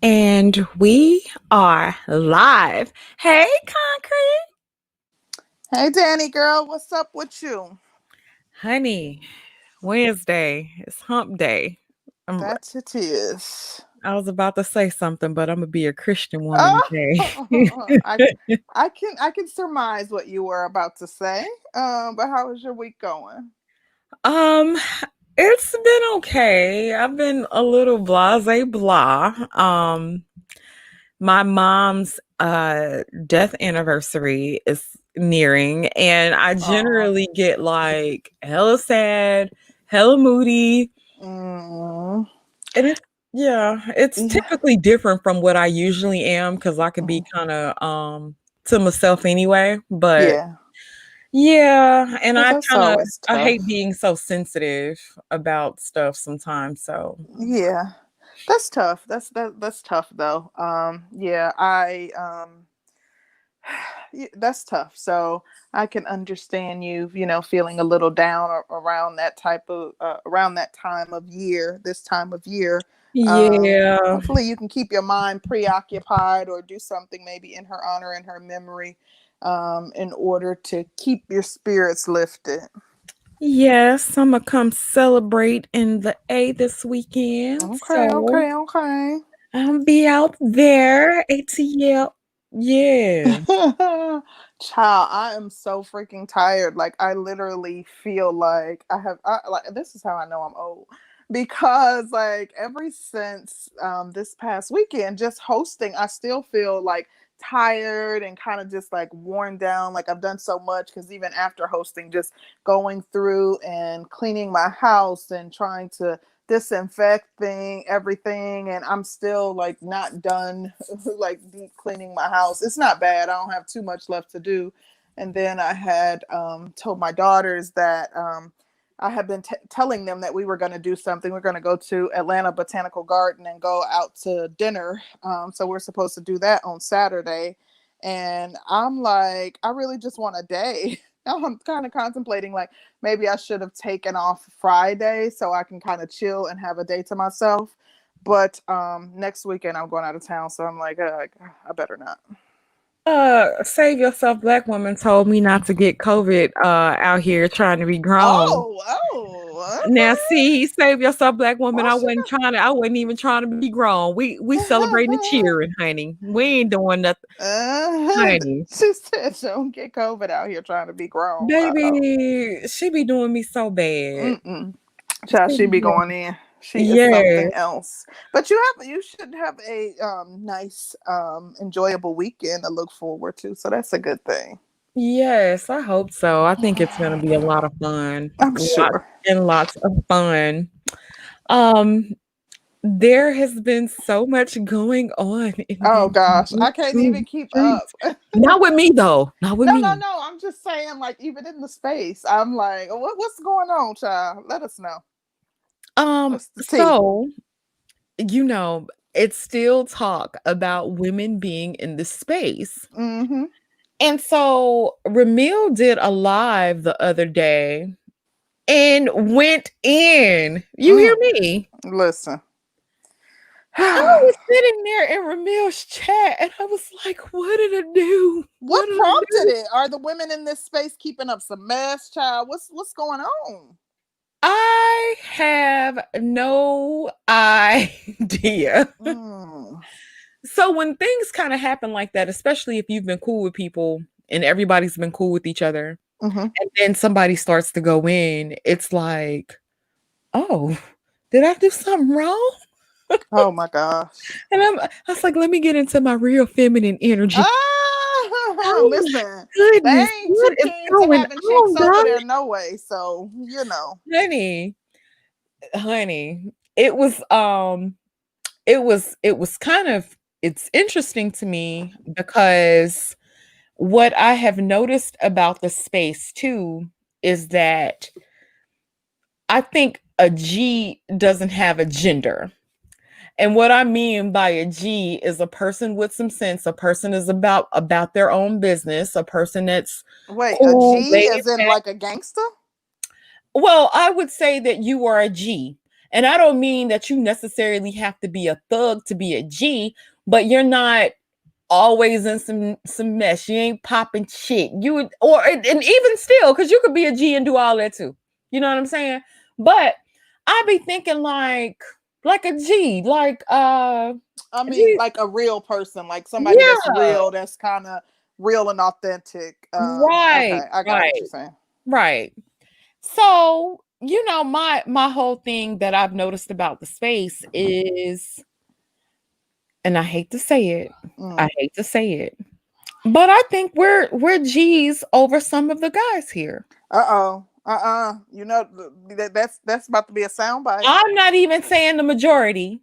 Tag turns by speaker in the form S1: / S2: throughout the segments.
S1: And we are live. Hey, Concrete.
S2: Hey, Danny girl, what's up with you?
S1: Honey, Wednesday. It's hump day. I'm,
S2: That it is.
S1: I was about to say something, but I'm going to be a Christian woman
S2: Oh,
S1: today.
S2: I can surmise what you were about to say. But how is your week going?
S1: um, it's been okay. I've been a little blase blah. My mom's death anniversary is nearing, and I
S2: Oh,
S1: generally get like hella sad, hella moody.
S2: mm,
S1: And it's
S2: yeah,
S1: typically different from what I usually am because I could be
S2: mm,
S1: kind of to myself anyway. But
S2: yeah.
S1: yeah, and
S2: Well, that's always
S1: I
S2: tough.
S1: hate being so sensitive about stuff sometimes. So
S2: Yeah, that's tough. That's tough though. Yeah, that's tough. So I can understand you, feeling a little down around that around that time of year, this time of year.
S1: yeah.
S2: Hopefully you can keep your mind preoccupied or do something maybe in her honor and her memory, in order to keep your spirits lifted.
S1: Yes, I'm gonna come celebrate in the A this weekend.
S2: Okay,
S1: So
S2: okay, okay.
S1: I'll be out there. ATL. Yeah.
S2: Child, I am so freaking tired. Like I literally feel like like this is how I know I'm old. Because like ever since this past weekend, just hosting, I still feel like tired and kind of just like worn down. Like I've done so much because even after hosting, just going through and cleaning my house and trying to disinfecting everything, and I'm still like not done like deep cleaning my house. It's not bad. I don't have too much left to do. And then I had told my daughters that I had been telling them that we were going to do something. We're going to go to Atlanta Botanical Garden and go out to dinner. So we're supposed to do that on Saturday. And I'm like, I really just want a day. I'm kind of contemplating like maybe I should have taken off Friday so I can kind of chill and have a day to myself. But next weekend I'm going out of town, so I'm like, I better not.
S1: Save yourself, black woman told me not to get COVID out here trying to be grown.
S2: Oh, oh,
S1: Now
S2: okay.
S1: see, save yourself, black woman.
S2: Well,
S1: I wasn't even trying to be grown. We celebrating and cheering, honey. We ain't doing nothing,
S2: uh,
S1: honey.
S2: she said, "Don't get COVID out here trying to be grown."
S1: Baby, she be doing me so bad.
S2: Mm-mm. Child,
S1: She
S2: she
S1: be
S2: be
S1: doing
S2: going in. She is something
S1: yes.
S2: else. But you should have a nice enjoyable weekend to look forward to. So that's a good thing.
S1: Yes, I hope so. I think it's gonna be a lot of fun.
S2: I'm
S1: Lots
S2: sure.
S1: and lots of fun. Um, there has been so much going on in
S2: Oh
S1: these
S2: gosh, I can't
S1: YouTube
S2: even keep up.
S1: streets. Not with me though. Not with
S2: No, no,
S1: me.
S2: no. I'm just saying, like, even in the space, I'm like, what's going on, child? Let us know. What's the tea?
S1: So it's still talk about women being in the space.
S2: Mm-hmm.
S1: And so Ramil did a live the other day and went in. You hear
S2: Mm.
S1: me?
S2: Listen.
S1: I was sitting there in Ramil's chat and I was like, what did I do? What
S2: What
S1: did I
S2: prompted
S1: do?
S2: it? Are the women in this space keeping up some mess, child? What's going on?
S1: I have no idea.
S2: Mm.
S1: So when things kind of happen like that, especially if you've been cool with people and everybody's been cool with each other,
S2: Mm-hmm.
S1: and then somebody starts to go in, it's like, oh, did I do something wrong?
S2: Oh my gosh.
S1: And I was like, let me get into my real feminine energy.
S2: Ah,
S1: Oh my
S2: listen, they
S1: goodness,
S2: ain't
S1: what
S2: too
S1: is
S2: keen to
S1: going
S2: having chicks
S1: on,
S2: over
S1: guys?
S2: there, no way. So you know.
S1: Honey, honey, it was it was kind of it's interesting to me because what I have noticed about the space too is that I think a G doesn't have a gender. And what I mean by a G is a person with some sense, a person is about their own business, a person that's
S2: Wait, a
S1: cool,
S2: G
S1: laid
S2: as in
S1: back.
S2: like a gangster?
S1: Well, I would say that you are a G. And I don't mean that you necessarily have to be a thug to be a G, but you're not always in some mess. You ain't popping shit. You would, or and even still, because you could be a G and do all that too. You know what I'm saying? But I be thinking like a G, like
S2: I mean,
S1: G,
S2: like a real person, like somebody that's
S1: yeah,
S2: real, that's kind of real and authentic.
S1: right,
S2: Okay, I got what
S1: right,
S2: you're saying.
S1: right. So, my whole thing that I've noticed about the space is, and I hate to say it, I
S2: Mm.
S1: hate to say it, but I think we're G's over some of the guys here.
S2: Uh-oh. You know that's about to be a soundbite.
S1: I'm not even saying the majority,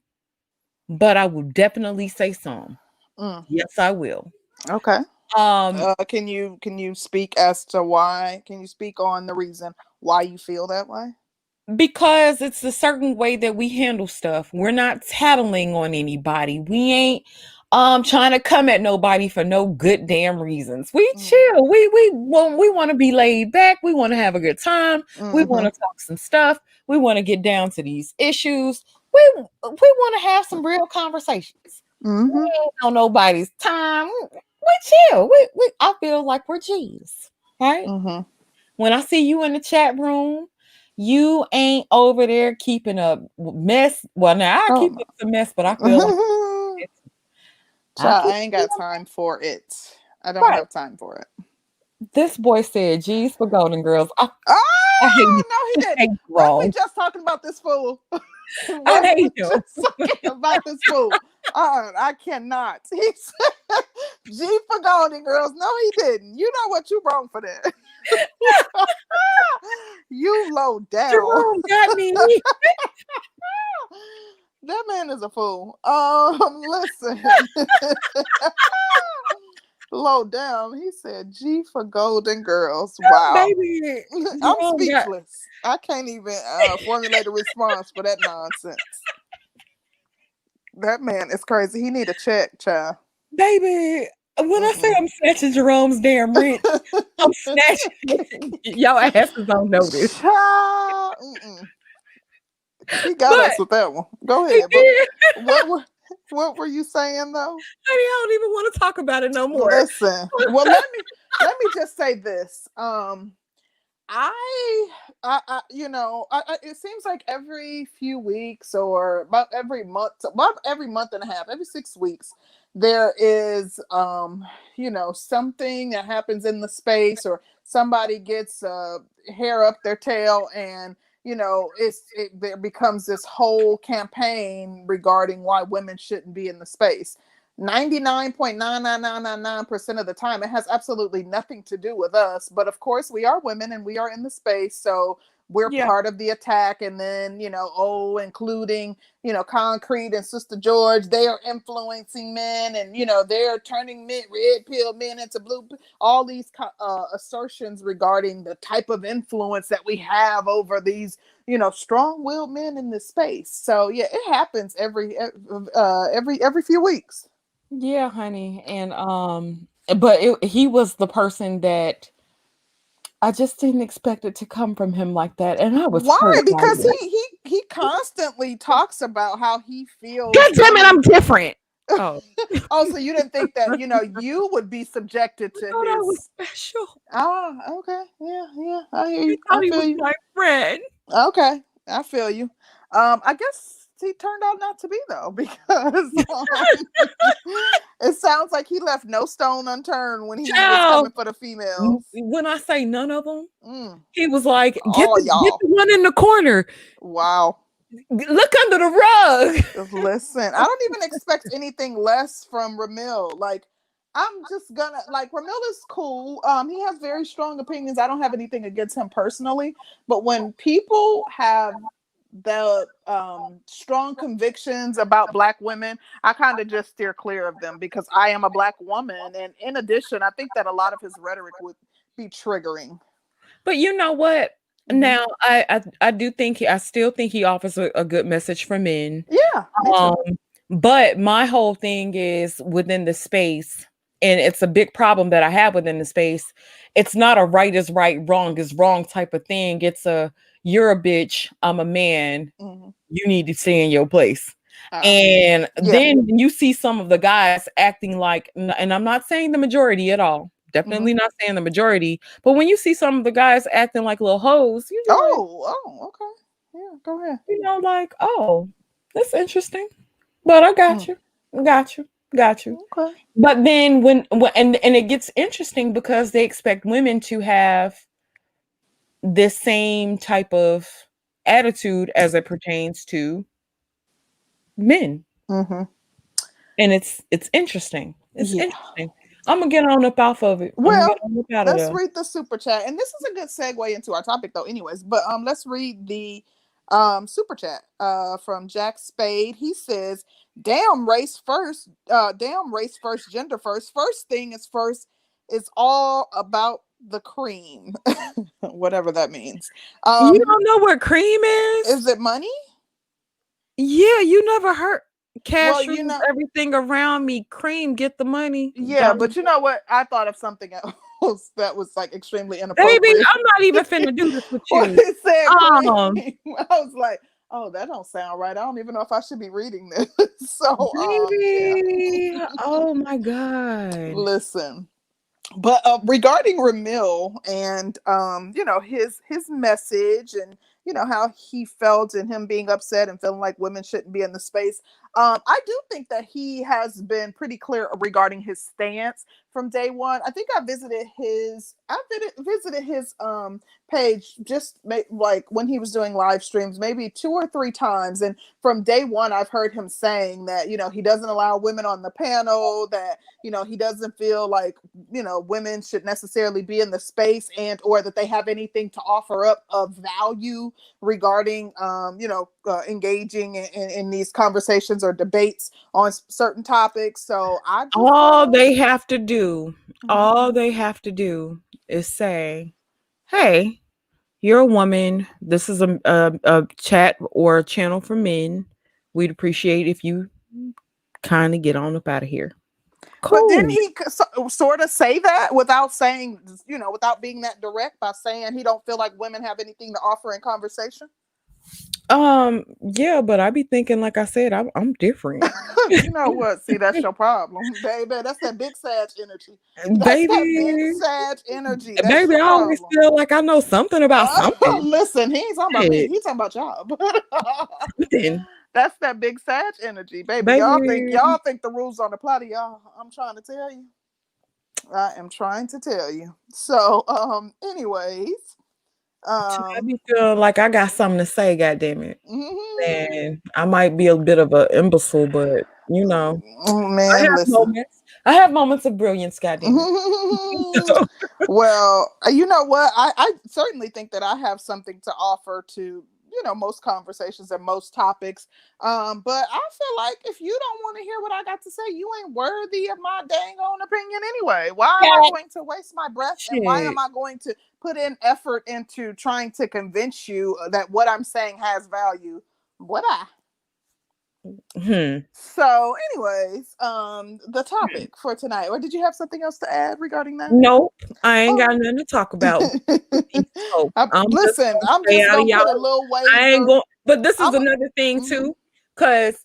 S1: but I will definitely say some.
S2: Mm.
S1: Yes, I will.
S2: Okay.
S1: Um,
S2: Can you speak as to why? Can you speak on the reason why you feel that way?
S1: because it's a certain way that we handle stuff. We're not tattling on anybody. We ain't trying to come at nobody for no good damn reasons. We
S2: Mm.
S1: chill. We want to be laid back. We want to have a good time. We want
S2: Mm-hmm.
S1: to talk some stuff. We want to get down to these issues. We want to have some real conversations. We
S2: Mm-hmm.
S1: ain't on nobody's time. We chill. I feel like we're G's, right?
S2: Mm-hmm.
S1: When I see you in the chat room, you ain't over there keeping a mess. Well, now I
S2: Oh
S1: keep
S2: no.
S1: it a mess, but I feel like it's, I
S2: Child,
S1: keep
S2: I ain't
S1: it
S2: got time for it. I don't
S1: right.
S2: have time for it.
S1: This boy said, "G's for Golden Girls." I hate
S2: Oh
S1: you.
S2: no, he
S1: I
S2: didn't.
S1: hate you
S2: Weren't we
S1: wrong.
S2: just talking about this fool?
S1: I
S2: Weren't we
S1: hate you.
S2: just talking about this fool? I cannot. He said G for Golden Girls. No, he didn't. You know what? You wrong for that. You low down.
S1: Jerome got me.
S2: That man is a fool. Listen. Low down. He said G for Golden Girls. Wow.
S1: Baby,
S2: I'm
S1: Jerome got
S2: speechless. I can't even formulate a response for that nonsense. That man is crazy. He need a check, child.
S1: baby. When I say
S2: Mm-mm.
S1: I'm snatching Jerome's damn rent, I'm snatching y'all asses on notice.
S2: Child. Mm-mm. He got
S1: But
S2: us with that one. Go
S1: he
S2: ahead. But
S1: did.
S2: what were what were you saying though?
S1: Honey, I don't even want to talk about it no more.
S2: Listen. Well, let me just say this. I, it seems like every few weeks or about every month and a half, every 6 weeks, there is, something that happens in the space or somebody gets hair up their tail and, there becomes this whole campaign regarding why women shouldn't be in the space. 99.99999% of the time it has absolutely nothing to do with us, but of course we are women and we are in the space, so we're
S1: Yeah.
S2: part of the attack. And then including Concrete and Sister George, they are influencing men, and they're turning men, red pill men into blue, all these assertions regarding the type of influence that we have over these strong-willed men in this space. So yeah, it happens every few weeks.
S1: Yeah, honey. And but he was the person that I just didn't expect it to come from him like that. And I was
S2: Why?
S1: hurt by
S2: Because
S1: it.
S2: he constantly talks about how he feels
S1: God damn it,
S2: women.
S1: I'm different. Oh,
S2: Oh, so you didn't think that you would be subjected
S1: I
S2: to
S1: thought I was
S2: his?
S1: special.
S2: Ah, okay, yeah, yeah, I hear
S1: He
S2: you. I
S1: thought he
S2: feel
S1: was
S2: you.
S1: my friend.
S2: Okay, I feel you. I guess he turned out not to be though, because it sounds like he left no stone unturned when he was
S1: Child,
S2: coming for the females.
S1: when I say none of them,
S2: Mm,
S1: he was like,
S2: all
S1: get
S2: y'all.
S1: the one in the corner.
S2: Wow.
S1: Look under the rug.
S2: Listen, I don't even expect anything less from Ramil. Like, I'm just gonna like Ramil is cool. He has very strong opinions. I don't have anything against him personally, but when people have the strong convictions about black women, I kind of just steer clear of them because I am a black woman, and in addition, I think that a lot of his rhetoric would be triggering.
S1: But you know what?
S2: Hmm.
S1: Now I do think I still think he offers a good message for men.
S2: Yeah, me
S1: Um,
S2: too.
S1: but my whole thing is within the space, and it's a big problem that I have within the space. It's not a right is right, wrong is wrong type of thing. It's a you're a bitch, I'm a man,
S2: Mhm.
S1: you need to stay in your place.
S2: Oh,
S1: And
S2: yeah.
S1: then you see some of the guys acting like, and I'm not saying the majority at all,
S2: Mhm.
S1: definitely not saying the majority, but when you see some of the guys acting like little hoes, you're like,
S2: Okay. Yeah, go ahead.
S1: like, oh, that's interesting. But I got
S2: Mm,
S1: you, got you, got you.
S2: okay.
S1: But then and it gets interesting because they expect women to have this same type of attitude as it pertains to men.
S2: Mhm.
S1: And it's interesting. It's
S2: Yeah.
S1: interesting. Imma get on up off of it. Imma get
S2: Well,
S1: on up out of
S2: let's
S1: there.
S2: read the super chat. And this is a good segue into our topic though, anyways. But let's read the super chat from Jack Spade. He says, damn race first, gender first. First thing is first, it's all about the cream. Whatever that means.
S1: You
S2: Um,
S1: don't know what cream
S2: is
S1: is?
S2: it money?
S1: Yeah, you never heard
S2: Well,
S1: cash
S2: you
S1: rules
S2: know,
S1: everything around me. Cream, get the money.
S2: yeah,
S1: Dollar
S2: but you know what? I thought of something else that was like extremely
S1: baby,
S2: inappropriate.
S1: I'm not even finna do this with
S2: When
S1: you.
S2: he said cream,
S1: Um,
S2: I was like, "Oh, that don't sound right. I don't even know if I should be reading this." So, yeah.
S1: baby, oh my god.
S2: Listen, but regarding Ramil and his message and how he felt and him being upset and feeling like women shouldn't be in the space, I do think that he has been pretty clear regarding his stance from day one. I think visited his page just like when he was doing live streams maybe 2 or 3 times, and from day one I've heard him saying that he doesn't allow women on the panel, that he doesn't feel like women should necessarily be in the space and or that they have anything to offer up of value regarding engaging in these conversations or debates on certain topics. So I just
S1: All they have to do,
S2: Mhm.
S1: all they have to do is say, "Hey, you're a woman. This is a chat or a channel for men. We'd appreciate if you kind of get on up out of here."
S2: But didn't
S1: Cool.
S2: he sort of say that without saying, without being that direct, by saying he don't feel like women have anything to offer in conversation?
S1: Yeah, but I be thinking, like I said, I'm different.
S2: You know what? See, that's your problem, baby. That's that big Sag energy. That's that big
S1: Baby,
S2: Sag energy. That's
S1: baby,
S2: your
S1: I always
S2: problem.
S1: feel like I know something about something.
S2: Listen, he ain't talking about me.
S1: Shit,
S2: He talking about y'all.
S1: something.
S2: That's that big Sag energy, baby.
S1: Baby,
S2: Y'all think the rules don't apply to y'all. I'm trying to tell you. I am trying to tell you. So, anyways,
S1: I
S2: um,
S1: be feeling like I got something to say, goddamn it.
S2: mhm.
S1: And I might be a bit of an imbecile, but I
S2: Man,
S1: have
S2: listen.
S1: moments. I have moments of brilliance, goddamn it. So,
S2: Well, you know what? I certainly think that I have something to offer to, most conversations and most topics. But I feel like if you don't want to hear what I got to say, you ain't worthy of my dang on opinion anyway. Why am I
S1: yeah,
S2: going to waste my breath and why am
S1: shit.
S2: I going to put in effort into trying to convince you that what I'm saying has value? Would I?
S1: Hmm.
S2: So, anyways, the topic for tonight, or did you have something else to add regarding that?
S1: Nope, I ain't got
S2: Oh,
S1: nothing to talk about. Peace and hope. I'm just
S2: listen,
S1: gonna
S2: I'm
S1: stay
S2: just
S1: out of
S2: gonna put a
S1: y'all.
S2: little
S1: I ain't
S2: wager.
S1: going. But this is
S2: I'm.
S1: another thing
S2: Mm-hmm,
S1: too, because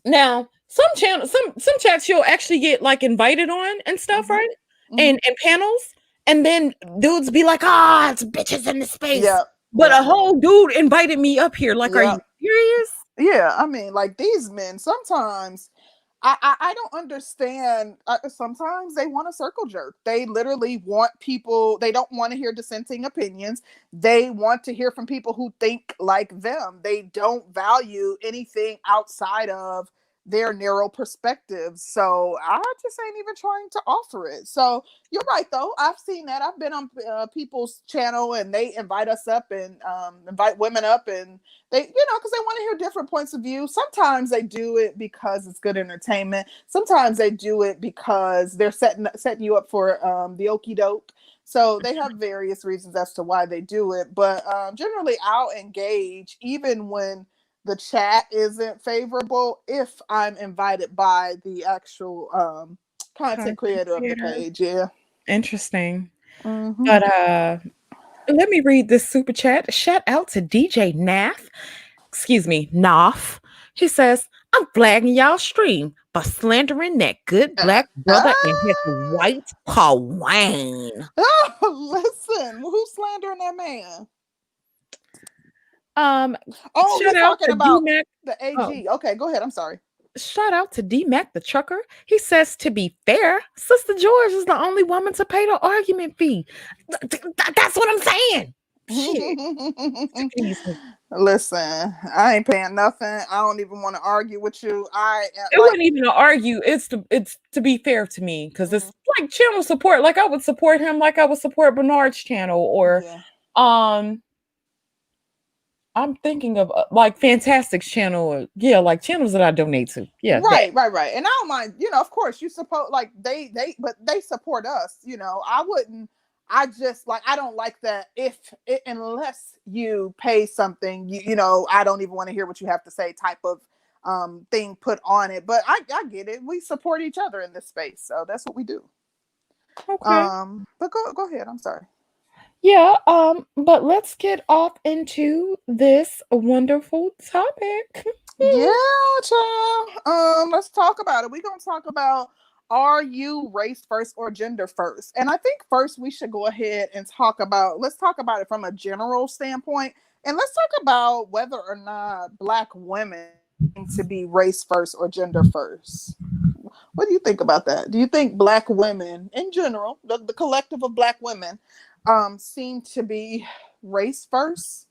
S1: now some channel, some chats you'll actually get like invited on and stuff,
S2: mm-hmm,
S1: right?
S2: mm-hmm.
S1: And panels, and then dudes be like, "Ah, it's bitches in the space."
S2: Yeah,
S1: But
S2: yeah,
S1: a whole dude invited me up here. Like, are
S2: yeah,
S1: you serious?
S2: yeah. I mean, like these men sometimes. I don't understand. Sometimes they want a circle jerk. They literally want people. They don't want to hear dissenting opinions. They want to hear from people who think like them. They don't value anything outside of their narrow perspectives. So I just ain't even trying to offer it. So you're right, though. I've seen that. I've been on people's channel and they invite us up and invite women up and because they want to hear different points of view. Sometimes they do it because it's good entertainment. Sometimes they do it because they're setting you up for the okey doke. So they have various reasons as to why they do it. But generally, I'll engage even when the chat isn't favorable if I'm invited by the actual content
S1: Content
S2: creator of the
S1: creator.
S2: page. Yeah.
S1: Interesting.
S2: Mm-hmm.
S1: But Let me read this super chat. Shout out to DJ Nath. Excuse me, Naf. He says, I'm flagging y'all stream for slandering that good
S2: Uh,
S1: black brother and his
S2: ah!
S1: white Hawaiian.
S2: Listen, who's slandering that man?
S1: Um,
S2: Oh,
S1: shout
S2: you're
S1: out
S2: talking
S1: to
S2: about
S1: D-Mac.
S2: the
S1: Oh,
S2: AG. Okay, go ahead. I'm sorry.
S1: shout out to D-Mac the trucker. He says, to be fair, Sister George is the only woman to pay the argument fee. That's what I'm saying. Shit. Sick of these niggas.
S2: Listen, I ain't paying nothing. I don't even want to argue with you.
S1: It
S2: Like,
S1: wasn't even to argue. It's to be fair to me because
S2: mm,
S1: it's like channel support. Like I would support him, like I would support Bernard's channel, or
S2: yeah.
S1: um, I'm thinking of like Fantastic's channel, or yeah, like channels that I donate to. Yeah, that.
S2: Right. And I don't mind, of course you support like but they support us, I wouldn't I just like I don't like that unless you pay something, I don't even want to hear what you have to say type of thing put on it. But I get it. We support each other in this space. So that's what we do.
S1: Okay.
S2: But go ahead. I'm sorry.
S1: Yeah. But let's get off into this wonderful topic.
S2: Yeah, child. Let's talk about it. We're gonna talk about, are you race first or gender first? And I think first we should go ahead and let's talk about it from a general standpoint. And let's talk about whether or not black women seem to be race first or gender first. What do you think about that? Do you think black women in general, the collective of black women, seem to be race first?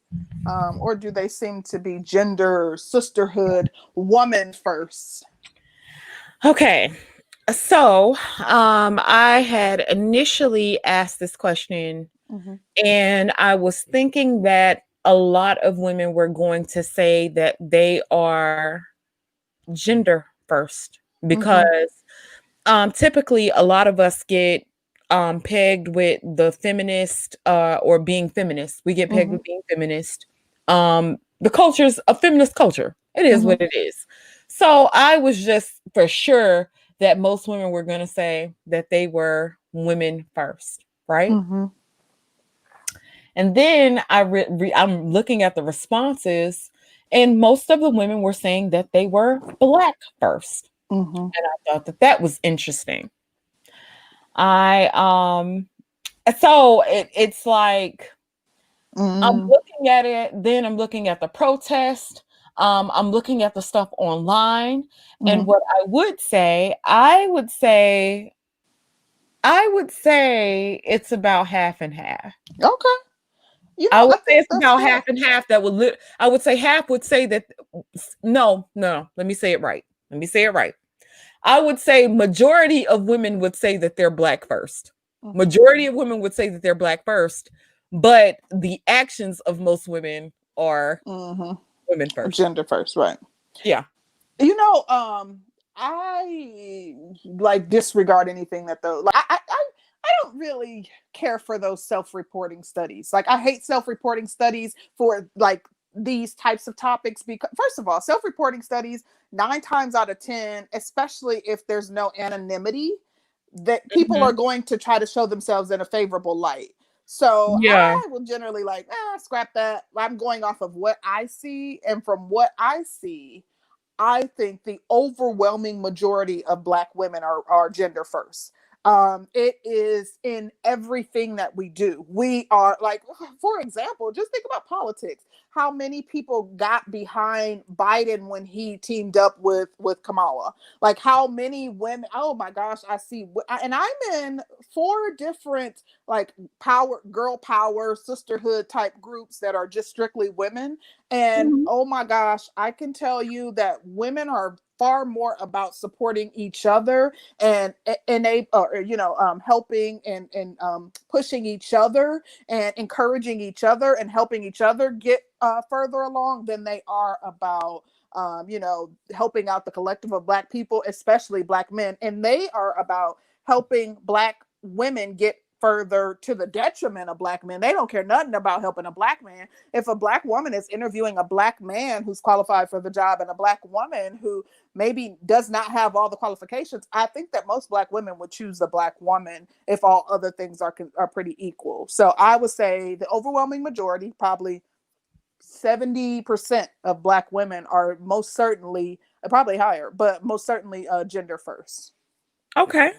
S2: Or do they seem to be gender, sisterhood, woman first?
S1: Okay. So, I had initially asked this question,
S2: Mm-hmm.
S1: and I was thinking that a lot of women were going to say that they are gender first
S2: Mm-hmm.
S1: because typically a lot of us get pegged with the feminist or being feminist. We get pegged
S2: Mm-hmm.
S1: with being feminist. The culture's a feminist culture. It is
S2: Mm-hmm.
S1: what it is. So I was just for sure that most women were going to say that they were women first, right?
S2: Mm-hmm.
S1: And then I'm looking at the responses, and most of the women were saying that they were black first.
S2: Mm-hmm.
S1: And I thought that that was interesting. I so it's like I'm
S2: Mm-hmm.
S1: looking at it, then I'm looking at the protest, I'm looking at the stuff online,
S2: Mm-hmm.
S1: and what I would say it's about half and half.
S2: Okay.
S1: I would
S2: I
S1: say
S2: think
S1: it's
S2: that's
S1: about
S2: fair.
S1: half and half that would I would say half would say that no, let me say it right. Let me say it right. I would say majority of women would say that they're black first.
S2: Mm-hmm.
S1: Majority of women would say that they're black first, but the actions of most women are
S2: Mm-hmm.
S1: women first.
S2: Gender first, right?
S1: Yeah.
S2: I like disregard anything that though. Like I don't really care for those self-reporting studies. Like I hate self-reporting studies for like these types of topics because first of all, self-reporting studies 9 times out of 10, especially if there's no anonymity, that people are
S1: Mhm.
S2: going to try to show themselves in a favorable light. So
S1: Yeah.
S2: I will generally like, scrap that. I'm going off of what I see, and from what I see, I think the overwhelming majority of Black women are gender first. It is in everything that we do. We are like, for example, just think about politics. How many people got behind Biden when he teamed up with Kamala? Like, how many women? Oh my gosh, I see, and I'm in 4 different like girl power, sisterhood type groups that are just strictly women, and
S1: Mhm.
S2: oh my gosh, I can tell you that women are far more about supporting each other and helping and pushing each other and encouraging each other and helping each other get further along than they are about helping out the collective of Black people, especially Black men. And they are about helping Black women get further to the detriment of black men. They don't care nothing about helping a black man. If a black woman is interviewing a black man who's qualified for the job and a black woman who maybe does not have all the qualifications, I think that most black women would choose the black woman if all other things are pretty equal. So I would say the overwhelming majority, probably 70% of black women, are most certainly, probably higher, but most certainly gender first.
S1: Okay.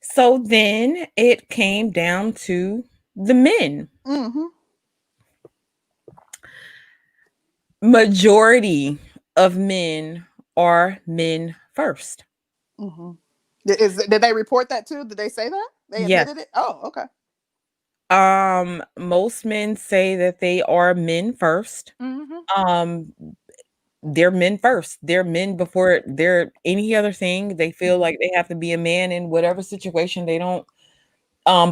S1: So then it came down to the men.
S2: Mm-hmm.
S1: Majority of men are men first.
S2: Mm-hmm. Did they report that too? Did they say that? They
S1: Yes.
S2: admitted it? Oh, okay.
S1: Most men say that they are men first.
S2: Mm-hmm.
S1: Um, they're men first. They're men before they're any other thing. They feel like they have to be a man in whatever situation. They don't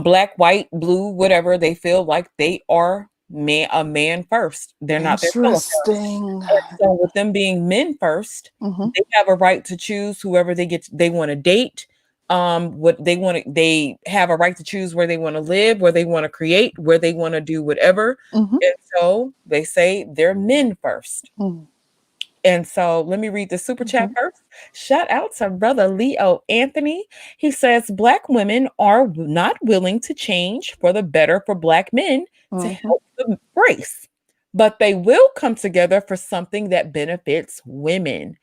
S1: black, white, blue, whatever. They feel like they are a man first. They're not their fellow.
S2: Interesting.
S1: And so with them being men first,
S2: Mm-hmm.
S1: they have a right to choose whoever they want to date. What they want to, they have a right to choose where they want to live, where they want to create, where they want to do whatever.
S2: Mm-hmm.
S1: And so they say they're men first.
S2: Mm-hmm.
S1: And so let me read the super chat
S2: Mm-hmm.
S1: first. Shout out to brother Leo Anthony. He says black women are not willing to change for the better for black men to
S2: Mm-hmm.
S1: help the race, but they will come together for something that benefits women.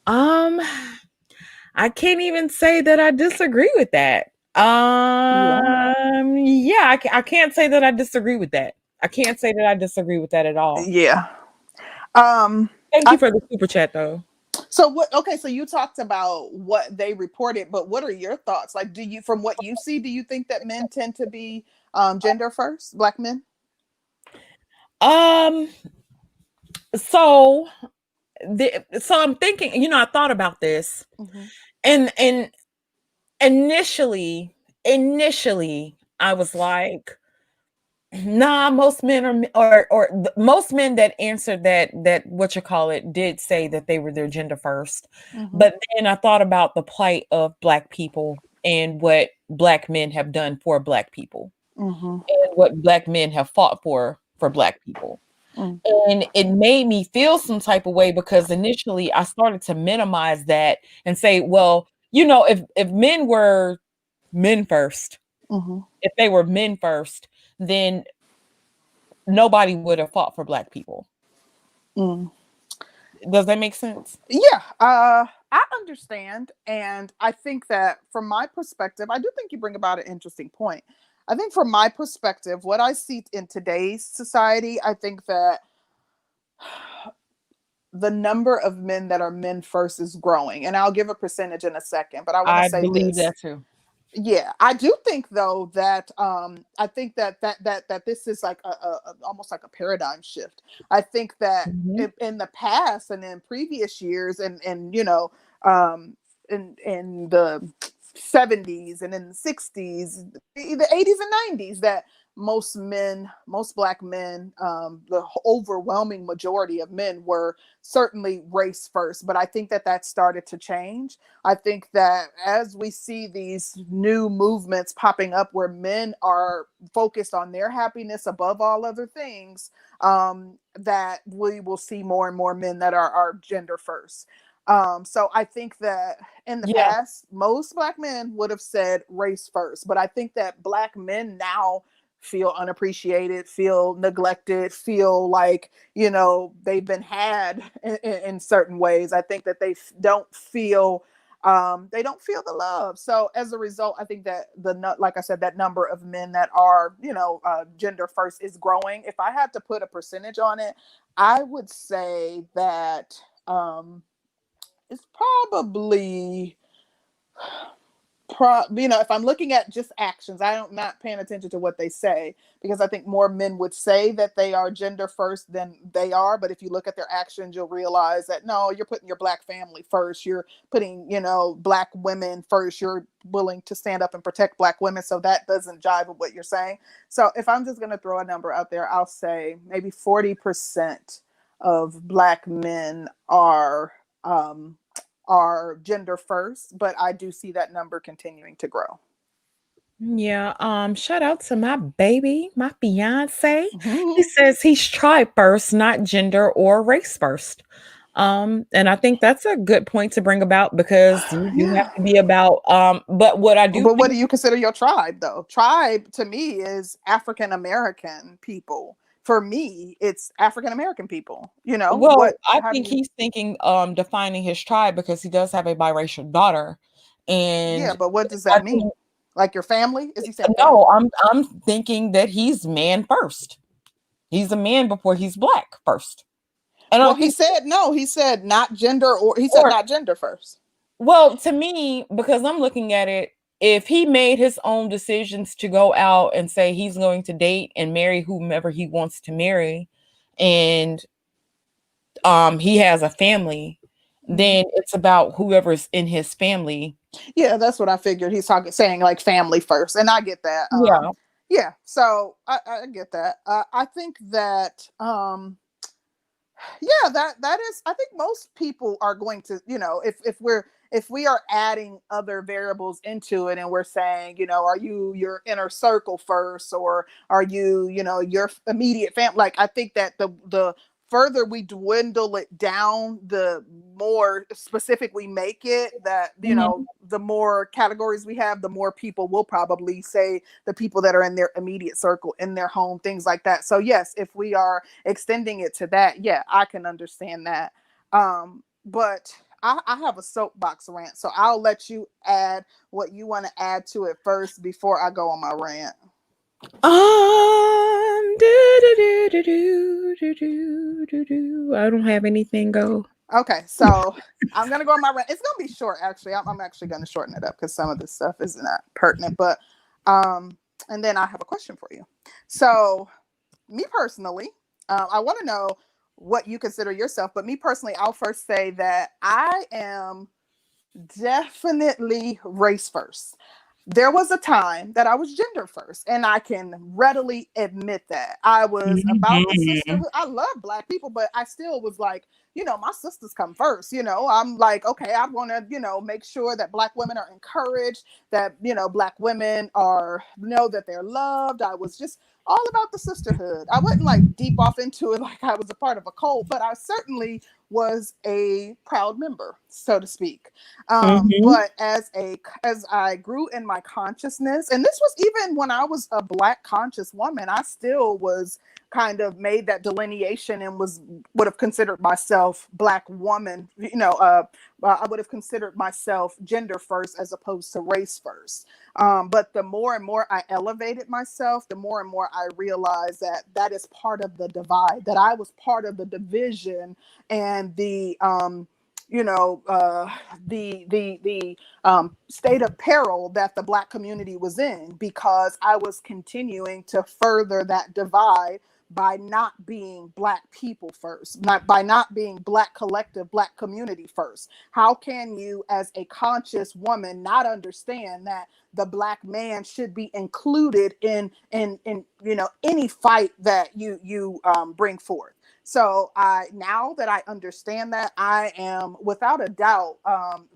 S1: Um, I can't even say that I disagree with that.
S2: Yeah.
S1: Yeah, I can't say that I disagree with that. I can't say that I disagree with that at all.
S2: Yeah. Um,
S1: Thank you
S2: I
S1: for the super chat though.
S2: so what okay, so you talked about what they reported, but what are your thoughts? Like, do you, from what you see, do you think that men tend to be gender first, black men?
S1: Um, so so I'm thinking, I thought about this,
S2: Mm-hmm.
S1: and initially I was like, nah, most men most men that answered that what you call it did say that they were their gender first.
S2: Mm-hmm.
S1: But then I thought about the plight of black people and what black men have done for black people
S2: Mm-hmm.
S1: and what black men have fought for black people.
S2: Mm.
S1: And it made me feel some type of way because initially I started to minimize that and say, well, if men were men first,
S2: Mm-hmm.
S1: if they were men first, then nobody would have fought for black people.
S2: Mm.
S1: Does that make sense?
S2: Yeah, I understand, and I think that from my perspective, I do think you bring about an interesting point. I think from my perspective, what I see in today's society, I think that the number of men that are men first is growing, and I'll give a percentage in a second, but I want to
S1: I
S2: say
S1: believe
S2: this.
S1: that too.
S2: Yeah, I do think though that I think that this is like almost like a paradigm shift. I think that
S1: Mhm.
S2: in the past and in previous years and um in the 70s and in the 60s, the 80s and 90s, that most black men, the overwhelming majority of men were certainly race first, but I think that started to change. I think that as we see these new movements popping up where men are focused on their happiness above all other things, that we will see more and more men that are gender first. So I think that in the
S1: Yeah.
S2: past, most black men would have said race first, but I think that black men now feel unappreciated, feel neglected, feel like they've been had in certain ways. I think that they don't feel the love. So as a result, I think that like I said, that number of men that are gender first is growing. If I had to put a percentage on it, I would say that it's probably if I'm looking at just actions, I don't not paying attention to what they say, because I think more men would say that they are gender first than they are. But if you look at their actions, you'll realize that no, you're putting your black family first. You're putting, black women first. You're willing to stand up and protect black women. So that doesn't jive with what you're saying. So if I'm just going to throw a number out there, I'll say maybe 40% of black men are gender first, but I do see that number continuing to grow.
S1: Yeah, shout out to my baby, my fiance. He says he's tribe first, not gender or race first. And I think that's a good point to bring about because you do have
S2: Yeah.
S1: to be about but what I do
S2: But what
S1: think
S2: do you consider your tribe though? Tribe to me is African American people. For me, it's African American people. You know,
S1: well, I
S2: how do
S1: think
S2: you
S1: he's thinking defining his tribe because he does have a biracial daughter.
S2: yeah,
S1: And
S2: but what does
S1: I
S2: that mean?
S1: think
S2: Like your family? Is he saying
S1: no,
S2: family?
S1: I'm thinking that he's man first. He's a man before he's black first. I
S2: Well,
S1: don't
S2: he
S1: think
S2: said no. He said not gender, or he said
S1: or
S2: not gender first.
S1: well, to me, because I'm looking at it, if he made his own decisions to go out and say he's going to date and marry whomever he wants to marry, and he has a family,
S2: Mhm.
S1: then it's about whoever's in his family.
S2: Yeah, that's what I figured. He's talking, saying like family first, and I get that.
S1: Yeah.
S2: Yeah, so I get that. I think that yeah, that is, I think most people are going to, you know, if we are adding other variables into it and we're saying, you know, are you your inner circle first, or are you, you know, your immediate family, like I think that the further we dwindle it down, the more specific we make it, that, you know,
S1: Mhm.
S2: the more categories we have, the more people will probably say the people that are in their immediate circle, in their home, things like that. So yes, if we are extending it to that, yeah, I can understand that. But I have a soapbox rant, so I'll let you add what you want to add to it first before I go on my rant.
S1: Do, do, do, do, do, do, do, do, do. I don't have anything go.
S2: Okay, so I'm gonna go on my rant. It's gonna be short, actually. I'm actually gonna shorten it up because some of this stuff is not pertinent. But um, and then I have a question for you. So me personally, I want to know what you consider yourself. But me personally, I'll first say that I am definitely race first. There was a time that I was gender first, and I can readily admit that. I was about the
S1: Mhm.
S2: sisterhood. I love black people, but I still was like, you know, my sisters come first. You know, I'm like, okay, I'm gonna, you know, make sure that black women are encouraged, that, you know, black women are, know that they're loved. I was just all about the sisterhood. I wasn't like deep off into it like I was a part of a cult, but I certainly was a proud member, so to speak.
S1: Mhm.
S2: But as I grew in my consciousness, and this was even when I was a black conscious woman, I still was kind of made that delineation and was would have considered myself black woman. You know, I would have considered myself gender first as opposed to race first. But the more and more I elevated myself, the more and more I realized that that is part of the divide. That I was part of the division and the you know, the state of peril that the black community was in, because I was continuing to further that divide by not being black people first, not by not being black collective, black community first. How can you as a conscious woman not understand that the black man should be included in you know, any fight that you bring forth? So I, now that I understand that, I am without a doubt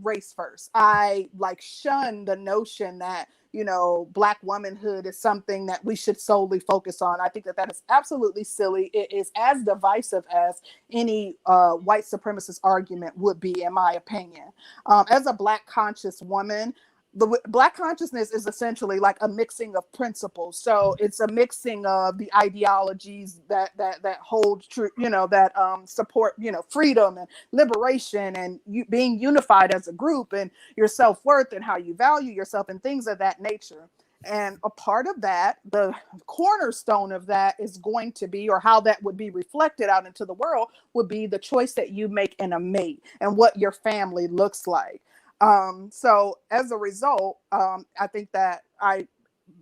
S2: race first. I like shun the notion that, you know, black womanhood is something that we should solely focus on. I think that that is absolutely silly. It is as divisive as any white supremacist argument would be, in my opinion. As a black conscious woman, the black consciousness is essentially like a mixing of principles. So it's a mixing of the ideologies that hold true, you know, that support, you know, freedom and liberation, and you being unified as a group, and your self-worth and how you value yourself and things of that nature. And a part of that, the cornerstone of that, is going to be, or how that would be reflected out into the world, would be the choice that you make in a mate and what your family looks like. So as a result, I think that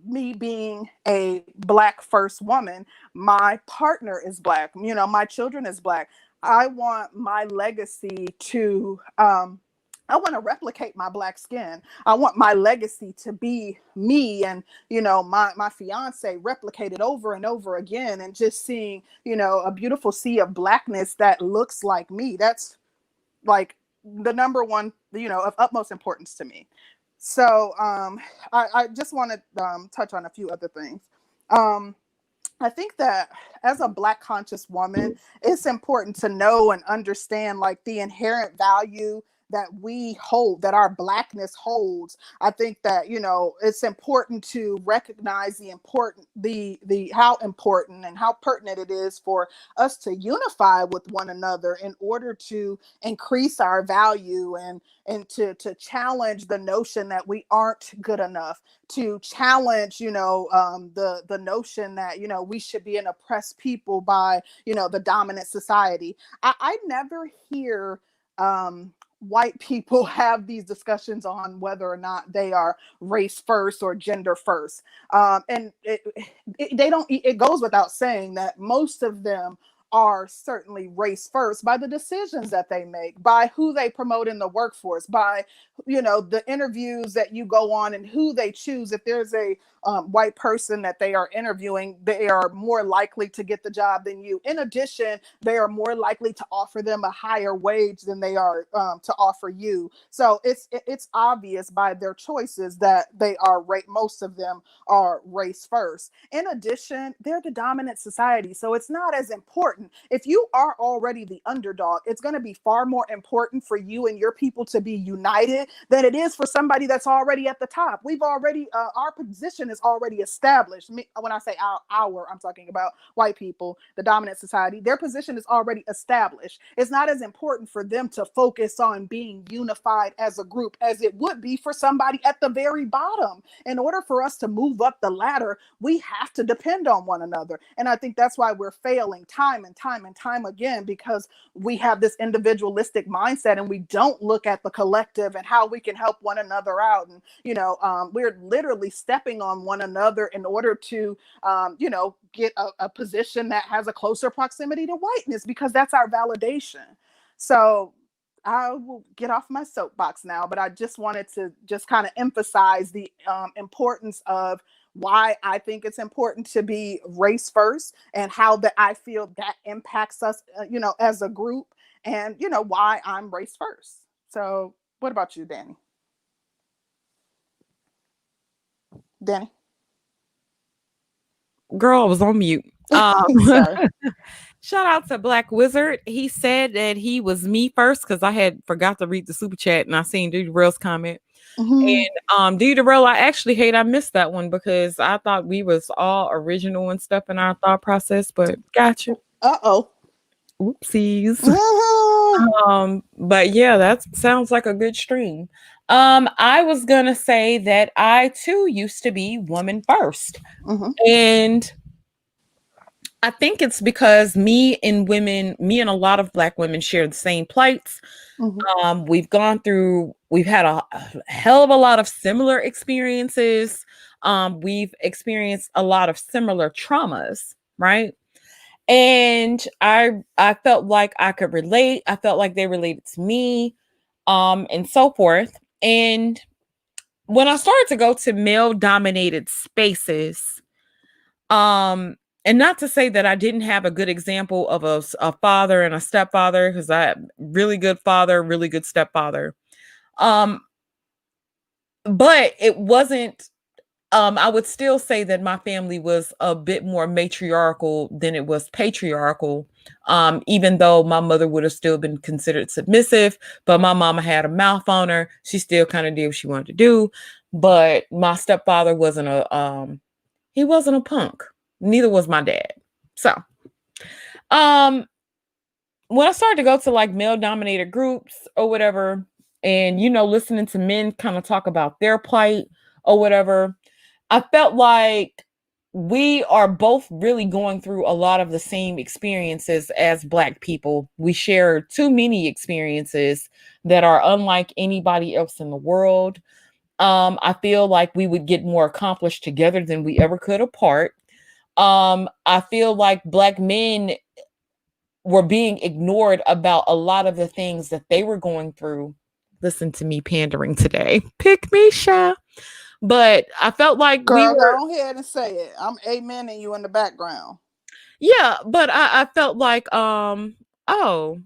S2: me being a black first woman, my partner is black, you know, my children is black. I want my legacy to, I want to replicate my black skin. I want my legacy to be me, and, you know, my fiance replicated over and over again, and just seeing, you know, a beautiful sea of blackness that looks like me. That's like the number one, you know, of utmost importance to me. So I just want to touch on a few other things. Um, I think that as a Black conscious woman, it's important to know and understand like the inherent value that we hold, that our Blackness holds. I think that, you know, it's important to recognize the how important and how pertinent it is for us to unify with one another in order to increase our value, and to challenge the notion that we aren't good enough, to challenge, you know, the notion that, you know, we should be an oppressed people by, you know, the dominant society. I never hear white people have these discussions on whether or not they are race first or gender first. And they don't. It goes without saying that most of them are certainly race first by the decisions that they make, by who they promote in the workforce, by, you know, the interviews that you go on and who they choose. If there's a white person that they are interviewing, they are more likely to get the job than you. In addition, they are more likely to offer them a higher wage than they are to offer you. So it's obvious by their choices that they are most of them are race first. In addition, they're the dominant society, so it's not as important. If you are already the underdog, it's going to be far more important for you and your people to be united than it is for somebody that's already at the top. We've already our position is already established. When I say our, I'm talking about white people, the dominant society. Their position is already established. It's not as important for them to focus on being unified as a group as it would be for somebody at the very bottom. In order for us to move up the ladder, we have to depend on one another. And I think that's why we're failing time and time and time again, because we have this individualistic mindset and we don't look at the collective and how we can help one another out. And, you know, we're literally stepping on one another in order to, you know, get a position that has a closer proximity to whiteness, because that's our validation. So I will get off my soapbox now, but I just wanted to just kind of emphasize the importance of why I think it's important to be race first, and how that I feel that impacts us, you know, as a group, and, you know, why I'm race first. So, what about you, Danny? Danny?
S1: Girl, I was on mute. Um,
S2: Sorry.
S1: Shout out to Black Wizard. He said that he was me first because I had forgot to read the super chat and I seen Duty Rail's comment.
S2: Mm-hmm.
S1: And Duty Rail, I actually hate I missed that one because I thought we was all original and stuff in our thought process, but gotcha.
S2: Uh oh.
S1: Oopsies. But yeah, that sounds like a good stream. I was gonna say that I too used to be woman first.
S2: Mm-hmm.
S1: And I think it's because me and a lot of Black women share the same plights.
S2: Mm-hmm.
S1: We've had a hell of a lot of similar experiences. We've experienced a lot of similar traumas, right? And I felt like I could relate. I felt like they related to me, and so forth. And when I started to go to male dominated spaces, um, and not to say that I didn't have a good example of a father and a stepfather, because I really good father, really good stepfather. Um, but it wasn't. I would still say that my family was a bit more matriarchal than it was patriarchal. Even though my mother would have still been considered submissive, but my mama had a mouth on her. She still kind of did what she wanted to do. But my stepfather wasn't he wasn't a punk. Neither was my dad. So, um, when I started to go to like male dominated groups or whatever, and listening to men kind of talk about their plight or whatever, I felt like we are both really going through a lot of the same experiences as Black people. We share too many experiences that are unlike anybody else in the world. I feel like we would get more accomplished together than we ever could apart. I feel like Black men were being ignored about a lot of the things that they were going through. Listen to me pandering today. Pick me, Sha. But I felt like we
S2: Girl,
S1: were,
S2: go ahead and say it. I'm amening you in the background.
S1: yeah, but I felt like, oh,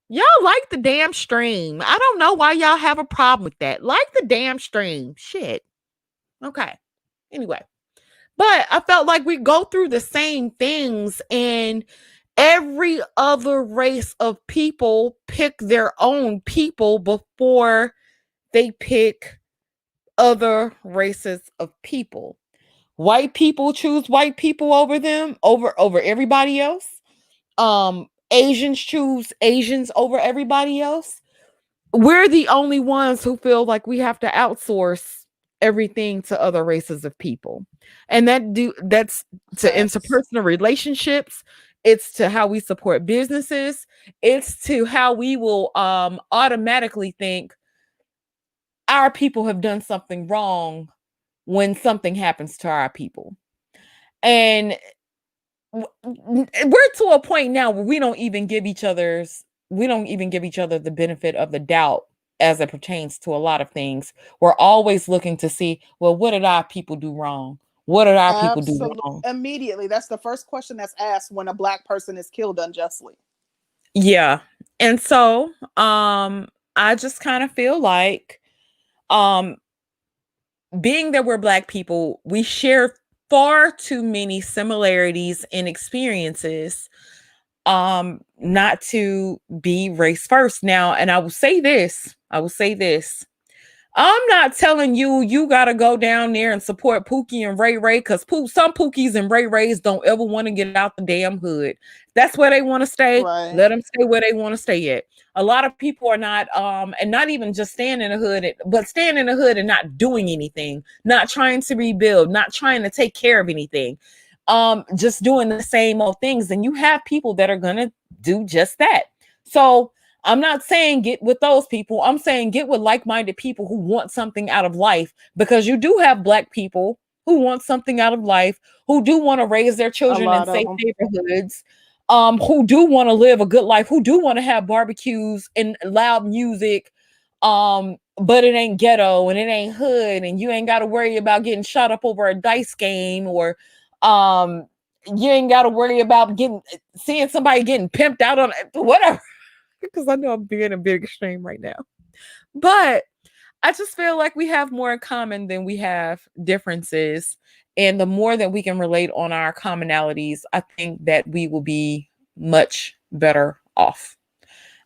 S1: Y'all like the damn stream. I don't know why y'all have a problem with that. Like the damn stream. Shit. Okay. Anyway, but I felt like we go through the same things, and every other race of people pick their own people before they pick other races of people. White people choose white people over them, over everybody else. Asians choose Asians over everybody else. We're the only ones who feel like we have to outsource everything to other races of people. And that's to
S2: Facts.
S1: interpersonal relationships, it's to how we support businesses, it's to how we will automatically think our people have done something wrong when something happens to our people. And we're to a point now where we don't even give each other the benefit of the doubt as it pertains to a lot of things. We're always looking to see, well, what did our people do wrong? What did our people do
S2: Absolutely.
S1: wrong?
S2: Immediately, that's the first question that's asked when a black person is killed unjustly.
S1: Yeah. And so I just kind of feel like um being that we're black people, we share far too many similarities and experiences not to be race first. Now, and I will say this, I'm not telling you you gotta go down there and support Pookie and Ray Ray, because some Pookies and Ray Rays don't ever want to get out the damn hood. That's where they want to stay.
S2: Right.
S1: Let them stay where they want to stay at. A lot of people are not, and not even just staying in the hood, but staying in the hood and not doing anything, not trying to rebuild, not trying to take care of anything, just doing the same old things. And you have people that are gonna do just that. So I'm not saying get with those people. I'm saying get with like-minded people who want something out of life, because you do have black people who want something out of life, who do want to raise their
S2: A
S1: children in
S2: lot of
S1: safe
S2: them.
S1: neighborhoods, who do want to live a good life, who do want to have barbecues and loud music, but it ain't ghetto and it ain't hood, and you ain't got to worry about getting shot up over a dice game, or um you ain't got to worry about getting seeing somebody getting pimped out on whatever, because I know I'm being a big extreme right now. But I just feel like we have more in common than we have differences. And the more that we can relate on our commonalities, I think that we will be much better off.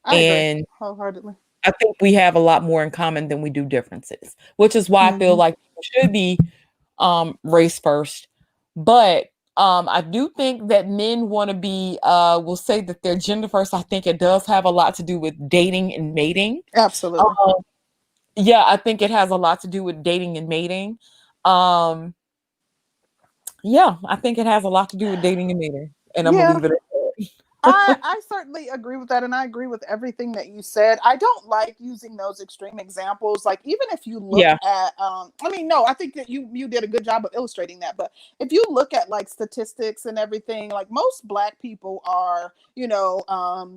S2: I agree
S1: And
S2: wholeheartedly.
S1: I think we have a lot more in common than we do differences, which is why I feel
S2: Hmm.
S1: like people should be race first. But I do think that men want to be will say that they're gender first. I think it does have a lot to do with dating and mating.
S2: Absolutely.
S1: um yeah, I think it has a lot to do with dating and mating. um yeah, I think it has a lot to do with dating and mating, and I'm gonna
S2: Yeah,
S1: leave it at
S2: I
S1: that.
S2: I certainly agree with that, and I agree with everything that you said. I don't like using those extreme examples. Like even if you look
S1: Yeah,
S2: at, I mean, no, I think that you did a good job of illustrating that. But if you look at like statistics and everything, like most Black people are,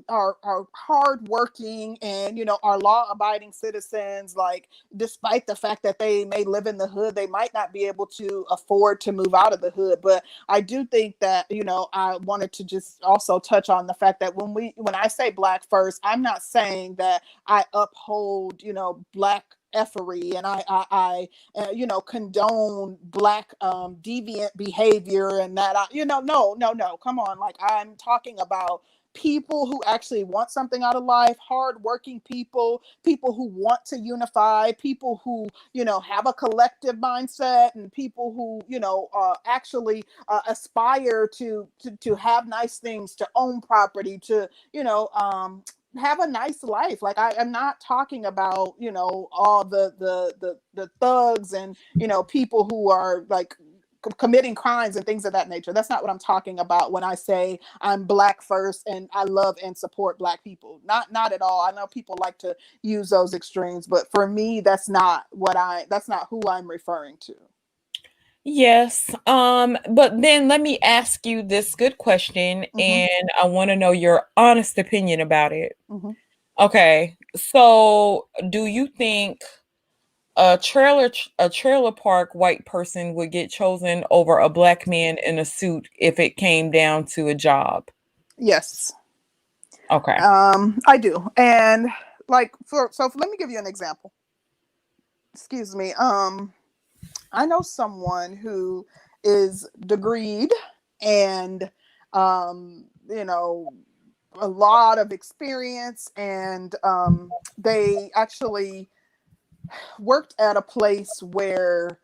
S2: are hardworking and are law abiding citizens. Like despite the fact that they may live in the hood, they might not be able to afford to move out of the hood, but I do think that, I wanted to just also touch on the fact that when I say black first, I'm not saying that I uphold, black effery, and condone black deviant behavior, and that no, come on. Like I'm talking about people who actually want something out of life, hardworking people who want to unify, people who have a collective mindset, and people who actually aspire to have nice things, to own property, to have a nice life. Like I am not talking about all the thugs and people who are like committing crimes and things of that nature. That's not what I'm talking about when I say I'm black first and I love and support black people. Not at all. I know people like to use those extremes, but for me that's not who I'm referring to.
S1: yes. But then let me ask you this good question,
S2: Hmm.
S1: and I want to know your honest opinion about it.
S2: Hmm.
S1: Okay, so do you think a trailer park white person would get chosen over a black man in a suit if it came down to a job?
S2: Yes.
S1: Okay.
S2: I do. And like let me give you an example. Excuse me. I know someone who is degreed and you know, a lot of experience, and they actually worked at a place where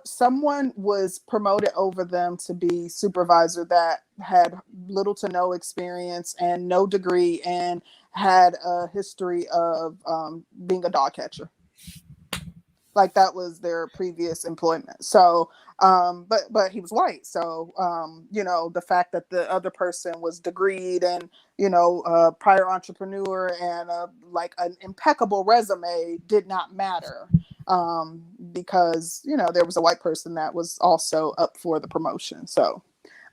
S2: someone was promoted over them to be supervisor that had little to no experience and no degree, and had a history of being a dog catcher. Like that was their previous employment. So but he was white, so you know, the fact that the other person was degreed and, you know, a prior entrepreneur and like an impeccable resume did not matter, because, you know, there was a white person that was also up for the promotion. So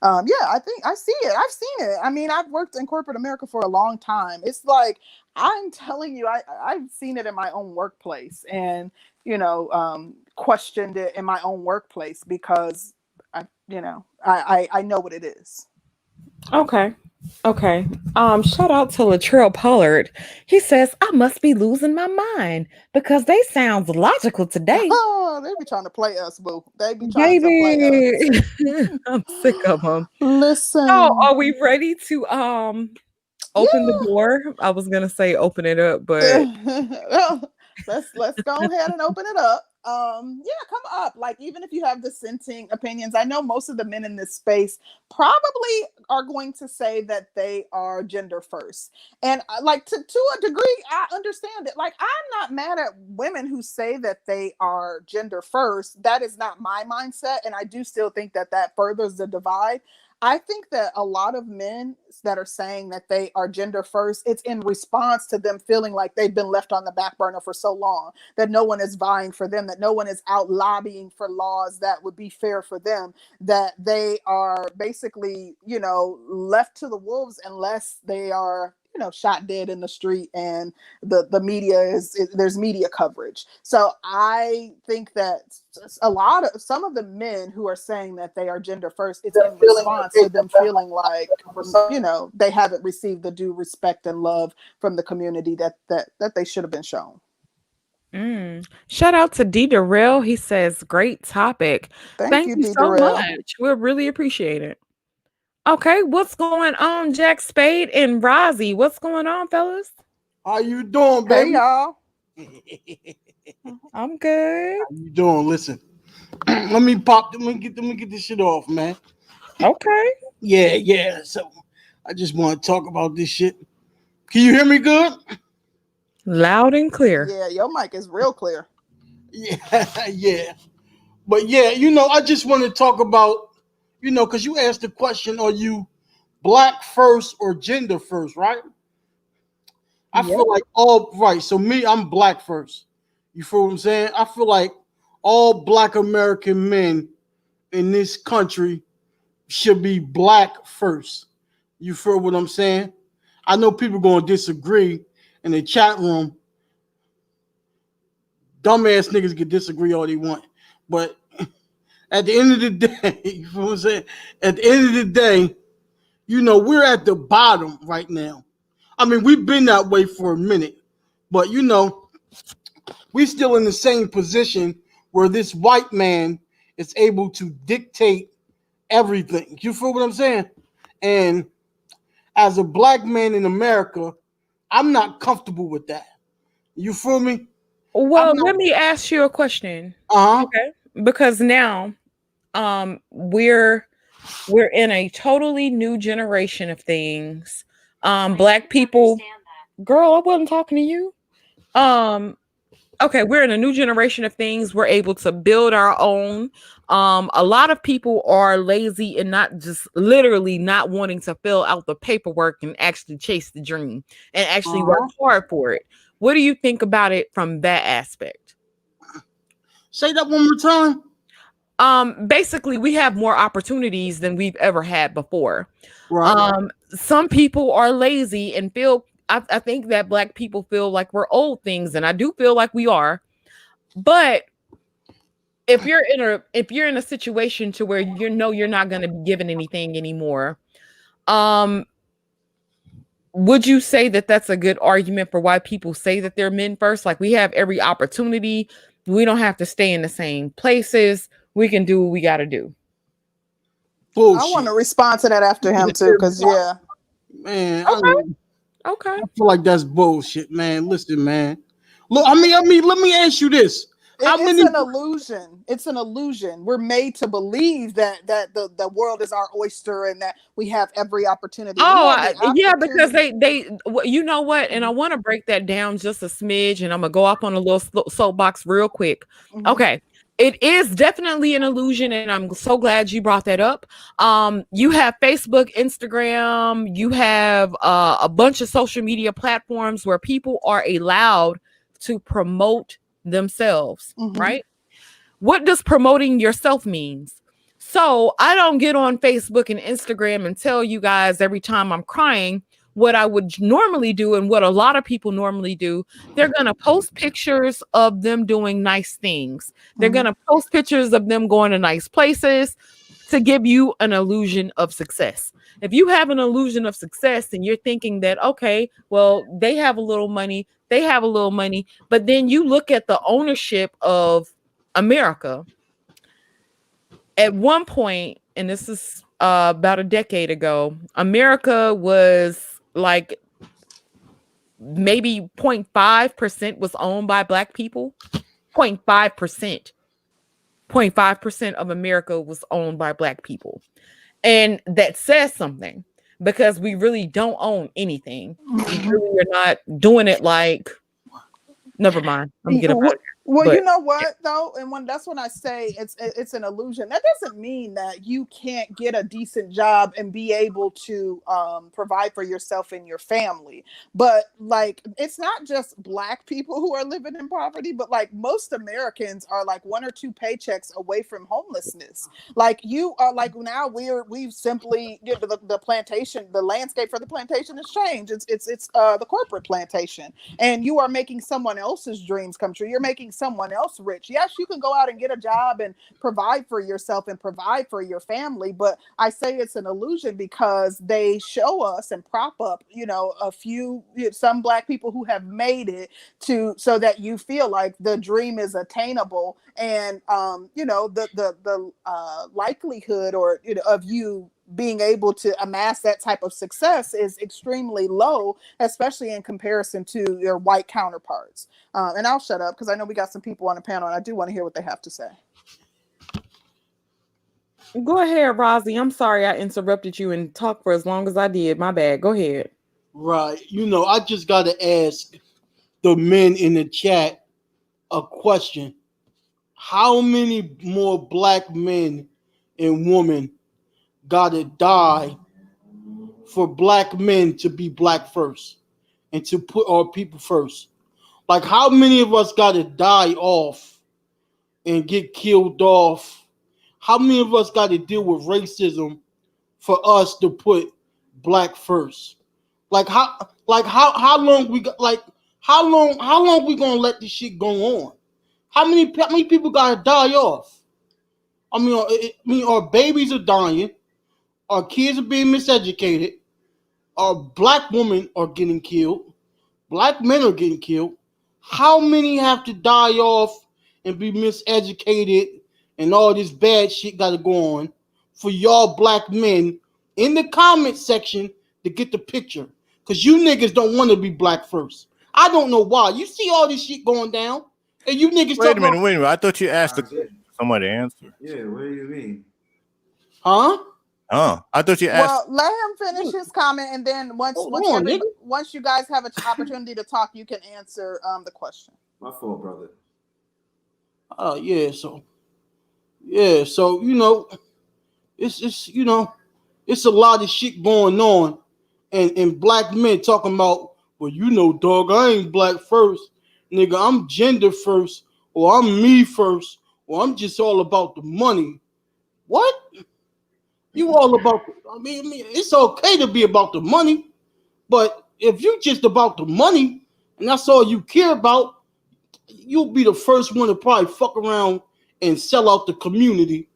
S2: yeah, I think I see it. I've seen it. I mean, I've worked in corporate America for a long time. It's like, I'm telling you, I've seen it in my own workplace, and, you know, questioned it in my own workplace because I know what it is.
S1: Okay. Okay. Shout out to Latrell Pollard. He says, I must be losing my mind because they sounds logical today.
S2: Oh, they be trying to play us, boo. They be trying to play
S1: Baby.
S2: us.
S1: I'm sick of them. So
S2: Listen,
S1: are we ready to open the
S2: yeah.
S1: door? I was gonna say open it up, but
S2: Well, let's go ahead and open it up. Yeah, come up. Like, even if you have dissenting opinions, I know most of the men in this space probably are going to say that they are gender first. And like, to a degree, I understand it. Like, I'm not mad at women who say that they are gender first. That is not my mindset, and I do still think that that furthers the divide. I think that a lot of men that are saying that they are gender first, it's in response to them feeling like they've been left on the back burner for so long, that no one is vying for them, that no one is out lobbying for laws that would be fair for them, that they are basically, you know, left to the wolves unless they are, you know, shot dead in the street, and the media there's media coverage. So I think that a lot of some of the men who are saying that they are gender first, it's in response to them feeling like, you know, they haven't received the due respect and love from the community that they should have been shown.
S1: shout out to D Darrell. He says, great topic.
S2: Thank
S1: Thank
S2: you,
S1: you
S2: D.
S1: so
S2: Darrell.
S1: much. We'll really appreciate it. Okay, what's going on, Jack Spade and Rozzy? What's going on, fellas?
S3: How you doing,
S2: Hey,
S3: baby?
S2: y'all.
S1: I'm good.
S3: How you doing? Listen, let me get this shit off, man.
S1: Okay.
S3: Yeah, yeah. So I just want to talk about this shit. Can you hear me good?
S1: Loud and clear.
S2: Yeah, your mic is real clear.
S3: Yeah, yeah. But yeah, I just want to talk about, because you asked the question, are you black first or gender first, right? I
S1: Yep.
S3: feel like all right. So me, I'm black first. You feel what I'm saying? I feel like all black American men in this country should be black first. You feel what I'm saying? I know people gonna disagree in the chat room. Dumbass niggas can disagree all they want, but at the end of the day, you feel what I'm saying? At the end of the day, we're at the bottom right now. I mean, we've been that way for a minute, but we still in the same position where this white man is able to dictate everything. You feel what I'm saying? And as a black man in America, I'm not comfortable with that. You feel me? I'm
S1: Well,
S3: not.
S1: let me ask you a question.
S3: Uh huh.
S1: Okay. Because now we're in a totally new generation of things. Black people, girl, I wasn't talking to you. Um okay, we're in a new generation of things. We're able to build our own. A lot of people are lazy and not just literally not wanting to fill out the paperwork and actually chase the dream and actually
S3: Uh
S1: work
S3: huh.
S1: hard for it. What do you think about it from that aspect?
S3: Say that one more time.
S1: Basically we have more opportunities than we've ever had before.
S3: Right.
S1: Some people are lazy and feel I think that black people feel like we're old things, and I do feel like we are. But if you're in a situation to where you know you're not going to be given anything anymore, um would you say that that's a good argument for why people say that they're men first? Like, we have every opportunity. We don't have to stay in the same places. We can do what we got to do.
S2: I want
S3: Bullshit.
S2: to respond to that after him too, because yeah.
S3: Man,
S1: Okay.
S3: I feel like that's bullshit, man. Listen, man. Look, I mean, let me ask you this. How
S2: It's
S3: many
S2: an illusion. It's an illusion. We're made to believe that the world is our oyster and that we have every opportunity. We
S1: Oh,
S2: have the
S1: yeah, because
S2: opportunity.
S1: you know what? And I want to break that down just a smidge, and I'm gonna go up on a little soapbox real quick.
S2: Mhm.
S1: Okay, it is definitely an illusion, and I'm so glad you brought that up. You have Facebook, Instagram, you have a bunch of social media platforms where people are allowed to promote themselves,
S2: Mhm.
S1: right? What does promoting yourself means? So I don't get on Facebook and Instagram and tell you guys every time I'm crying what I would normally do and what a lot of people normally do. They're going to post pictures of them doing nice things. They're going
S2: Mhm.
S1: to post pictures of them going to nice places to give you an illusion of success. If you have an illusion of success and you're thinking that, okay, well, they have a little money, but then you look at the ownership of America. At one point, and this is about a decade ago, America was like maybe 0.5% was owned by Black people. 0.5%. 0.5% of America was owned by Black people. And that says something because we really don't own anything. We
S2: Mhm.
S1: really are not doing it like, never mind. I'm gonna get up out of here.
S2: Well, you
S1: But
S2: know what though, and that's when I say it's an illusion. That doesn't mean that you can't get a decent job and be able to provide for yourself and your family. But like, it's not just Black people who are living in poverty, but like most Americans are like one or two paychecks away from homelessness. Like you are like now we've simply the plantation, the landscape for the plantation has changed. It's the corporate plantation, and you are making someone else's dreams come true. You're making someone else rich. Yes, you can go out and get a job and provide for yourself and provide for your family, but I say it's an illusion because they show us and prop up, a few, some Black people who have made it to so that you feel like the dream is attainable, and the likelihood or of you being able to amass that type of success is extremely low, especially in comparison to your white counterparts. And I'll shut up because I know we got some people on the panel and I do want to hear what they have to say.
S1: go ahead, Rosie. I'm sorry I interrupted you and talked for as long as I did. My bad. Go ahead.
S3: right? I just got to ask the men in the chat a question. How many more Black men and women got to die for Black men to be Black first and to put our people first? Like, how many of us got to die off and get killed off? How many of us got to deal with racism for us to put Black first? How long we got? Like, how long we gonna let this shit go on? How many people gotta die off? Our babies are dying, our kids are being miseducated, our Black women are getting killed, Black men are getting killed. How many have to die off and be miseducated and all this bad shit got to go on for y'all Black men in the comment section to get the picture? Because you niggas don't want to be Black first. I don't know why. You see all this shit going down, and you niggas
S4: Wait
S3: talk
S4: a minute,
S3: about,
S4: wait a minute. I thought you asked
S5: Yeah.
S4: somebody to answer.
S5: Yeah, what do you mean?
S3: huh?
S4: Oh, I thought you asked.
S2: Well, let him finish his comment, and then once
S3: Hold on, nigga.
S2: once you guys have an opportunity to talk, you can answer the question.
S5: My fault, brother.
S3: Yeah. So it's a lot of shit going on, and Black men talking about, well, dog, I ain't Black first, nigga. I'm gender first, or I'm me first, or I'm just all about the money. What? You all about? It's okay to be about the money, but if you just about the money and that's all you care about, you'll be the first one to probably fuck around and sell out the community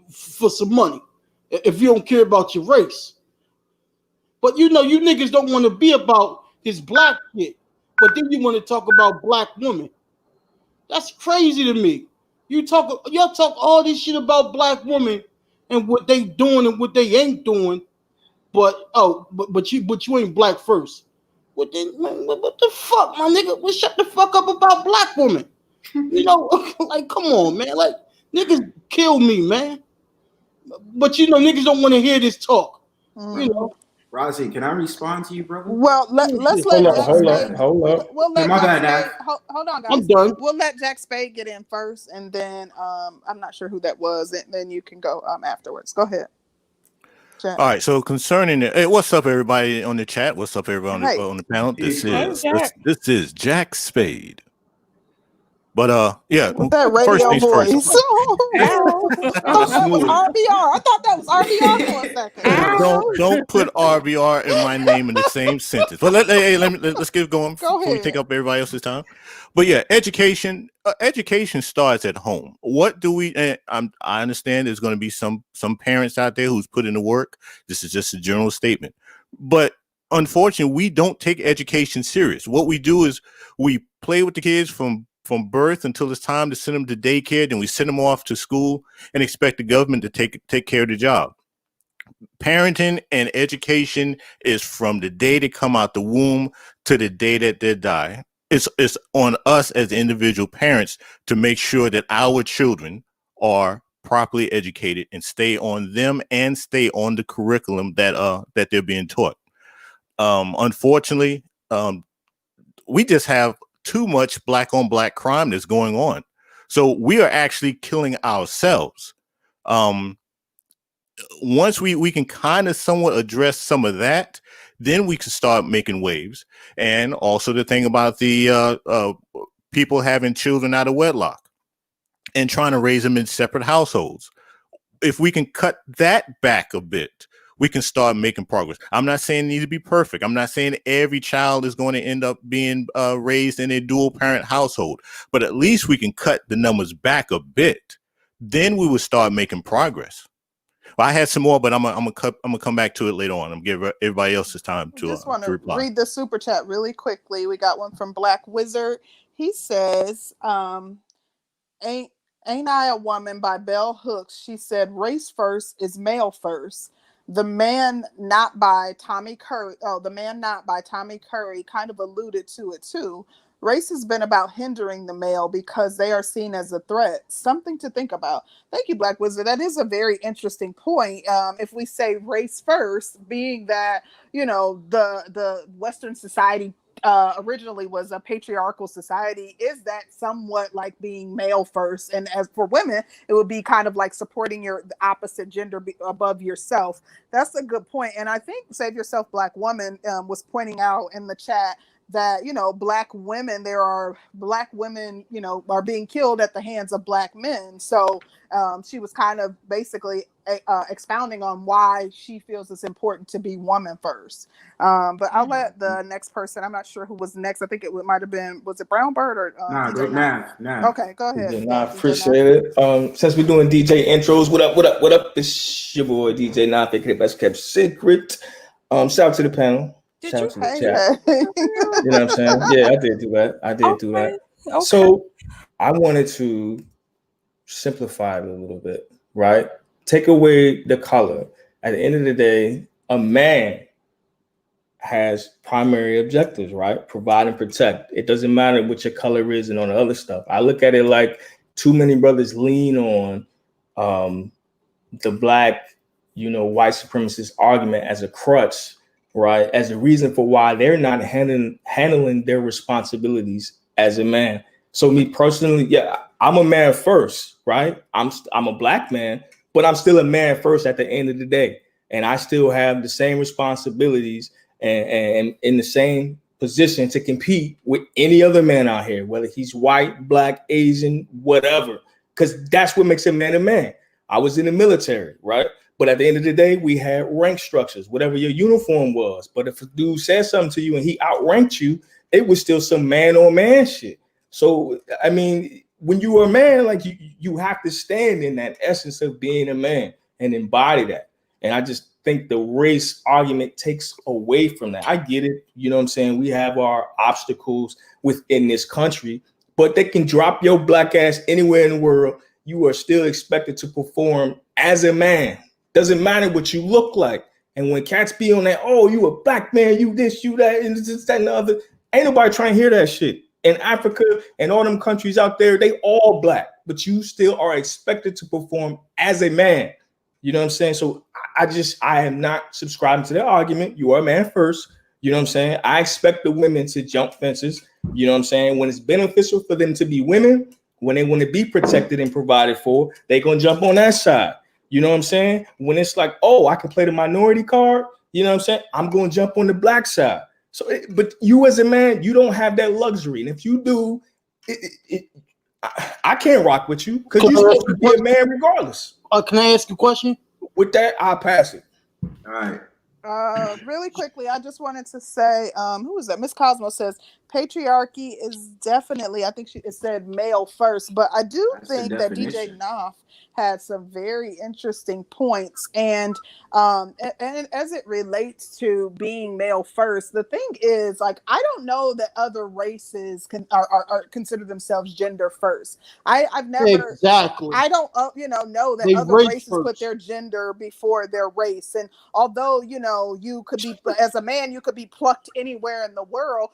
S3: for some money if you don't care about your race. But you niggas don't want to be about this black shit. But then you want to talk about black women. That's crazy to me. Y'all talk all this shit about black women and what they doing and what they ain't doing. But you ain't black first. What the fuck, my nigga? Well, shut the fuck up about black women. Like, come on, man. Like, niggas kill me, man. But niggas don't want to hear this talk.
S5: Rozzy, can I respond to you, brother?
S2: Well, let's let Jack Spade.
S6: Hold up.
S2: We'll let
S5: My
S2: Jack
S5: bad,
S2: Spade. Hold on, guys.
S3: I'm done.
S2: We'll let Jack Spade get in first, and then I'm not sure who that was, and then you can go afterwards. Go ahead. Jack.
S4: All right. So concerning it, hey, what's up, everybody on the chat? What's up, everybody on the panel? This is Jack Spade. But yeah,
S2: With that
S4: first
S2: radio
S4: things
S2: voice.
S4: first.
S2: I thought that was RBR. I thought that was RBR for a second.
S4: Don't put RBR and my name in the same sentence. But let's get going before we take up everybody else's time. But yeah, education starts at home. What do we? I understand there's going to be some parents out there who's put in the work. This is just a general statement, but unfortunately, we don't take education serious. What we do is we play with the kids from birth until it's time to send them to daycare. Then we send them off to school and expect the government to take care of the job. Parenting and education is from the day they come out the womb to the day that they die. It's on us as individual parents to make sure that our children are properly educated and stay on them and stay on the curriculum that they're being taught. Unfortunately, we just have too much black on black crime that's going on. So we are actually killing ourselves. Once we can kind of somewhat address some of that, then we can start making waves. And also the thing about the people having children out of wedlock and trying to raise them in separate households. If we can cut that back a bit, we can start making progress. I'm not saying it needs to be perfect. I'm not saying every child is going to end up being raised in a dual parent household, but at least we can cut the numbers back a bit. Then we will start making progress. Well, I had some more, but I'm gonna come back to it later on. I'm gonna give everybody else time to
S2: just want to
S4: reply.
S2: read the super chat really quickly. We got one from Black Wizard. He says, Ain't I a Woman by Bell Hooks. She said, race first is male first. The Man Not by Tommy Curry. Oh, The Man Not by Tommy Curry kind of alluded to it too. Race has been about hindering the male because they are seen as a threat. Something to think about. Thank you, Black Wizard. That is a very interesting point. If we say race first, being that, the Western society originally was a patriarchal society, is that somewhat like being male first? And as for women, it would be kind of like supporting the opposite gender above yourself. That's a good point. And I think Save Yourself Black Woman was pointing out in the chat that, black women, are being killed at the hands of black men. So she was kind of basically expounding on why she feels it's important to be woman first. But I'll let the next person, I'm not sure who was next. I think it might have been, was it Brown Bird or
S5: DJ Nav?
S2: Okay, go ahead.
S6: DJ Nav, appreciate it. Since we're doing DJ intros, what up? It's your boy DJ Nav, the best kept secret. Shout out to the panel. Shout out to the chat. You know what I'm saying? Yeah, I did do that. Okay. So I wanted to simplify it a little bit, right? Take away the color. At the end of the day, a man has primary objectives, right? Provide and protect. It doesn't matter what your color is and all the other stuff. I look at it like too many brothers lean on the black, white supremacist argument as a crutch, right? As a reason for why they're not handling their responsibilities as a man. So me personally, yeah, I'm a man first, right? I'm a black man, but I'm still a man first at the end of the day. And I still have the same responsibilities and in the same position to compete with any other man out here, whether he's white, black, Asian, whatever, because that's what makes a man a man. I was in the military, right? But at the end of the day, we had rank structures, whatever your uniform was. But if a dude said something to you and he outranked you, it was still some man on man shit. So, I mean, when you are a man, like you have to stand in that essence of being a man and embody that. And I just think the race argument takes away from that. I get it. You know what I'm saying? We have our obstacles within this country, but they can drop your black ass anywhere in the world. You are still expected to perform as a man. Doesn't matter what you look like. And when cats be on that, oh, you a black man, you this, you that, and this, that, and the other, ain't nobody trying to hear that shit. In Africa and all them countries out there, they all black, but you still are expected to perform as a man. You know what I'm saying? So I am not subscribing to that argument. You are a man first. You know what I'm saying? I expect the women to jump fences. You know what I'm saying? When it's beneficial for them to be women, when they want to be protected and provided for, they're going to jump on that side. You know what I'm saying? When it's like, oh, I can play the minority card, you know what I'm saying? I'm going to jump on the black side. So, but you as a man, you don't have that luxury. And if you do, I can't rock with you because you're supposed to be a man regardless.
S3: Can I ask you a question?
S6: With that, I'll pass it.
S5: All right.
S2: Really quickly, I just wanted to say, who was that? Miss Cosmo says patriarchy is definitely, I think it said male first, but I do think that DJ Knopf had some very interesting points, and as it relates to being male first, the thing is, like, I don't know that other races are consider themselves gender first. I've never
S3: exactly.
S2: I don't know that other races put their gender before their race, and although you could be, as a man, you could be plucked anywhere in the world.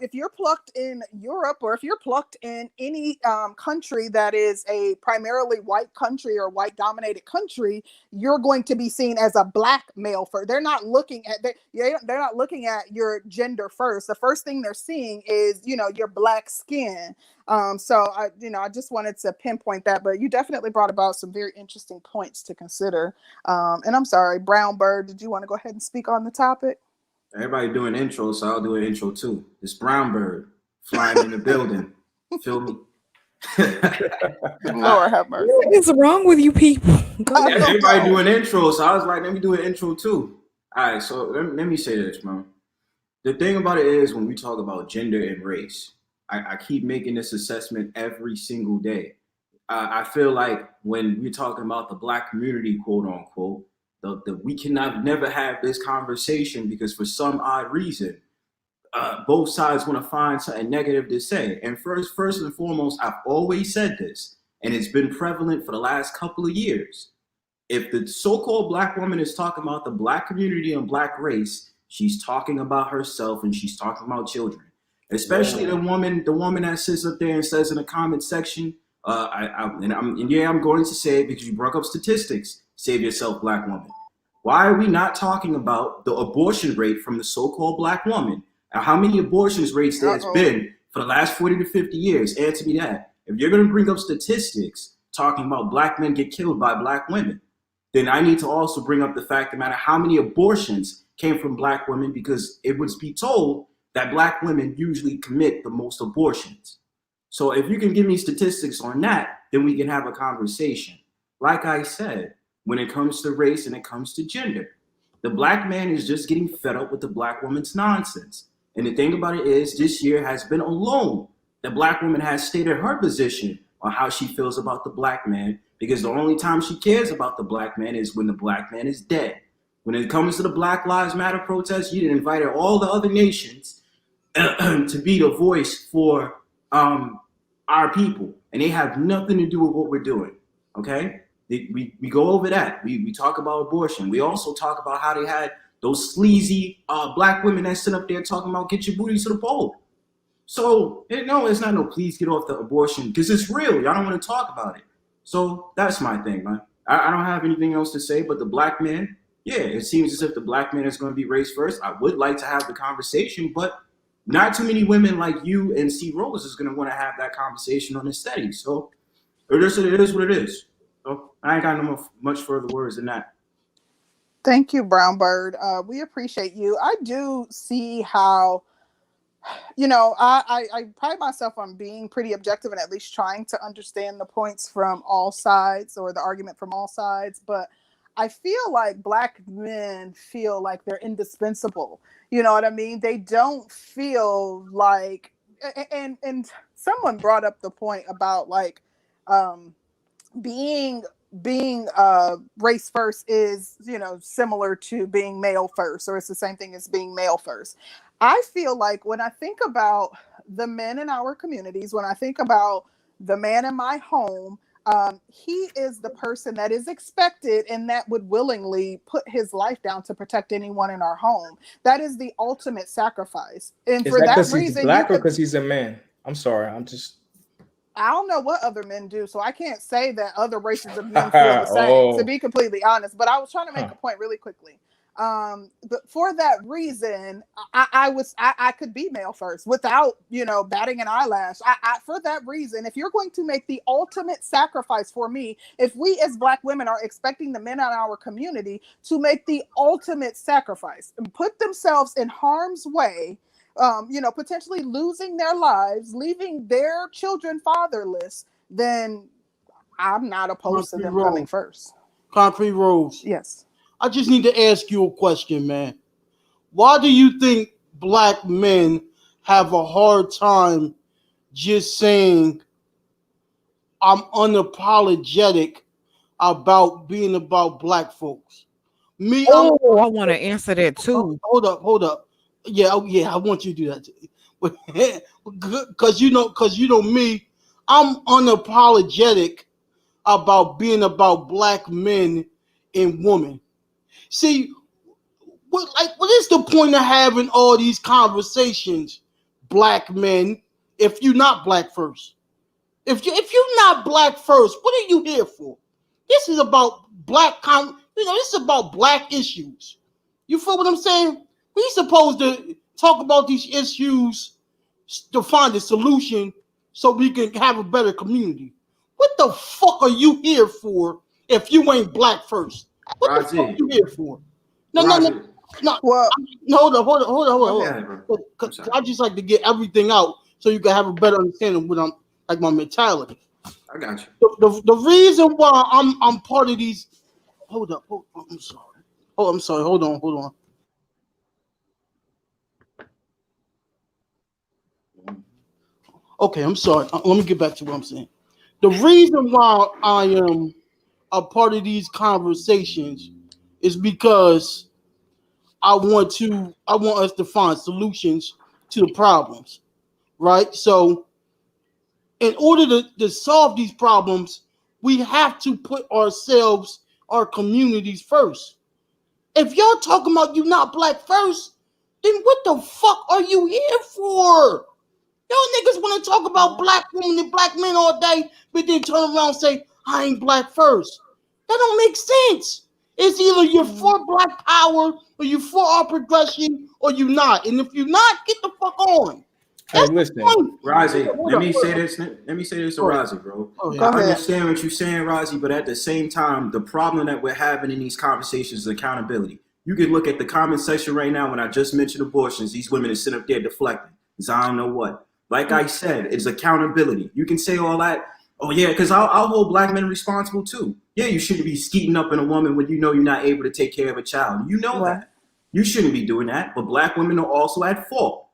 S2: If you're plucked in Europe, or if you're plucked in any country that is a primarily white country or white dominated country, you're going to be seen as a black male first. They're not looking at they're not looking at your gender first. The first thing they're seeing is your black skin. So I just wanted to pinpoint that, but you definitely brought about some very interesting points to consider. And I'm sorry, Brown Bird, did you want to go ahead and speak on the topic?
S5: Everybody doing intros, so I'll do an intro too. It's Brown Bird flying in the building. Feel me?
S2: Lord have mercy.
S1: What is wrong with you people?
S5: Everybody doing intros, so I was like, let me do an intro too. All right, so let me say this, man. The thing about it is, when we talk about gender and race, I keep making this assessment every single day. I feel like when we're talking about the black community, quote unquote, we cannot never have this conversation because for some odd reason, both sides want to find something negative to say. And first and foremost, I've always said this, and it's been prevalent for the last couple of years. If the so-called black woman is talking about the black community and black race, she's talking about herself and she's talking about children. Especially the woman that sits up there and says in the comment section, I'm going to say it because you brought up statistics, save yourself, black woman. Why are we not talking about the abortion rate from the so-called black woman and how many abortions rates there's been for the last 40 to 50 years? Answer me that. If you're going to bring up statistics talking about black men get killed by black women, then I need to also bring up the fact no matter how many abortions came from black women, because it would be told that black women usually commit the most abortions. So if you can give me statistics on that, then we can have a conversation. Like I said, when it comes to race and it comes to gender, the black man is just getting fed up with the black woman's nonsense. And the thing about it is, this year has been alone. The black woman has stated her position on how she feels about the black man, because the only time she cares about the black man is when the black man is dead. When it comes to the Black Lives Matter protests, you invited all the other nations to be the voice for our people, and they have nothing to do with what we're doing. Okay, we go over that. We talk about abortion. We also talk about how they had those sleazy black women that sit up there talking about get your booty to the pole. So no, it's not no please get off the abortion, because it's real. Y'all don't want to talk about it. So that's my thing, man. I don't have anything else to say, but the black man, yeah, it seems as if the black man is going to be raised first. I would like to have the conversation, but not too many women like you and C. Rose is going to want to have that conversation on the steady. So it is what it is. So I ain't got much further words than that.
S2: Thank you, Brown Bird. We appreciate you. I do see how, I pride myself on being pretty objective and at least trying to understand the points from all sides, or the argument from all sides. But I feel like black men feel like they're indispensable. You know what I mean? They don't feel like, and someone brought up the point about like being being race first is, you know, similar to being male first, or it's the same thing as being male first. I feel like when I think about the men in our communities, when I think about the man in my home, he is the person that is expected and that would willingly put his life down to protect anyone in our home. That is the ultimate sacrifice. And
S6: Is
S2: for
S6: that
S2: that
S6: because he's
S2: reason,
S6: black or because he's a man? I'm sorry.
S2: I don't know what other men do, so I can't say that other races of men feel the same, to be completely honest. But I was trying to make a point really quickly. But for that reason, I could be male first without, you know, batting an eyelash. For that reason, if you're going to make the ultimate sacrifice for me, if we as Black women are expecting the men in our community to make the ultimate sacrifice and put themselves in harm's way, you know, potentially losing their lives, leaving their children fatherless, then I'm not opposed to them coming first.
S3: Concrete Rose.
S2: Yes.
S3: I just need to ask you a question, man. Why do you think Black men have a hard time just saying, I'm unapologetic about being about Black folks?
S1: I want to answer that too.
S3: Hold up. Yeah, I want you to do that too. Because you know me, I'm unapologetic about being about Black men and women. See, what is the point of having all these conversations, Black men, if you're not Black first? If you're not Black first, what are you here for? This is about this is about Black issues. You feel what I'm saying? We supposed to talk about these issues to find a solution so we can have a better community. What the fuck are you here for if you ain't Black first? What the fuck are you here for? No. Well, hold on. Because I just like to get everything out so you can have a better understanding of what I'm like, my mentality.
S5: I got you.
S3: The reason why I'm part of these. Hold up. I'm sorry. I'm sorry. Hold on. Okay, I'm sorry. Let me get back to what I'm saying. The reason why I am a part of these conversations is because I want us to find solutions to the problems, right? So in order to solve these problems, we have to put ourselves, our communities first. If y'all talking about you not Black first, then what the fuck are you here for? Y'all niggas want to talk about Black women and Black men all day, but then turn around and say, I ain't Black first. That don't make sense. It's either you're for Black power or you for our progression or you not. And if you're not, get the fuck on.
S6: Hey, listen,
S5: Rozzy, let me say this to Rozzy, bro. I understand what you're saying, Rozzy, but at the same time, the problem that we're having in these conversations is accountability. You can look at the comment section right now when I just mentioned abortions. These women are sitting up there deflecting. I don't know what. Like I said, it's accountability. You can say all that. Oh, yeah, because I'll hold Black men responsible, too. Yeah, you shouldn't be skeeting up in a woman when you know you're not able to take care of a child. You know that. You shouldn't be doing that. But Black women are also at fault.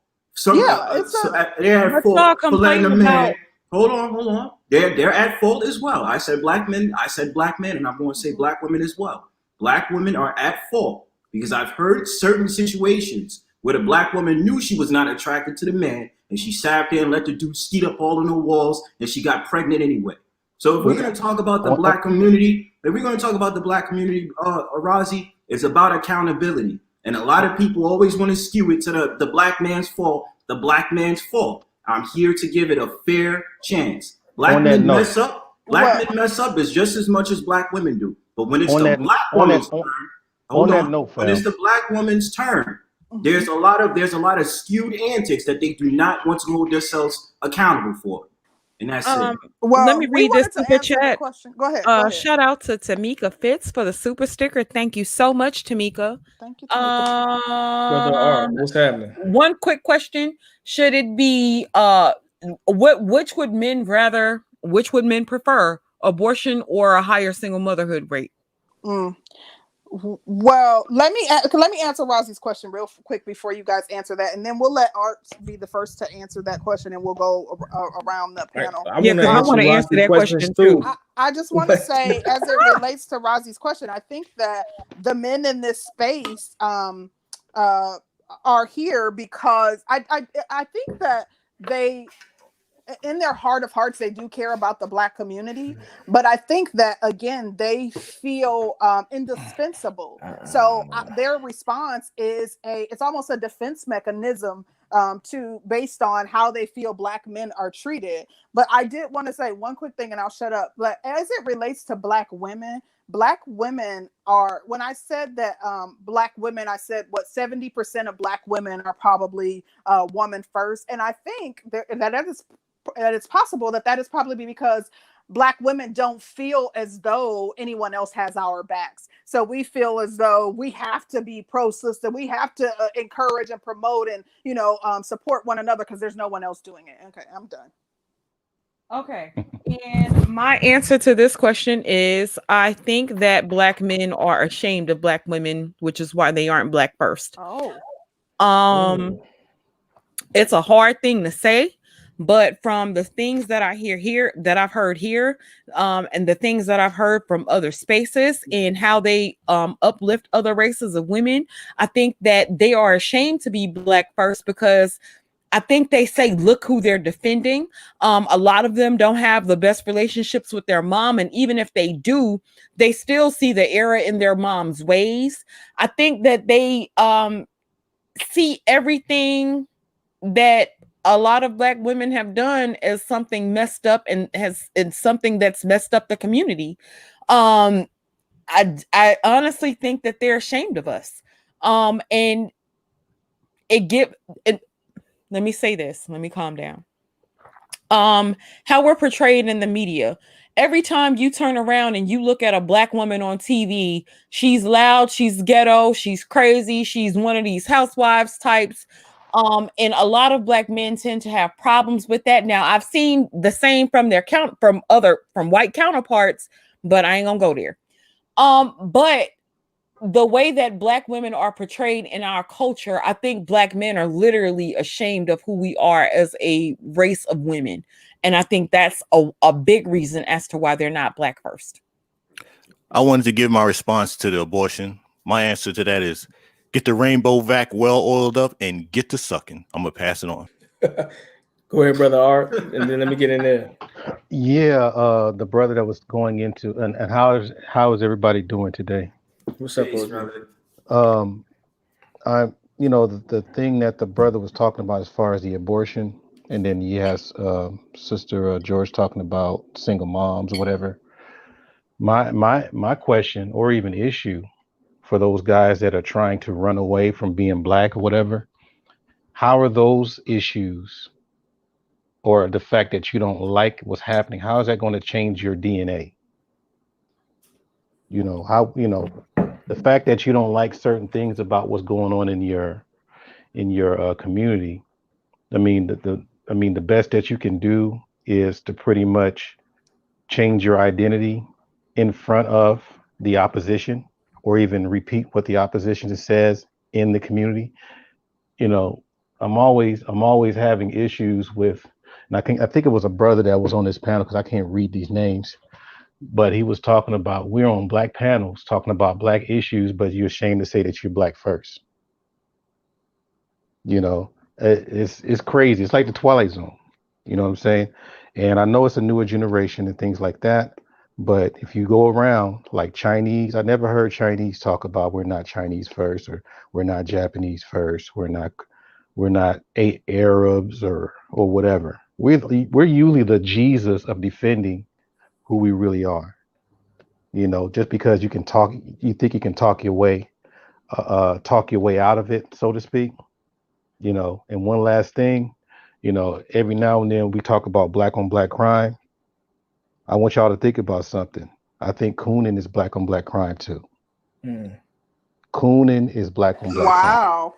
S5: They're at fault for letting a man. Hold on. They're at fault as well. I said Black men, and I'm going to say Black women as well. Black women are at fault because I've heard certain situations where the Black woman knew she was not attracted to the man, and she sat there and let the dude skeet up all in the walls, and she got pregnant anyway. So if we're going to talk about the Black community, Rozzy, it's about accountability. And a lot of people always want to skew it to the Black man's fault. The Black man's fault. I'm here to give it a fair chance. Black men mess up. Black men mess up as just as much as Black women do. But when it's the Black woman's turn, when it's the Black woman's turn, there's a lot of skewed antics that they do not want to hold themselves accountable for. And that's it.
S1: Well, let me read this super chat.
S2: Go ahead.
S1: Shout out to Tamika Fitz for the super sticker. Thank you so much, Tamika.
S2: Thank you, Tamika.
S6: What's happening?
S1: One quick question. Should it be which would men prefer, abortion or a higher single motherhood rate?
S2: Well, let me answer Rozzy's question real quick before you guys answer that, and then we'll let Art be the first to answer that question, and we'll go around the panel.
S1: I want to answer that question too.
S2: I just want to say, as it relates to Razi's question, I think that the men in this space are here because I think that they, in their heart of hearts, they do care about the Black community, but I think that again they feel indispensable. So their response is it's almost a defense mechanism to based on how they feel Black men are treated. But I did want to say one quick thing, and I'll shut up. But as it relates to Black women are, when I said that Black women, I said what 70% of Black women are probably woman first, and I think that it's possible that is probably because Black women don't feel as though anyone else has our backs. So we feel as though we have to be pro-sister. We have to encourage and promote and, support one another because there's no one else doing it. Okay, I'm done.
S1: Okay. And my answer to this question is I think that Black men are ashamed of Black women, which is why they aren't Black first.
S2: Oh.
S1: It's a hard thing to say. But from the things that I hear here, that I've heard here, and the things that I've heard from other spaces and how they uplift other races of women, I think that they are ashamed to be Black first because I think they say, look who they're defending. A lot of them don't have the best relationships with their mom. And even if they do, they still see the error in their mom's ways. I think that they see everything that a lot of Black women have done as something messed up and something that's messed up the community. I honestly think that they're ashamed of us. And let me say this. Let me calm down. How we're portrayed in the media. Every time you turn around and you look at a Black woman on TV, she's loud, she's ghetto, she's crazy, she's one of these housewives types. And a lot of Black men tend to have problems with that. Now, I've seen the same from from white counterparts, but I ain't gonna go there. But the way that Black women are portrayed in our culture, I think Black men are literally ashamed of who we are as a race of women. And I think that's a big reason as to why they're not Black first.
S4: I wanted to give my response to the abortion. My answer to that is get the rainbow vac well oiled up and get to sucking. I'm going to pass it on.
S6: Go ahead, Brother Art, and then let me get in there.
S7: Yeah, the brother that was going into, and how is everybody doing today?
S6: What's up, brother?
S7: The thing that the brother was talking about as far as the abortion, and then he has Sister George talking about single moms or whatever. My question or even issue for those guys that are trying to run away from being Black or whatever, how are those issues or the fact that you don't like what's happening, how is that going to change your DNA? The fact that you don't like certain things about what's going on in your community. The best that you can do is to pretty much change your identity in front of the opposition, or even repeat what the opposition says in the community. I'm always having issues with, and I think it was a brother that was on this panel because I can't read these names, but he was talking about, we're on Black panels talking about Black issues, but you're ashamed to say that you're Black first. It's crazy. It's like the Twilight Zone. You know what I'm saying? And I know it's a newer generation and things like that. But if you go around like Chinese, I never heard Chinese talk about we're not Chinese first, or we're not Japanese first. We're not Arabs or whatever. We're usually the Jesus of defending who we really are. Just because you think you can talk your way out of it, so to speak. And one last thing, every now and then we talk about Black on Black crime. I want y'all to think about something. I think cooning is Black on Black crime too. Cooning is Black on Black
S2: wow.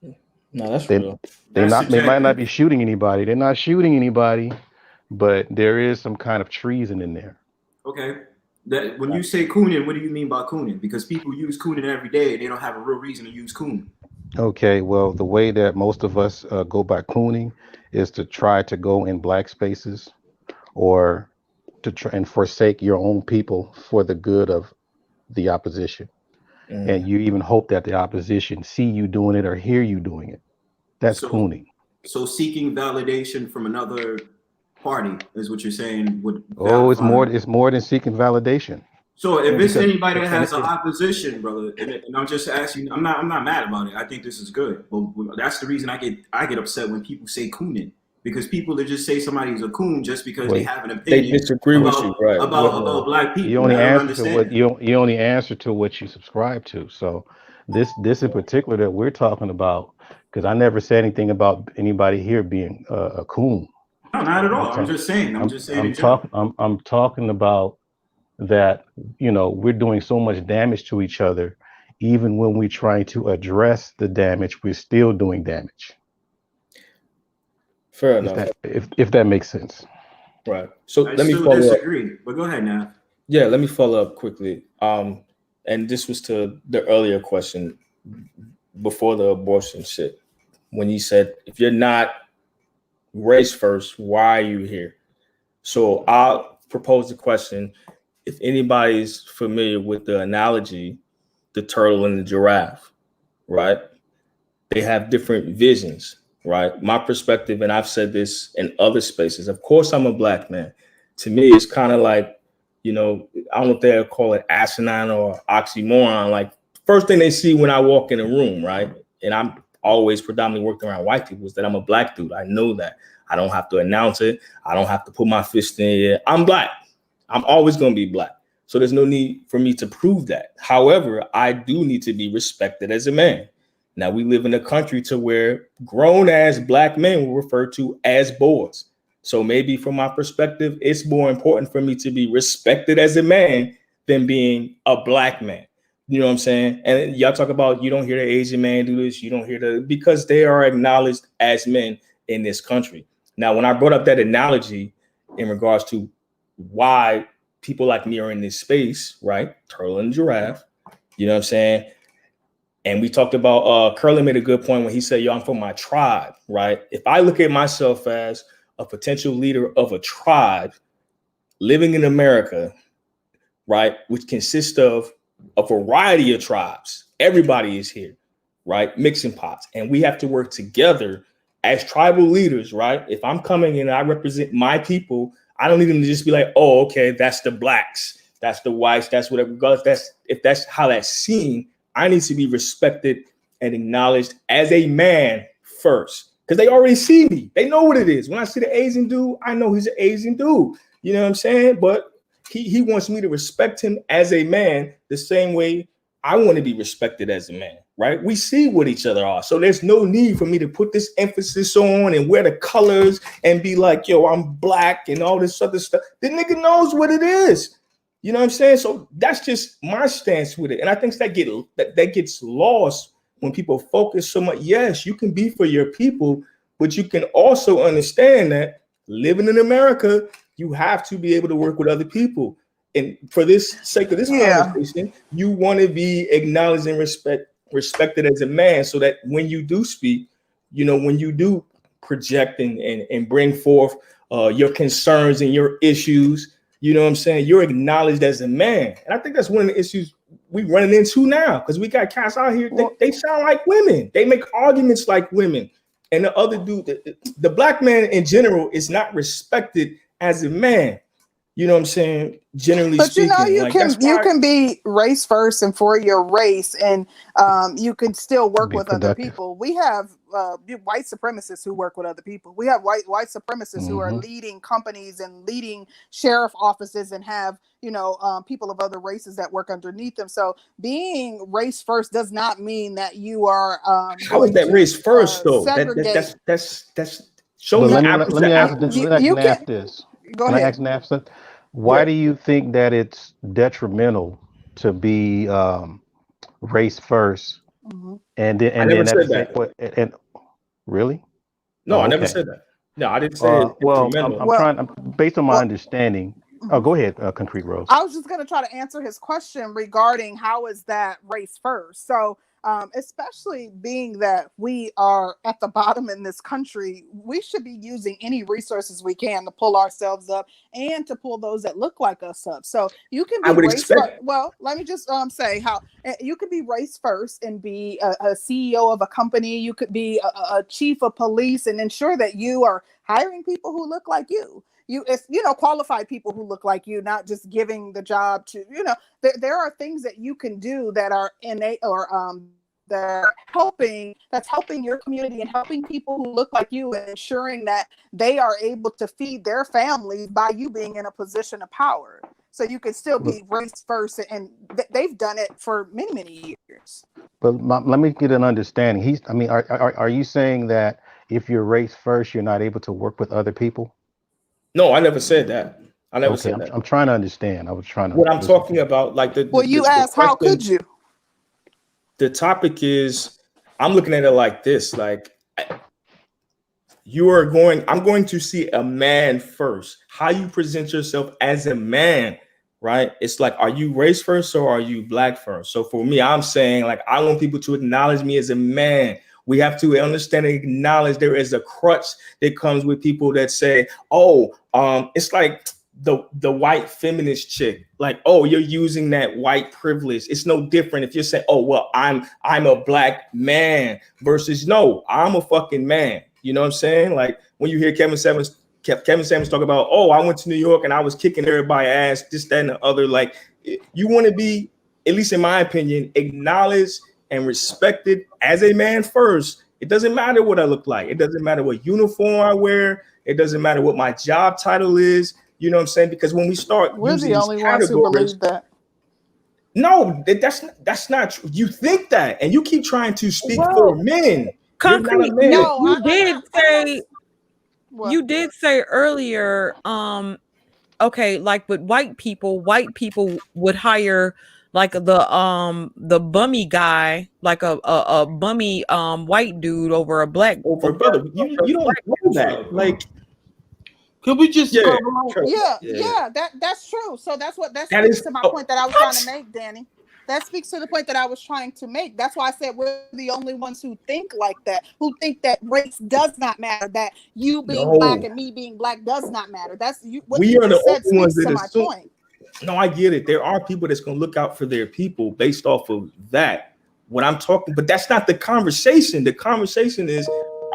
S6: Crime. No, that's real.
S7: They might not be shooting anybody. They're not shooting anybody, but there is some kind of treason in there.
S5: Okay. When you say cooning, what do you mean by cooning? Because people use cooning every day. They don't have a real reason to use cooning.
S7: Okay, well, the way that most of us go by cooning is to try to go in Black spaces or to try and forsake your own people for the good of the opposition. And you even hope that the opposition see you doing it or hear you doing it. That's cooning.
S5: So seeking validation from another party is what you're saying would.
S7: It's more than seeking validation.
S5: So if it's anybody that has an opposition, brother, and I'm just asking, I'm not mad about it. I think this is good, but that's the reason I get upset when people say cooning, because people that just say somebody's a coon just because they have an opinion.
S6: They disagree with you, right?
S5: About black people.
S7: You only answer to what you subscribe to. So this in particular that we're talking about, because I never said anything about anybody here being a coon.
S5: No, not at all. I'm just saying
S7: I'm talking about that, we're doing so much damage to each other. Even when we're trying to address the damage, we're still doing damage.
S6: Fair enough.
S7: If that makes sense.
S6: Right. So
S5: I
S6: let me
S5: still disagree, but go ahead now.
S6: Yeah, let me follow up quickly. And this was to the earlier question before the abortion shit. When you said, if you're not race first, why are you here? So I'll propose the question. If anybody's familiar with the analogy, the turtle and the giraffe, right? They have different visions, right? My perspective, and I've said this in other spaces, of course, I'm a black man. To me, it's kind of like, I don't know if they'll call it asinine or oxymoron. Like, first thing they see when I walk in a room, right? And I'm always predominantly worked around white people, is that I'm a black dude. I know that. I don't have to announce it. I don't have to put my fist in it. I'm black. I'm always going to be black. So there's no need for me to prove that. However, I do need to be respected as a man. Now, we live in a country to where grown ass black men were referred to as boys. So maybe from my perspective, it's more important for me to be respected as a man than being a black man. You know what I'm saying? And y'all talk about, you don't hear the Asian man do this. You don't hear because they are acknowledged as men in this country. Now, when I brought up that analogy in regards to why people like me are in this space, right? Turtle and giraffe, you know what I'm saying? And we talked about, Curly made a good point when he said, I'm from my tribe, right? If I look at myself as a potential leader of a tribe living in America, right? Which consists of a variety of tribes. Everybody is here, right? Mixing pots. And we have to work together as tribal leaders, right? If I'm coming in and I represent my people, I don't need them to just be like, oh, okay, that's the blacks, that's the whites, that's whatever. Regardless, if that's how that's seen, I need to be respected and acknowledged as a man first, because they already see me. They know what it is. When I see the Asian dude, I know he's an Asian dude. You know what I'm saying? But he wants me to respect him as a man the same way I want to be respected as a man, right? We see what each other are. So there's no need for me to put this emphasis on and wear the colors and be like, yo, I'm black and all this other stuff. The nigga knows what it is. You know what I'm saying? So that's just my stance with it. And I think that gets lost when people focus so much. Yes, you can be for your people, but you can also understand that living in America, you have to be able to work with other people. And for this sake of this conversation, you want to be acknowledged and respected as a man, so that when you do speak, when you do project and bring forth your concerns and your issues, you know what I'm saying, you're acknowledged as a man. And I think that's one of the issues we running into now, because we got cats out here, they sound like women. They make arguments like women. And the other dude, the black man in general is not respected as a man. You know what I'm saying? Generally speaking.
S2: But you can be race first and for your race, and you can still work with other people. We have white supremacists who work with other people. We have white supremacists who are leading companies and leading sheriff offices and have, people of other races that work underneath them. So being race first does not mean that you are
S6: how is that race first though? That's show me.
S7: Let me ask this.
S2: Go ahead.
S7: Can I ask Nafsa? Why do you think that it's detrimental to be race first? And then
S6: never said that.
S7: Really?
S6: No, I never said that. No, I didn't say it.
S7: Well, I'm based on my understanding. Oh, go ahead, Concrete Rose.
S2: I was just going to try to answer his question regarding how is that race first. So especially being that we are at the bottom in this country. We should be using any resources we can to pull ourselves up and to pull those that look like us up. So you can be well, let me just say how you could be race first and be a CEO of a company. You could be a chief of police and ensure that you are hiring people who look like you. Qualified people who look like you, not just giving the job to, there are things that you can do that are innate or that's helping your community and helping people who look like you and ensuring that they are able to feed their families by you being in a position of power. So you can still be race first, and they've done it for many, many years.
S7: But let me get an understanding. Are you saying that if you're race first, you're not able to work with other people?
S6: No, I never said that. I never said that.
S7: I'm trying to understand. I was trying to.
S6: What I'm talking about, like
S2: you asked, how could you?
S6: The topic is, I'm looking at it like this: like I'm going to see a man first. How you present yourself as a man, right? It's like, are you race first or are you black first? So for me, I'm saying, like, I want people to acknowledge me as a man. We have to understand and acknowledge there is a crutch that comes with people that say, it's like the white feminist chick, like, oh, you're using that white privilege. It's no different if you're saying, oh, well, I'm a black man versus no, I'm a fucking man. You know what I'm saying? Like when you hear Kevin Samuels talk about, oh, I went to New York and I was kicking everybody's ass, this, that, and the other. Like, you want to be, at least in my opinion, acknowledged and respected as a man first. It doesn't matter what I look like. It doesn't matter what uniform I wear. It doesn't matter what my job title is. You know what I'm saying? Because when we start,
S2: we're the only ones who believe that.
S6: No, that's not true. You think that, and you keep trying to speak for men.
S1: Concrete. No, you did say earlier. Okay, like with white people would hire like the bummy guy, like a bummy white dude over a black
S6: brother. You don't know that. Like,
S3: could we just
S2: that's true. So that speaks to my point that I was trying to make, Danny. That speaks to the point that I was trying to make. That's why I said we're the only ones who think like that, who think that race does not matter, that you being black and me being black does not matter. That's you. What we you are the only ones that assume. Point.
S6: No, I get it. There are people that's going to look out for their people based off of that. What I'm talking, but that's not the conversation. The conversation is,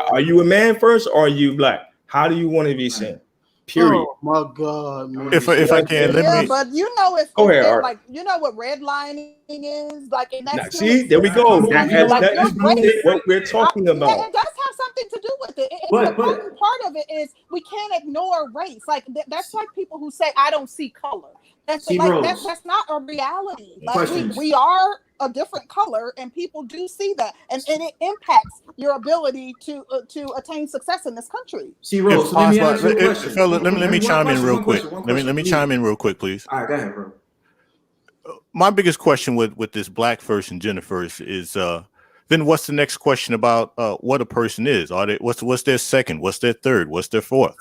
S6: are you a man first or are you black? How do you want to be seen? Period.
S3: Oh my God, man.
S4: If I can, let me.
S2: But like, you know what redlining is, like, and that's
S6: there we go. That has nothing to do with what we're talking about.
S2: It does have something to do with it. The important part of it is we can't ignore race. Like that's like people who say I don't see color. That's not a reality. Like we are a different color, and people do see that, and it impacts your ability to attain success in this country.
S5: See, Rose, let me ask you a question.
S4: Let me chime in real quick. Let me chime in real quick, please.
S5: All right, go ahead, bro.
S4: My biggest question with this black first and gender first is then what's the next question about what a person is? What's their second? What's their third? What's their fourth?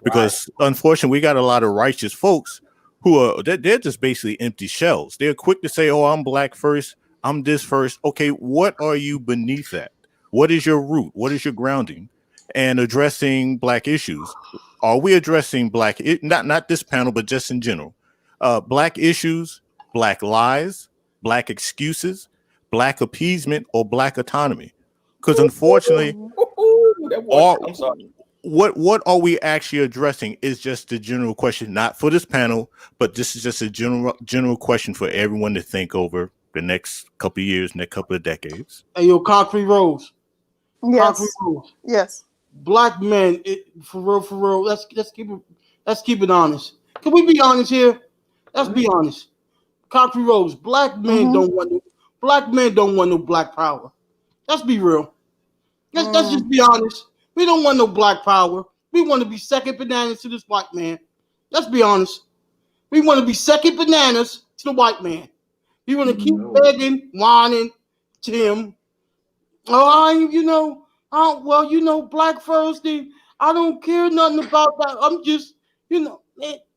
S4: Because unfortunately, we got a lot of righteous folks who are they're just basically empty shells. They're quick to say, "Oh, I'm black first. I'm this first." Okay, what are you beneath that? What is your root? What is your grounding? And addressing black issues. Are we addressing not this panel, but just in general? Black issues, black lies, black excuses, black appeasement, or black autonomy? Because unfortunately, what are we actually addressing is just the general question, not for this panel, but this is just a general question for everyone to think over the next couple of years, next couple of decades.
S3: Hey, yo, Concrete Rose.
S2: Yes.
S3: Concrete Rose.
S2: Yes.
S3: Black men, for real. Let's keep it honest. Can we be honest here? Let's be honest. Concrete Rose. Black men don't want no black power. Let's be real. Let's just be honest. We don't want no black power. We want to be second bananas to this white man. Let's be honest. We want to be second bananas to the white man. We want to keep begging, whining to him. Black first. I don't care nothing about that. I'm just,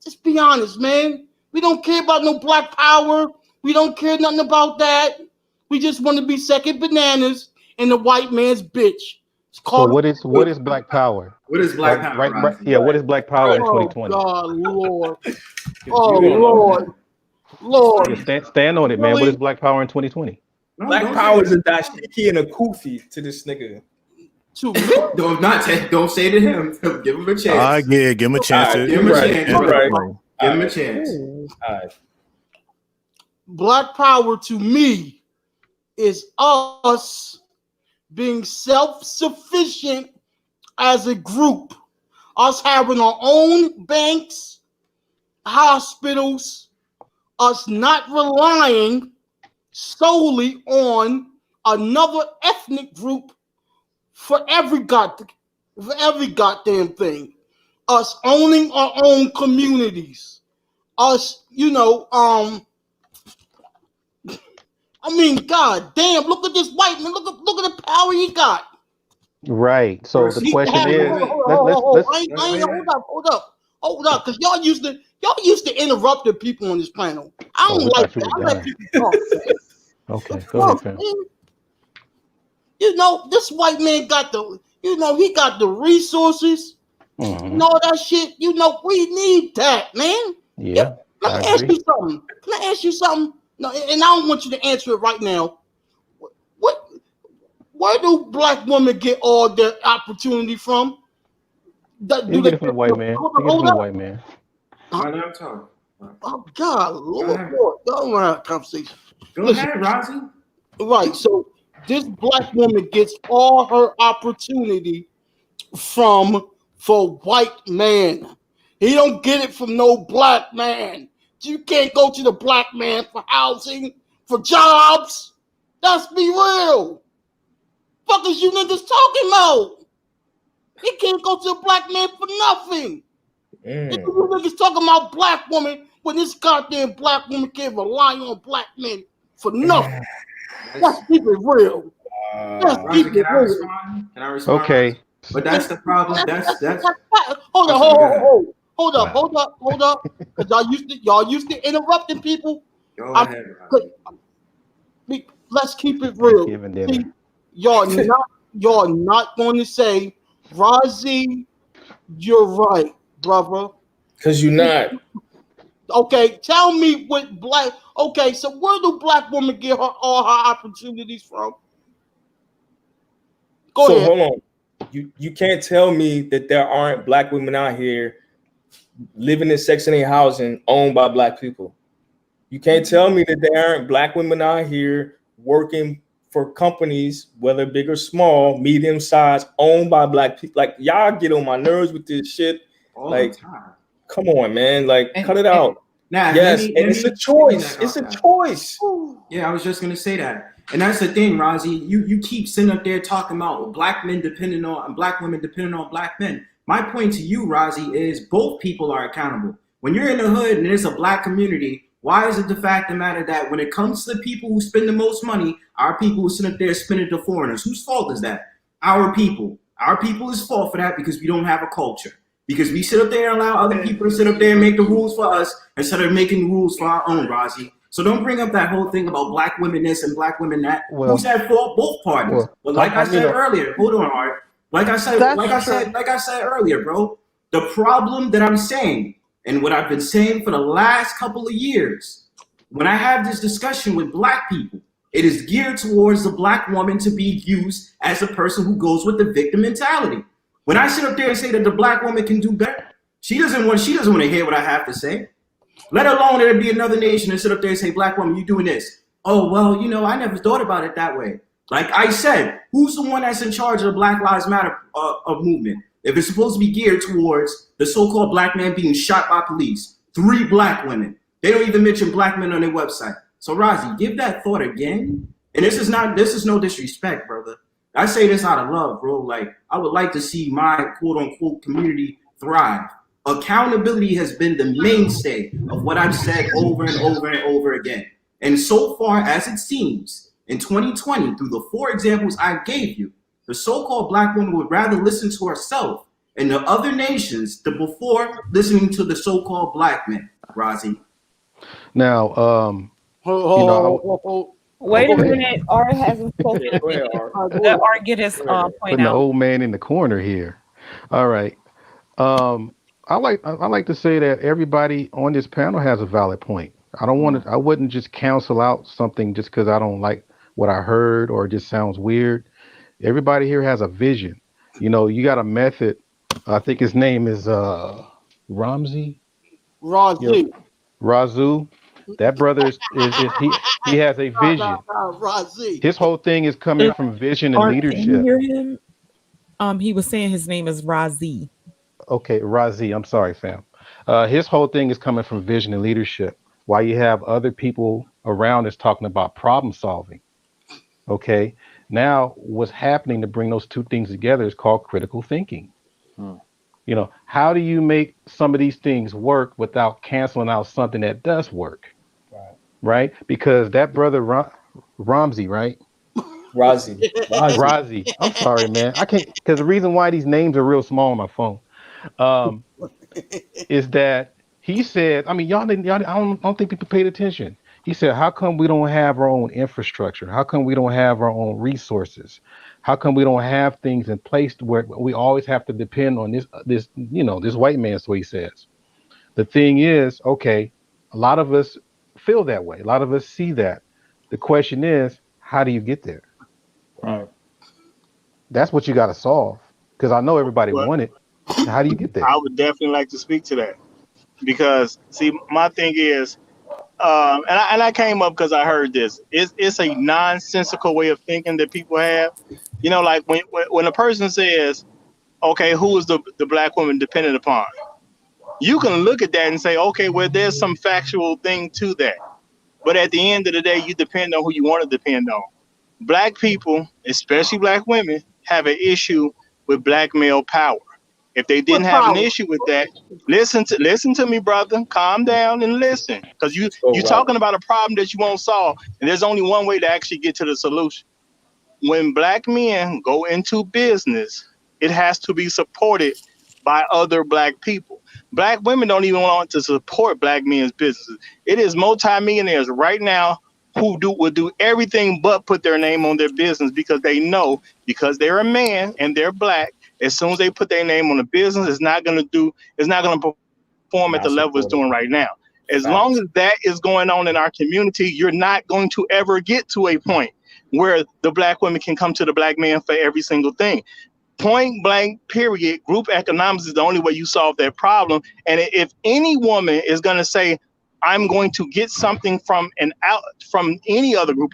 S3: just be honest, man. We don't care about no black power. We don't care nothing about that. We just want to be second bananas in the white man's bitch.
S7: So what is black power?
S5: What is black power?
S7: Right. Yeah. What is black power in 2020?
S3: Oh God, Lord. Oh Lord.
S7: Yeah, stand on it, man. What is black power in 2020?
S6: Black power is a dashiki and a kufi to this nigga.
S5: Don't say to him. Give him a chance.
S4: Give him a chance.
S5: Give him a chance. Give him a chance.
S6: All right.
S3: Black power to me is us being self-sufficient as a group. Us having our own banks, hospitals, us not relying solely on another ethnic group for every goddamn thing. Us owning our own communities. Us, God damn, look at this white man. Look at the power he got.
S7: Right. So the question is,
S3: hold up, because y'all used to interrupt the people on this panel. I don't like that. I let people talk.
S7: Okay, go ahead, fam.
S3: This white man got he got the resources and all that shit. We need that, man.
S7: Yeah.
S3: Let me ask you something. Can I ask you something? No, and I don't want you to answer it right now. Where do black women get all their opportunity from?
S7: You get it from the white man.
S3: Oh God, Lord, y'all want to have a conversation.
S5: Go ahead, Rosie.
S3: Right, so this black woman gets all her opportunity from white man. He don't get it from no black man. You can't go to the black man for housing, for jobs. Let's be real. Fuck is you niggas talking about? He can't go to a black man for nothing. You niggas talking about black woman when this goddamn black woman can't rely on black men for nothing. Let's keep it real.
S5: Can I respond?
S7: Okay.
S5: But that's the problem. That's
S3: Hold up. Y'all used to interrupting people.
S5: Go ahead,
S3: Let's keep it real. See, y'all not going to say, Rozzy, you're right, brother.
S6: Because you're not.
S3: Okay, tell me what black. Okay, so where do black women get all her opportunities from? Go ahead.
S6: Hold on. You can't tell me that there aren't black women out here living in Section 8 housing owned by black people. You can't tell me that there aren't black women out here working for companies, whether big or small, medium size, owned by black people. Like, y'all get on my nerves with this shit.
S5: All
S6: like,
S5: the time.
S6: Come on, man. Like, cut it out. It's a choice. It's a choice.
S5: Yeah, I was just gonna say that. And that's the thing, Rozzy. You keep sitting up there talking about black women depending on black men. My point to you, Rozzy, is both people are accountable. When you're in the hood and there's a black community, why is it the fact of the matter that when it comes to the people who spend the most money, our people who sit up there spending to foreigners? Whose fault is that? Our people. Our people is fault for that because we don't have a culture. Because we sit up there and allow other people to sit up there and make the rules for us instead of making rules for our own, Rozzy. So don't bring up that whole thing about black women this and black women that. Who's at fault? Both parties. But like I said earlier, hold on, Art. Like I said earlier, bro. The problem that I'm saying, and what I've been saying for the last couple of years, when I have this discussion with black people, it is geared towards the black woman to be used as a person who goes with the victim mentality. When I sit up there and say that the black woman can do better, she doesn't want to hear what I have to say. Let alone there be another nation and sit up there and say, black woman, you doing this. Oh, well, I never thought about it that way. Like I said, who's the one that's in charge of the Black Lives Matter movement? If it's supposed to be geared towards the so-called black man being shot by police, 3 black women. They don't even mention black men on their website. So, Rozzy, give that thought again. And this is no disrespect, brother. I say this out of love, bro. Like, I would like to see my quote-unquote community thrive. Accountability has been the mainstay of what I've said over and over and over again. And so far as it seems, in 2020, through the 4 examples I gave you, the so-called black woman would rather listen to herself and the other nations before listening to the so-called black men, Rozzy.
S7: Now,
S1: Wait a minute. Art hasn't spoken.
S6: Yeah, go ahead, Art.
S1: Let Art get his point
S7: Putting the
S1: out.
S7: old man in the corner here. All right. I like to say that everybody on this panel has a valid point. I wouldn't just cancel out something just because I don't like what I heard or it just sounds weird. Everybody here has a vision. You got a method. I think his name is Ramsey.
S3: Razi.
S7: Razu. That brother is he has a vision.
S3: Razi.
S7: His whole thing is coming from vision and
S1: Art, can you
S7: leadership.
S1: hear him? He was saying his name is Razi.
S7: Okay, Razi. I'm sorry, fam. His whole thing is coming from vision and leadership. While you have other people around us talking about problem solving. Okay. Now, what's happening to bring those two things together is called critical thinking. How do you make some of these things work without canceling out something that does work? Right? Because that brother Ramsey, right? Razi. I'm sorry, man. I can't, because the reason why these names are real small on my phone is that he said, I mean, I don't think people paid attention. He said, how come we don't have our own infrastructure? How come we don't have our own resources? How come we don't have things in place where we always have to depend on this white man? So he says. The thing is, okay, a lot of us feel that way. A lot of us see that. The question is, how do you get there?
S6: Right.
S7: That's what you got to solve. Because I know everybody want it. How do you get there?
S8: I would definitely like to speak to that because, see, my thing is, and I came up because I heard this. It's a nonsensical way of thinking that people have. Like when a person says, "Okay, who is the black woman dependent upon?" You can look at that and say, "Okay, well, there's some factual thing to that." But at the end of the day, you depend on who you want to depend on. Black people, especially black women, have an issue with black male power. If they didn't have an issue with that, listen to me, brother. Calm down and listen, because you're talking about a problem that you won't solve, and there's only one way to actually get to the solution. When black men go into business, it has to be supported by other black people. Black women don't even want to support black men's businesses. It is multimillionaires right now who will do everything but put their name on their business because they know, because they're a man and they're black, as soon as they put their name on the business, it's not going to perform at the level it's doing right now. As long as that is going on in our community, you're not going to ever get to a point where the black women can come to the black man for every single thing. Point blank, period. Group economics is the only way you solve that problem. And if any woman is going to say, I'm going to get something from any other group,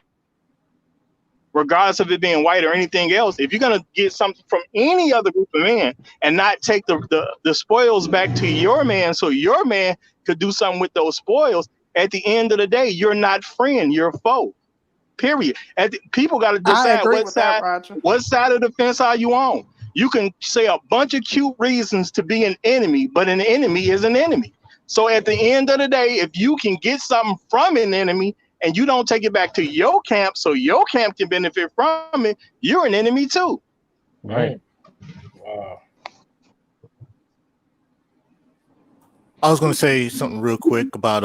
S8: regardless of it being white or anything else, if you're going to get something from any other group of men and not take the spoils back to your man so your man could do something with those spoils, at the end of the day, you're not friend, you're foe. Period. People got to decide what side of the fence are you on. You can say a bunch of cute reasons to be an enemy, but an enemy is an enemy. So at the end of the day, if you can get something from an enemy and you don't take it back to your camp so your camp can benefit from it, you're an enemy too.
S7: Right.
S6: Wow.
S4: I was going to say something real quick about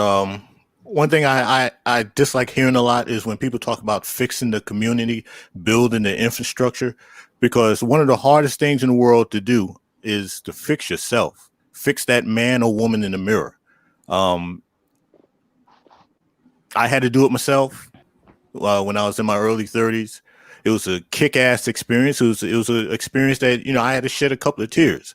S4: one thing I dislike hearing a lot is when people talk about fixing the community, building the infrastructure, because one of the hardest things in the world to do is to fix yourself, fix that man or woman in the mirror. I had to do it myself when I was in my early 30s. It was a kick-ass experience. It was an experience that, I had to shed a couple of tears.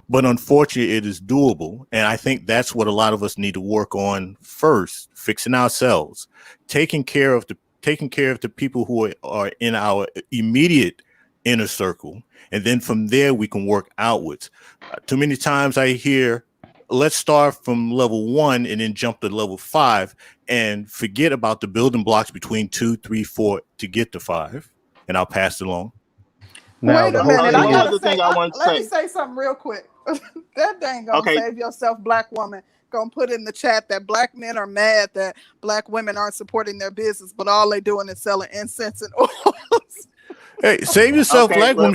S4: But unfortunately, it is doable. And I think that's what a lot of us need to work on first, fixing ourselves, taking care of the people who are in our immediate inner circle. And then from there, we can work outwards. Too many times I hear, let's start from level 1 and then jump to level 5 and forget about the building blocks between 2, 3, 4 to get to 5. And I'll pass it along.
S7: Now,
S2: wait a minute. Let me say something real quick. That dang gonna save yourself, black woman. Gonna put in the chat that black men are mad that black women aren't supporting their business, but all they doing is selling incense and oils.
S4: Hey, save yourself,
S8: Okay,
S4: black woman.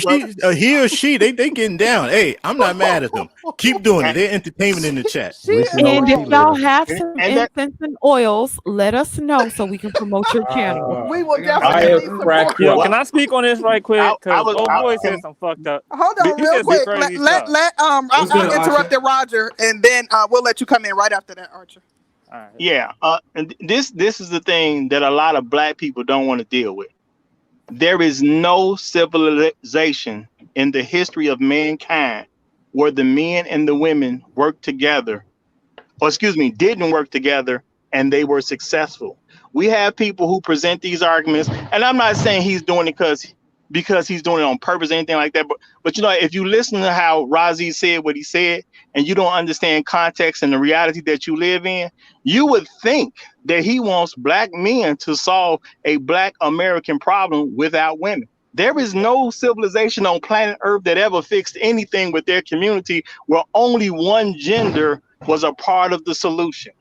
S4: He or she, they getting down. Hey, I'm not mad at them. Keep doing it. They're entertainment in the chat.
S2: She
S7: At least you
S2: is
S7: know
S1: And
S7: what
S1: if
S7: she
S1: y'all
S7: lives.
S1: have some
S8: and that
S1: incense and oils, let us know so we can promote your channel.
S2: we will
S6: Fire
S2: definitely support.
S6: cracker.
S9: Yo, can I speak on this right quick?
S8: I
S9: Cause
S8: was
S9: old
S8: I,
S9: boy
S8: can,
S9: said some fucked up.
S2: Hold on,
S9: He
S2: real
S9: said some
S2: quick.
S9: crazy
S2: Let
S9: stuff.
S5: What's
S2: I
S5: good, Archer?
S2: interrupted Roger, and then we'll let you come in right after that, Archer.
S9: All right.
S8: yeah. And this is the thing that a lot of black people don't want to deal with. There is no civilization in the history of mankind where the men and the women worked together, or excuse me, didn't work together and they were successful. We have people who present these arguments, and I'm not saying he's doing it because he's doing it on purpose or anything like that. But you know, if you listen to how Razi said what he said, and you don't understand context and the reality that you live in, you would think that he wants black men to solve a black American problem without women. There is no civilization on planet Earth that ever fixed anything with their community where only one gender was a part of the solution.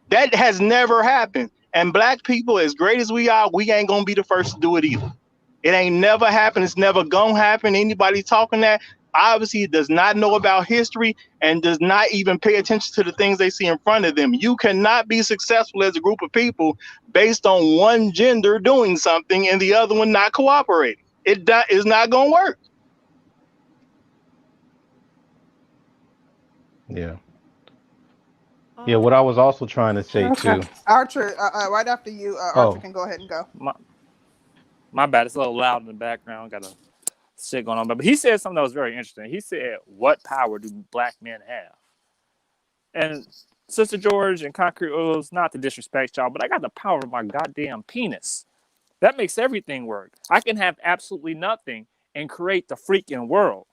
S8: That has never happened. And black people, as great as we are, we ain't gonna be the first to do it either. It ain't never happened. It's never gonna happen. Anybody talking that obviously does not know about history and does not even pay attention to the things they see in front of them. You cannot be successful as a group of people based on one gender doing something and the other one not cooperating. It is not gonna work.
S7: Yeah. Yeah, what I was also trying to say too.
S2: Archer, right after you, Archer can go ahead and go.
S9: My bad. It's a little loud in the background. Got a shit going on. But he said something that was very interesting. He said, "What power do black men have?" And Sister George and Concrete Oils, not to disrespect y'all, but I got the power of my goddamn penis. That makes everything work. I can have absolutely nothing and create the freaking world.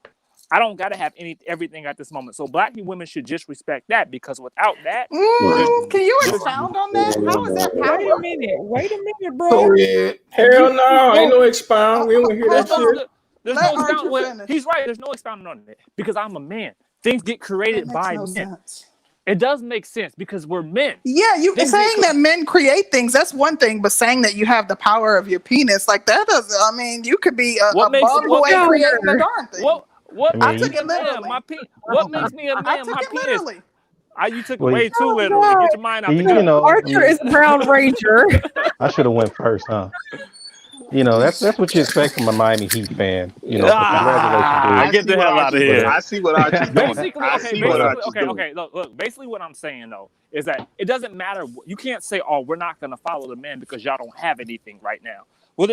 S9: I don't gotta have everything at this moment. So black women should just respect that, because without that,
S2: can you expound on that? How is that power?
S1: Wait a minute, bro.
S6: Oh yeah. Hell no, ain't no expound. We don't wanna hear that shit.
S9: There's
S2: Let
S9: no
S2: Archer
S9: expound.
S2: finish.
S9: He's right. There's no expounding on it because I'm a man. Things get created
S2: That
S9: by
S2: makes no
S9: men.
S2: sense.
S9: It does make sense because we're men.
S2: Yeah, you
S9: Things
S2: saying
S9: get
S2: that men create things, that's one thing, but saying that you have the power of your penis, like that doesn't, I mean, you could be a bum who ain't creating a darn thing.
S9: What
S2: I took it literally.
S9: What makes me a man?
S2: I took
S9: My
S2: it
S9: penis.
S2: literally.
S9: You took it way too literally. Get your mind out the
S7: You
S9: gutter.
S7: know,
S1: Archer is Brown Ranger.
S7: I should have went first, huh? You know, that's what you expect from a Miami Heat fan. You know, so congratulations,
S9: Get the hell out of here.
S8: I see what Archie's doing.
S9: Okay. Look, basically what I'm saying though is that it doesn't matter. You can't say, "Oh, we're not gonna follow the men because y'all don't have anything right now." Well,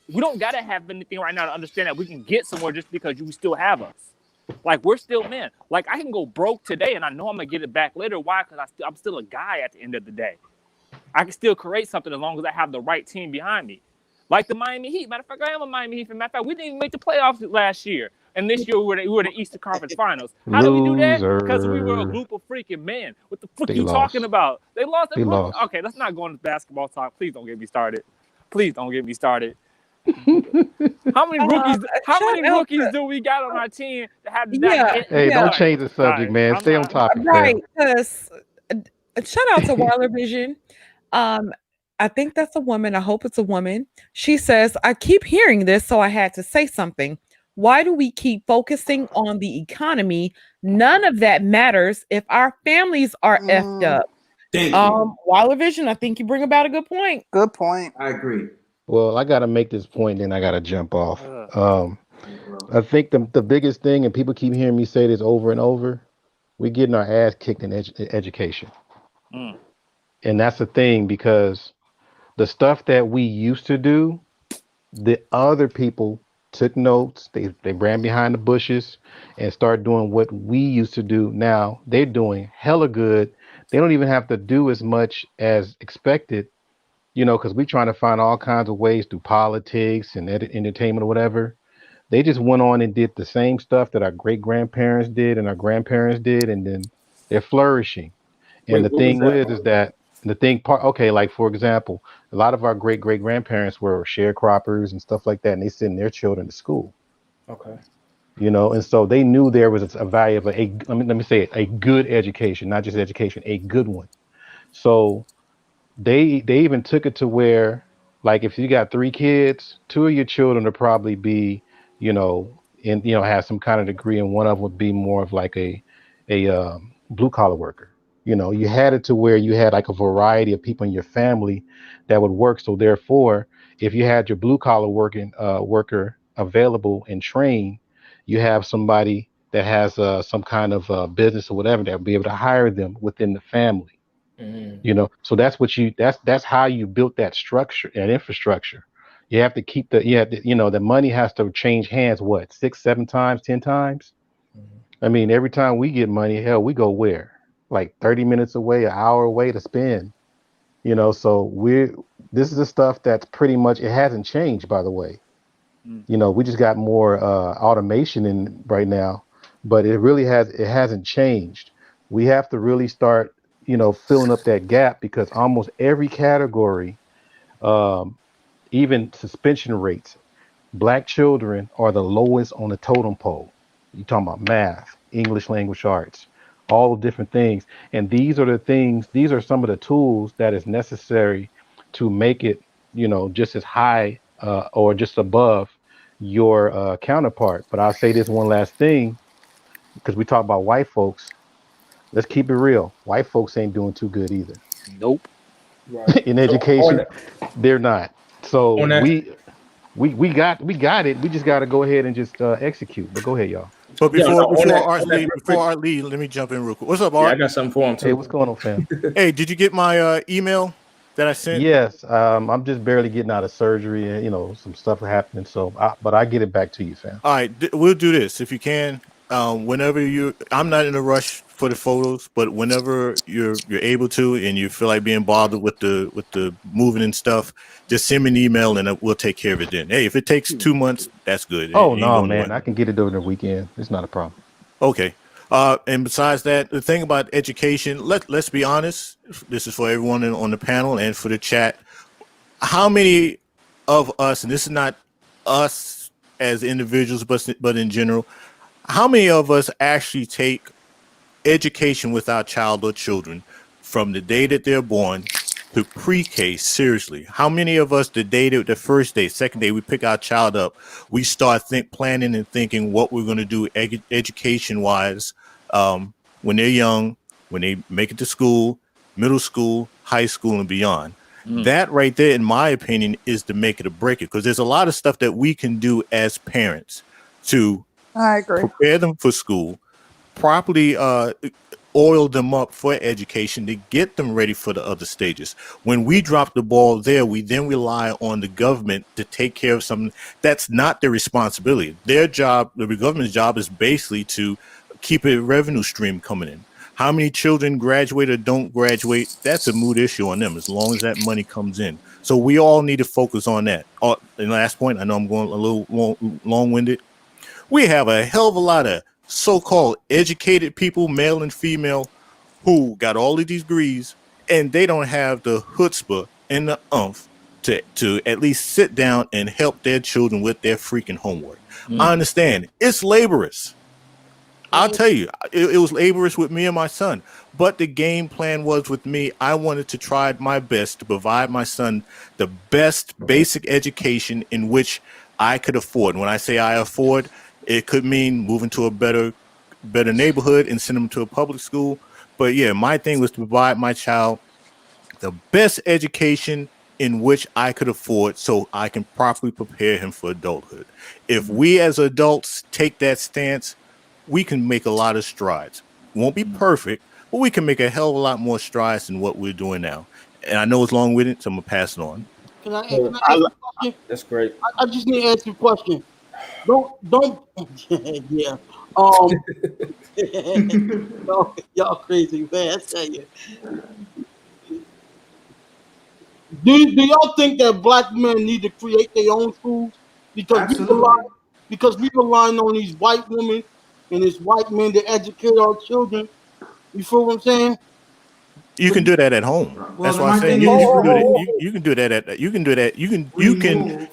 S9: we don't gotta have anything right now to understand that we can get somewhere just because you still have us. Like, we're still men. Like, I can go broke today and I know I'm gonna get it back later. Why? Because I'm still a guy at the end of the day. I can still create something as long as I have the right team behind me. Like the Miami Heat. Matter of fact, I am a Miami Heat fan. Matter of fact, we didn't even make the playoffs last year. And this year we were the Eastern Conference Finals. How did we do that? Because we were a group of freaking men. What the fuck are you talking about? They lost. Okay, let's not go into basketball talk. Please don't get me started. How many rookies do we got on our team that have that?
S7: Hey, don't change the subject, man. Stay on topic.
S1: Right, because shout out to Wilder Vision. I think that's a woman. I hope it's a woman. She says, I keep hearing this, so I had to say something. Why do we keep focusing on the economy? None of that matters if our families are effed up. Wilder Vision, I think you bring about a good point.
S2: Good point.
S5: I agree.
S7: Well, I got to make this point, then I got to jump off. I think the biggest thing, and people keep hearing me say this over and over, we're getting our ass kicked in education. And that's the thing, because the stuff that we used to do, the other people took notes, they ran behind the bushes and started doing what we used to do. Now they're doing hella good. They don't even have to do as much as expected, you know, because we're trying to find all kinds of ways through politics and entertainment or whatever. They just went on and did the same stuff that our great-grandparents did and our grandparents did, and then they're flourishing. And the thing is that like, for example, a lot of our great-great-grandparents were sharecroppers and stuff like that, and they send their children to school.
S6: Okay.
S7: You know, and so they knew there was a value of a good education, not just education, a good one. So they even took it to where Like if you got 3 kids, 2 of your children will probably be, have some kind of degree, and one of them would be more of like a blue collar worker. You had it to where you had like a variety of people in your family that would work. So therefore, if you had your blue collar worker available and trained, you have somebody that has some kind of business or whatever that would be able to hire them within the family. So that's how you built that structure and infrastructure. You have to keep the money has to change hands, what, 6 7 times, 10 times. I mean, every time we get money, hell, we go where, like 30 minutes away, an hour away to spend. So this is the stuff that's pretty much, it hasn't changed, by the way. We just got more automation in right now, but it hasn't changed. We have to really start, filling up that gap, because almost every category, um, even suspension rates, Black children are the lowest on the totem pole. You talking about math, English language arts, all the different things. And these are some of the tools that is necessary to make it, just as high or just above your counterpart. But I'll say this one last thing, because we talk about white folks. Let's keep it real. White folks ain't doing too good either.
S9: Nope.
S6: Right.
S7: In
S6: So
S7: education, they're not. So
S6: on that,
S7: we got it. We just got to go ahead and just execute. But go ahead, y'all.
S4: But before
S6: on that
S4: Art leave, let me jump in real quick. What's up,
S6: yeah, I
S4: Art?
S6: got something for him too.
S7: Hey, what's going on, fam?
S4: Hey, did you get my email that I sent?
S7: Yes, I'm just barely getting out of surgery, and some stuff happening. But I get it back to you, fam.
S4: All right, we'll do this if you can. Whenever I'm not in a rush for the photos, but whenever you're able to, and you feel like being bothered with the moving and stuff, just send me an email and we'll take care of it then. Hey, if it takes 2 months, that's good.
S7: Oh no, man, I can get it over the weekend. It's not a problem.
S4: Okay. And besides that, the thing about education, let's be honest. This is for everyone on the panel and for the chat. How many of us, and this is not us as individuals, but in general, how many of us actually take education with our child or children from the day that they're born to pre-K seriously? How many of us, the first day, second day, we pick our child up, we start planning and thinking what we're going to do education-wise when they're young, when they make it to school, middle school, high school, and beyond? That right there, in my opinion, is to make it or break it, because there's a lot of stuff that we can do as parents to
S2: I agree.
S4: prepare them for school, properly oil them up for education to get them ready for the other stages. When we drop the ball there, we then rely on the government to take care of something that's not their responsibility. Their job, the government's job, is basically to keep a revenue stream coming in. How many children graduate or don't graduate, that's a moot issue on them, as long as that money comes in. So we all need to focus on that. And last point, I know I'm going a little long-winded. We have a hell of a lot of so-called educated people, male and female, who got all of these degrees, and they don't have the chutzpah and the umph to at least sit down and help their children with their freaking homework. I understand it's laborious. I'll tell you, it was laborious with me and my son, but the game plan was with me. I wanted to try my best to provide my son the best basic education in which I could afford. When I say I afford, it could mean moving to a better neighborhood and send them to a public school. But yeah, my thing was to provide my child the best education in which I could afford, so I can properly prepare him for adulthood. If we as adults take that stance, we can make a lot of strides. Won't be perfect, but we can make a hell of a lot more strides than what we're doing now. And I know it's long with it, so I'm gonna pass it on.
S3: Can I ask you a question?
S6: That's great.
S3: I just need to ask you a question. Don't yeah. Y'all crazy, man. I tell you. Do y'all think that black men need to create their own schools? Because we relying on these white women and these white men to educate our children. You feel what I'm saying?
S4: You can do that at home. That's why I'm saying you can do that.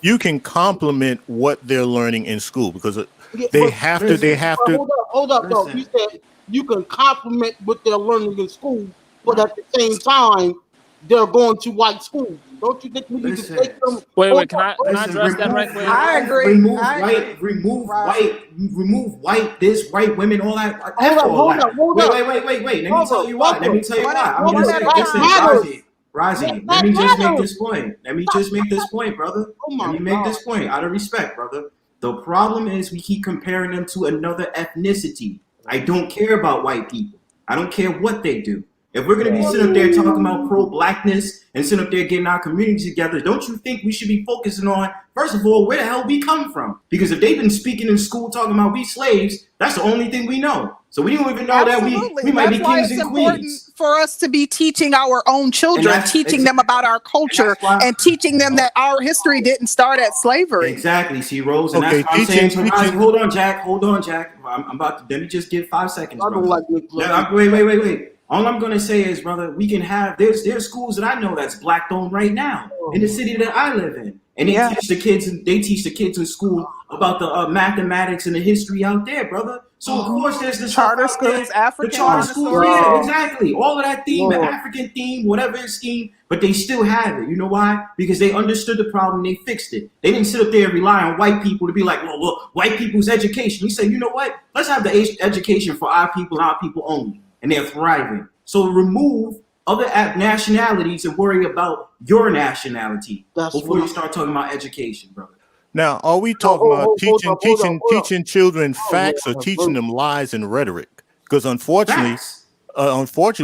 S4: You can complement what they're learning in school, because they have to.
S3: Hold up, though. You said you can complement what they're learning in school, but at the same time, they're going to white schools. Don't you think we need to
S5: Listen.
S3: take them?
S9: Wait. Can I address that right quick?
S2: I agree.
S5: Remove white, this white women, all that.
S3: Hold on.
S5: Wait. Let me tell you why. I'm Razi, let me just make this point, brother. Let me make this point out of respect, brother. The problem is we keep comparing them to another ethnicity. I don't care about white people. I don't care what they do. If we're going to be sitting up there talking about pro-blackness and sitting up there getting our community together, don't you think we should be focusing on, first of all, where the hell we come from? Because if they've been speaking in school talking about we slaves, that's the only thing we know. So we don't even know that we might be kings and queens.
S2: For us to be teaching our own children, teaching them about our culture, and teaching them that our history didn't start at slavery.
S5: Exactly. See, Rose, and that's what I'm saying to Razi. Hold on, Jack. I'm about to, let me just give 5 seconds, brother. Wait. All I'm gonna say is, brother, we can have there's schools that I know that's black owned right now in the city that I live in, and they teach the kids in school about the mathematics and the history out there, brother. So of course there's the
S2: charter schools, African
S5: charter schools, yeah, exactly. All of that theme, the African theme, whatever it's theme, but they still have it. You know why? Because they understood the problem, they fixed it. They didn't sit up there and rely on white people to be like, well, white people's education. We say, you know what? Let's have the education for our people only. And they're thriving. So remove other nationalities and worry about your nationality before you start talking about education, brother.
S4: Now, are we talking about teaching children facts or teaching them lies and rhetoric? Because unfortunately,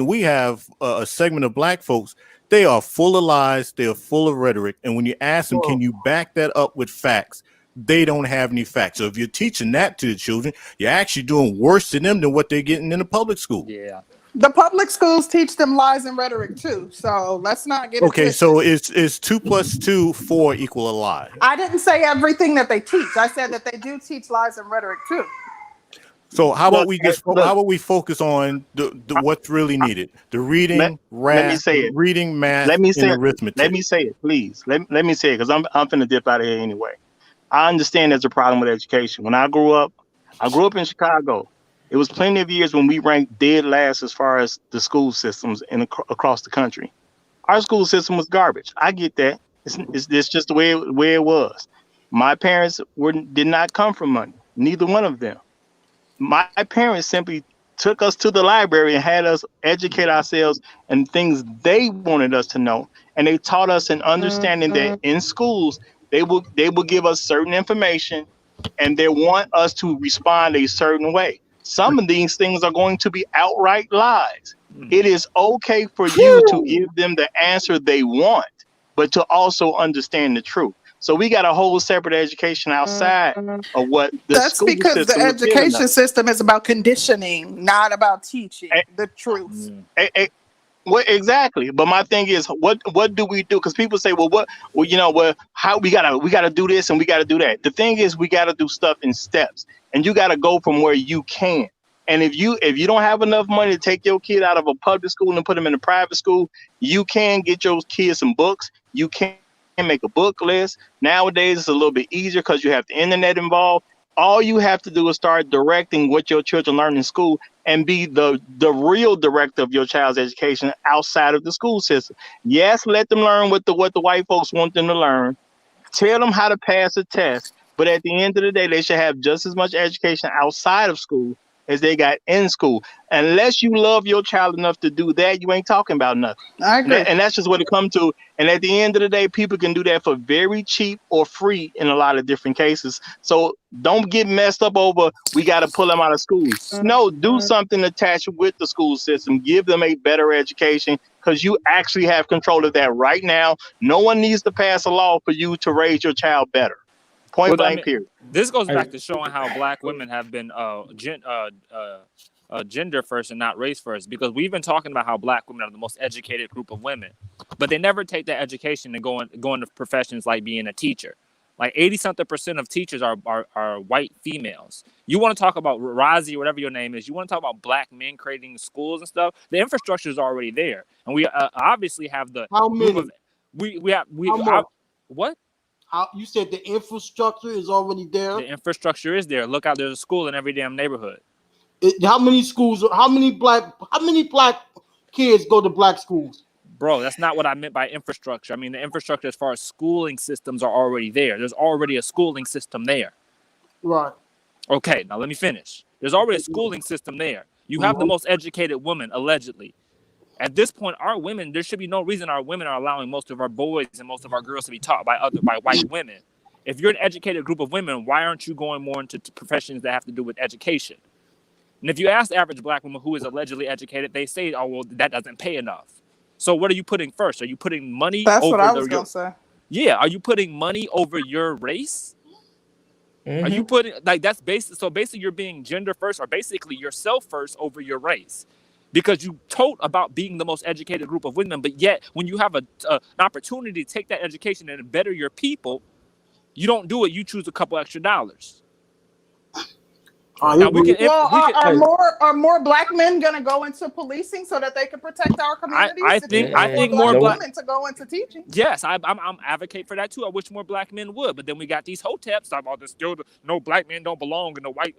S4: we have a segment of black folks. They are full of lies. They are full of rhetoric. And when you ask them, can you back that up with facts? They don't have any facts. So if you're teaching that to the children, you're actually doing worse to them than what they're getting in the public school.
S9: Yeah.
S2: The public schools teach them lies and rhetoric too. So let's not get
S4: okay. So it's 2 + 2, 4 equal a lie.
S2: I didn't say everything that they teach. I said that they do teach lies and rhetoric too.
S4: So how about we focus on the what's really needed? The reading, reading, math, and arithmetic.
S8: Let me say it, please. Let me say it, because I'm finna dip out of here anyway. I understand there's a problem with education. When I grew up in Chicago. It was plenty of years when we ranked dead last as far as the school systems across the country. Our school system was garbage. I get that. It's just the way it was. My parents did not come from money. Neither one of them. My parents simply took us to the library and had us educate ourselves and things they wanted us to know. And they taught us an understanding that in schools, they will give us certain information and they want us to respond a certain way. Some of these things are going to be outright lies. It is okay for you to give them the answer they want, but to also understand the truth. So we got a whole separate education outside of what the school system. That's because the
S2: education system is about conditioning, not about teaching the truth.
S8: Well, exactly. But my thing is, what do we do? Because people say, how we gotta do this and we gotta do that. The thing is, we gotta do stuff in steps, and you gotta go from where you can. And if you don't have enough money to take your kid out of a public school and put them in a private school, you can get your kids some books. You can make a book list. Nowadays, it's a little bit easier because you have the internet involved. All you have to do is start directing what your children learn in school and be the real director of your child's education outside of the school system. Yes, let them learn what the white folks want them to learn. Tell them how to pass a test. But at the end of the day, they should have just as much education outside of school as they got in school. Unless you love your child enough to do that, you ain't talking about nothing.
S2: I agree.
S8: And that's just what it comes to. And at the end of the day, people can do that for very cheap or free in a lot of different cases. So don't get messed up over, we got to pull them out of school. No, do something attached with the school system. Give them a better education, because you actually have control of that right now. No one needs to pass a law for you to raise your child better. Point blank, period.
S9: This goes back to showing how black women have been gender first and not race first, because we've been talking about how black women are the most educated group of women, but they never take that education and go into professions like being a teacher. Like 80-something% of teachers are white females. You want to talk about Razi, whatever your name is, you want to talk about black men creating schools and stuff, the infrastructure is already there. And we obviously have the
S3: how many?
S9: What?
S3: You said the infrastructure is already there?
S9: The infrastructure is there. Look out, there's a school in every damn neighborhood.
S3: How many schools? How many black kids go to black schools?
S9: Bro, that's not what I meant by infrastructure. I mean, the infrastructure as far as schooling systems are already there. There's already a schooling system there.
S3: Right.
S9: Okay, now let me finish. There's already a schooling system there. You have the most educated women, allegedly. At this point, our women, there should be no reason our women are allowing most of our boys and most of our girls to be taught by white women. If you're an educated group of women, why aren't you going more into professions that have to do with education? And if you ask the average black woman who is allegedly educated, they say, oh, well, that doesn't pay enough. So what are you putting first? Are you putting money
S2: That's
S9: over
S2: what I was going to say.
S9: Yeah, are you putting money over your race? Are you putting, like, that's basic. So basically you're being gender first, or basically yourself first over your race. Because you told about being the most educated group of women, but yet when you have an opportunity to take that education and better your people, you don't do it. You choose a couple extra dollars. Now
S2: are more black men gonna go into policing so that they can protect our communities?
S9: I think more black
S2: women to go into teaching.
S9: Yes, I'm advocate for that too. I wish more black men would, but then we got these hoteps talking about this still no black men don't belong in the white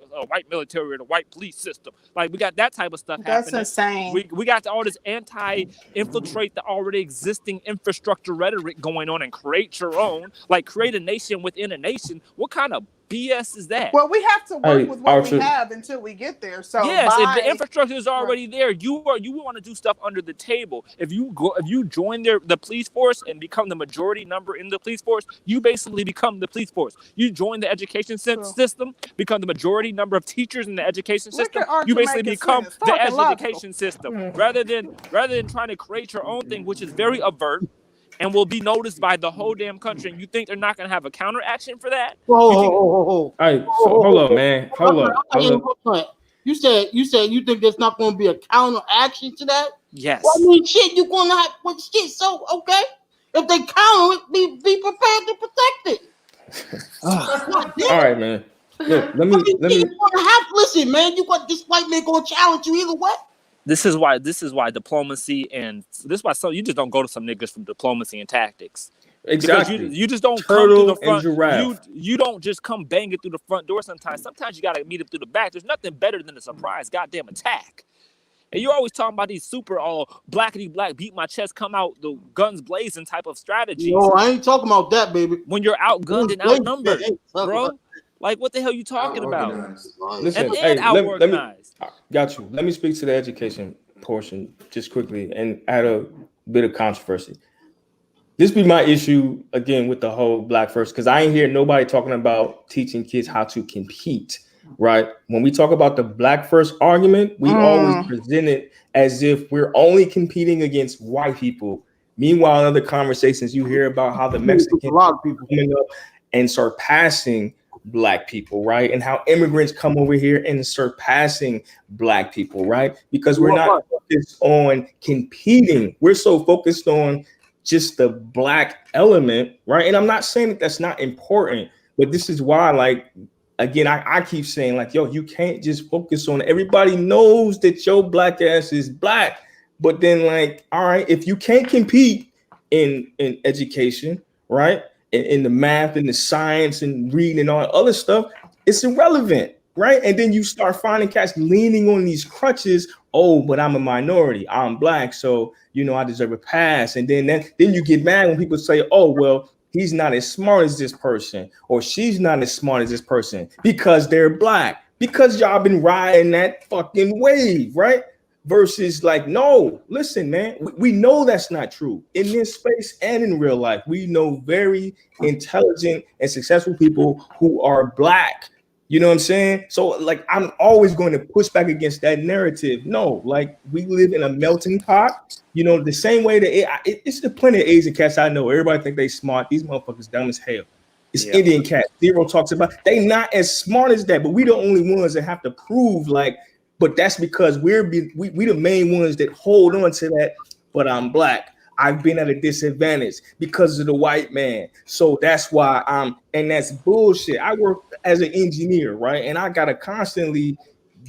S9: military or the white police system. Like we got that type of stuff happening.
S2: That's insane.
S9: We got all this anti-infiltrate the already existing infrastructure rhetoric going on and create your own, like create a nation within a nation. What kind of BS is that?
S2: Well, we have to work with what we have until we get there. So
S9: yes, if the infrastructure is already there, you want to do stuff under the table. If you join the police force and become the majority number in the police force, you basically become the police force. You join the education system, become the majority number of teachers in the education system. You basically become the education system, rather than trying to create your own thing, which is very overt and will be noticed by the whole damn country. And you think they're not going to have a counteraction for that?
S6: All right, so hold on, man. Hold up.
S3: You said you think there's not going to be a counteraction to that?
S9: Yes.
S3: Well, I mean, shit, you're going to have shit. So okay, if they counter it, be prepared to protect it.
S6: All right, man. Look, let me.
S3: Listen, man, you got this white man going to challenge you either way.
S9: This is why diplomacy and this is why you just don't go to some niggas from diplomacy and tactics.
S6: Exactly.
S9: Because you just don't come through the front. You don't just come banging through the front door sometimes. Sometimes you gotta meet them through the back. There's nothing better than a surprise goddamn attack. And you're always talking about these super blackity black, beat my chest, come out the guns blazing type of strategies.
S3: No, I ain't talking about that, baby.
S9: When you're outgunned and outnumbered, bro. Like, what the hell are you talking about?
S6: Listen, let me, got you. Let me speak to the education portion just quickly and add a bit of controversy. This be my issue again with the whole black first, because I ain't hear nobody talking about teaching kids how to compete, right? When we talk about the black first argument, we always present it as if we're only competing against white people. Meanwhile, in other conversations, you hear about how the Mexicans a lot of people coming up and surpassing black people, right? And how immigrants come over here and surpassing black people, right? Because we're not focused on competing. We're so focused on just the black element, right? And I'm not saying that that's not important, but this is why, like, again, I keep saying, like, yo, you can't just focus on everybody knows that your black ass is black. But then, like, all right, if you can't compete in education, right? In the math and the science and reading and all that other stuff, it's irrelevant, right? And then you start finding cats leaning on these crutches. Oh, but I'm a minority. I'm black, so I deserve a pass. And then you get mad when people say, oh, well, he's not as smart as this person, or she's not as smart as this person because they're black. Because y'all been riding that fucking wave, right? Versus like, no, listen, man, we know that's not true in this space and in real life. We know very intelligent and successful people who are black. You know what I'm saying? So like, I'm always going to push back against that narrative. No, like we live in a melting pot, the same way that it's the plenty of Asian cats I know. Everybody think they smart. These motherfuckers dumb as hell. It's Indian cats. Zero talks about they not as smart as that, but we the only ones that have to prove like, but that's because we the main ones that hold on to that. But I'm black. I've been at a disadvantage because of the white man. So that's why and that's bullshit. I work as an engineer, right? And I gotta constantly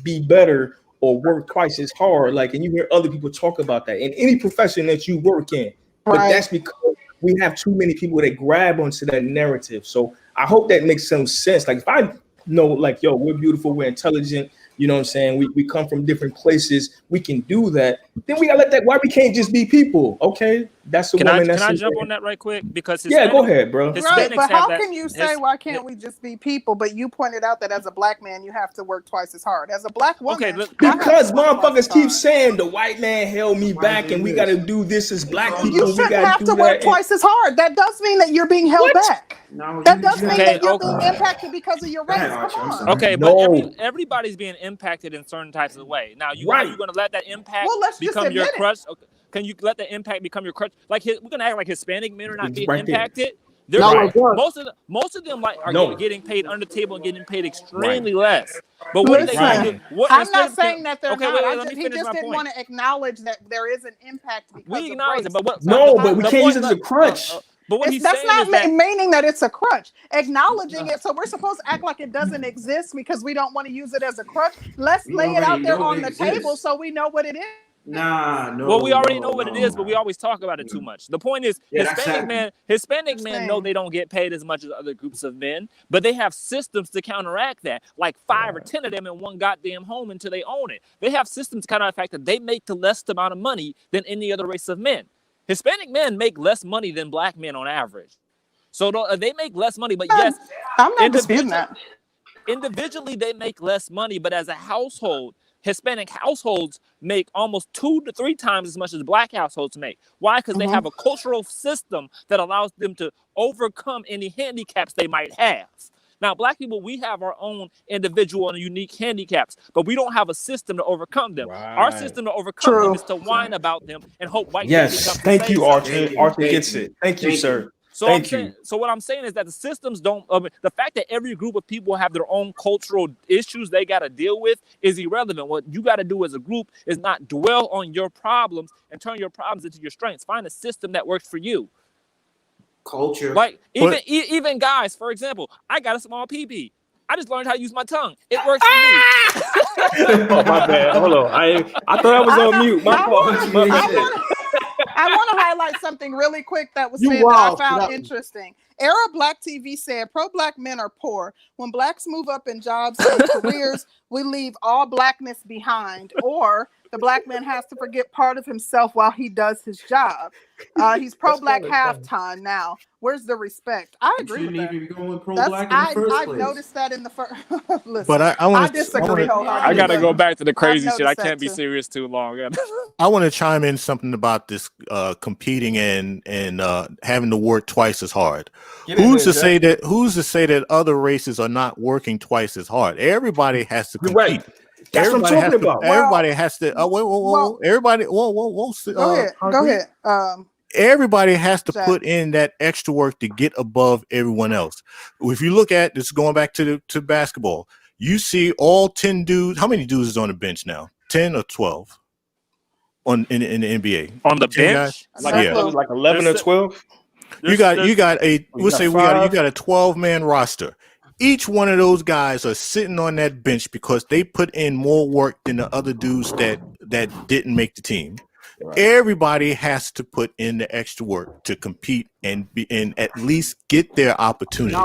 S6: be better or work twice as hard. Like, and you hear other people talk about that in any profession that you work in. But that's because we have too many people that grab onto that narrative. So I hope that makes some sense. Like if I know, like, yo, we're beautiful, we're intelligent, You know what I'm saying? We come from different places. We can do that. Then we gotta let that. Why we can't just be people? Okay, that's the woman.
S9: Can I jump on that right quick? Because
S6: go ahead, bro.
S2: Right, but how can you say why can't we just be people? But you pointed out that as a black man, you have to work twice as hard. As a black woman,
S6: because motherfuckers keep saying the white man held me back, and we got to do this as black people.
S2: You shouldn't have to work twice as hard. That does mean that you're being held back.
S5: No,
S2: that does mean that you're being impacted because of your race. Come on.
S9: Okay, but everybody's being impacted in certain types of way. Now, are you going to let that impact become your crush? Okay. Can you let the impact become your crutch? Like we're gonna act like Hispanic men are not being impacted. They're most of them are getting paid under the table and getting paid extremely less. But what do they do?
S2: I'm not saying that they're not. He just didn't want to acknowledge that there is an impact because
S6: we acknowledge it, but we can't use it as a crutch.
S9: But what
S2: that's not meaning that it's a crutch. Acknowledging it, so we're supposed to act like it doesn't exist because we don't want to use it as a crutch. Let's lay it out there on the table so we know what it is.
S5: Nah, no.
S9: Well, we already know what it is, but we always talk about it too much. The point is, Hispanic men know they don't get paid as much as other groups of men, but they have systems to counteract that. Like 5 or 10 of them in one goddamn home until they own it. They have systems to counteract the fact that they make the less amount of money than any other race of men. Hispanic men make less money than black men on average. So they make less money, but yes,
S2: I'm not disputing that.
S9: Individually, they make less money, but as a household, Hispanic households make almost 2 to 3 times as much as black households make. Why? Because they have a cultural system that allows them to overcome any handicaps they might have. Now, black people, we have our own individual and unique handicaps, but we don't have a system to overcome them. Right. Our system to overcome them is to whine about them and hope white people become
S6: thank you, Arthur. Arthur gets it. Thank you, sir.
S9: So what I'm saying is that the systems don't. The fact that every group of people have their own cultural issues they got to deal with is irrelevant. What you got to do as a group is not dwell on your problems and turn your problems into your strengths. Find a system that works for you.
S5: Culture,
S9: like even guys, for example, I got a small pee. I just learned how to use my tongue. It works for
S6: me. Oh, my bad. Hold on. I thought I was on mute. My fault.
S2: I want to highlight something really quick that was said that I found interesting. Era Black TV said, pro-black men are poor. When blacks move up in jobs and careers, we leave all blackness behind. Or the black man has to forget part of himself while he does his job. He's pro-black halftime now. Where's the respect? I agree with that. I've noticed that in the first. Listen,
S4: but I
S2: disagree.
S9: I got to go back to the crazy shit. I can't be serious too long.
S4: I want to chime in something about this competing and having to work twice as hard. Who's to say that other races are not working twice as hard? Everybody has to compete.
S6: Right. That's what I'm talking about.
S4: Everybody has to. Everybody.
S2: Go ahead.
S4: Everybody has to put in that extra work to get above everyone else. If you look at this, going back to basketball, you see all 10 dudes. How many dudes is on the bench now? 10 or 12 in the NBA
S9: on the bench?
S6: Like 11 or 12.
S4: You got a 12-man roster. Each one of those guys are sitting on that bench because they put in more work than the other dudes that didn't make the team. Right. Everybody has to put in the extra work to compete and at least get their opportunity.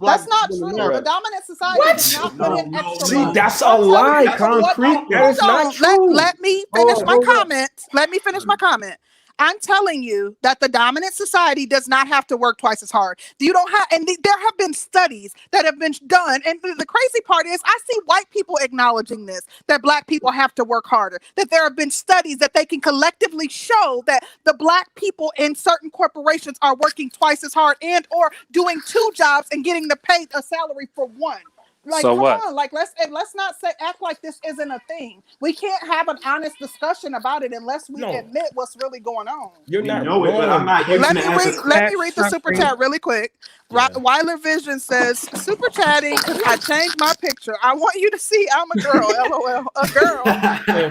S2: That's not true. The dominant society does not put in extra
S6: See,
S2: work.
S6: that's a lie, concrete. That is not true.
S2: Let me finish my comment. Let me finish my comment. I'm telling you that the dominant society does not have to work twice as hard. There have been studies that have been done. And the crazy part is I see white people acknowledging this, that black people have to work harder, that there have been studies that they can collectively show that the black people in certain corporations are working twice as hard and or doing 2 jobs and getting paid a salary for one. Like, so come on, like let's not act like this isn't a thing. We can't have an honest discussion about it unless we admit what's really going on.
S6: You're not
S5: know it, but I'm not.
S2: Let me read the super chat really quick. Weiler Vision says, super chatting because I changed my picture. I want you to see I'm a girl. LOL. A girl.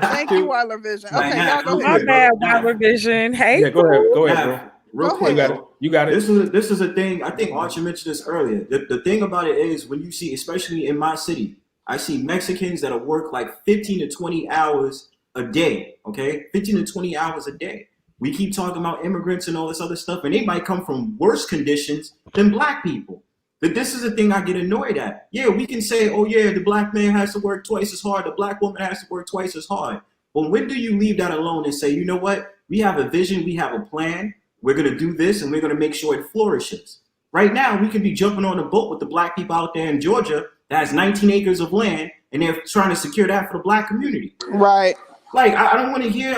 S2: Thank you, Weiler Vision. Okay, y'all go ahead.
S1: My bad, Weiler Vision. Hey,
S6: go ahead, bro.
S5: Real quick,
S6: you got it.
S5: This is a thing. I think Archie mentioned this earlier. The thing about it is when you see, especially in my city, I see Mexicans that'll work like 15 to 20 hours a day. Okay, 15 to 20 hours a day. We keep talking about immigrants and all this other stuff, and they might come from worse conditions than black people. But this is the thing I get annoyed at. Yeah, we can say, oh yeah, the black man has to work twice as hard, the black woman has to work twice as hard. But when do you leave that alone and say, you know what? We have a vision, we have a plan, we're gonna do this, and we're gonna make sure it flourishes. Right now, we could be jumping on a boat with the black people out there in Georgia that has 19 acres of land, and they're trying to secure that for the black community.
S2: Right.
S5: Like, I don't want to hear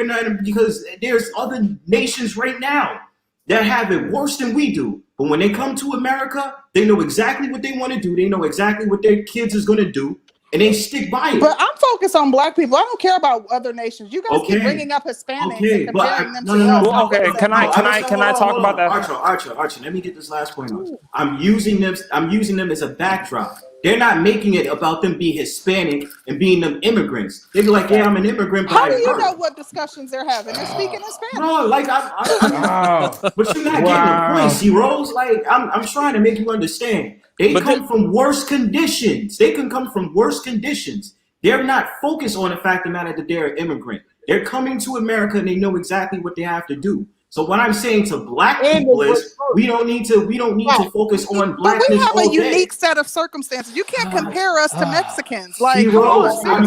S5: nothing, because there's other nations right now that have it worse than we do. But when they come to America, they know exactly what they want to do. They know exactly what their kids is going to do, and they stick by it.
S2: But I'm focused on black people. I don't care about other nations. You guys keep bringing up Hispanics and comparing them to us.
S9: Well, okay, can I talk about that?
S5: Archer, let me get this last point on. I'm using them as a backdrop. They're not making it about them being Hispanic and being them immigrants. They be like, yeah, I'm an immigrant.
S2: How do you know what discussions they're having? They're speaking Hispanic.
S5: No, like but you're not getting the point, C Rose. Like I'm trying to make you understand. They come from worse conditions. They can come from worse conditions. They're not focused on the fact of the matter that they're an immigrant. They're coming to America and they know exactly what they have to do. So what I'm saying to black people is we don't need to focus on blackness.
S2: But we have
S5: all
S2: a unique set of circumstances. You can't compare us to Mexicans. Like,
S5: Rose, I'm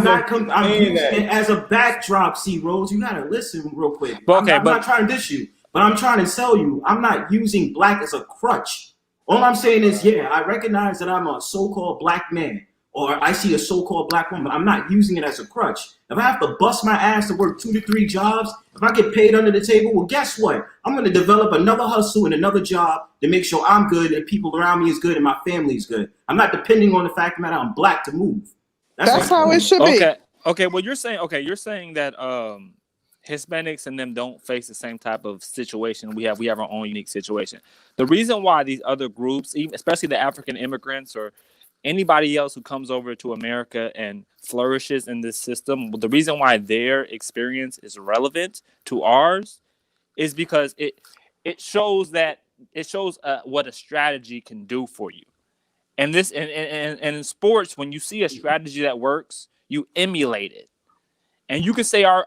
S5: using it as a backdrop. C Rose, you gotta listen real quick. I'm not trying to diss you, but I'm trying to tell you I'm not using black as a crutch. All I'm saying is, yeah, I recognize that I'm a so-called black man, or I see a so-called black woman, but I'm not using it as a crutch. If I have to bust my ass to work 2 to 3 jobs, if I get paid under the table, well, guess what? I'm going to develop another hustle and another job to make sure I'm good and people around me is good and my family is good. I'm not depending on the fact that I'm black to move.
S2: That's how it should be.
S9: Okay. Well, you're saying that Hispanics and them don't face the same type of situation we have. We have our own unique situation. The reason why these other groups, especially the African immigrants or anybody else who comes over to America and flourishes in this system, the reason why their experience is relevant to ours is because it shows what a strategy can do for you. And this and in sports, when you see a strategy that works, you emulate it. And you can say our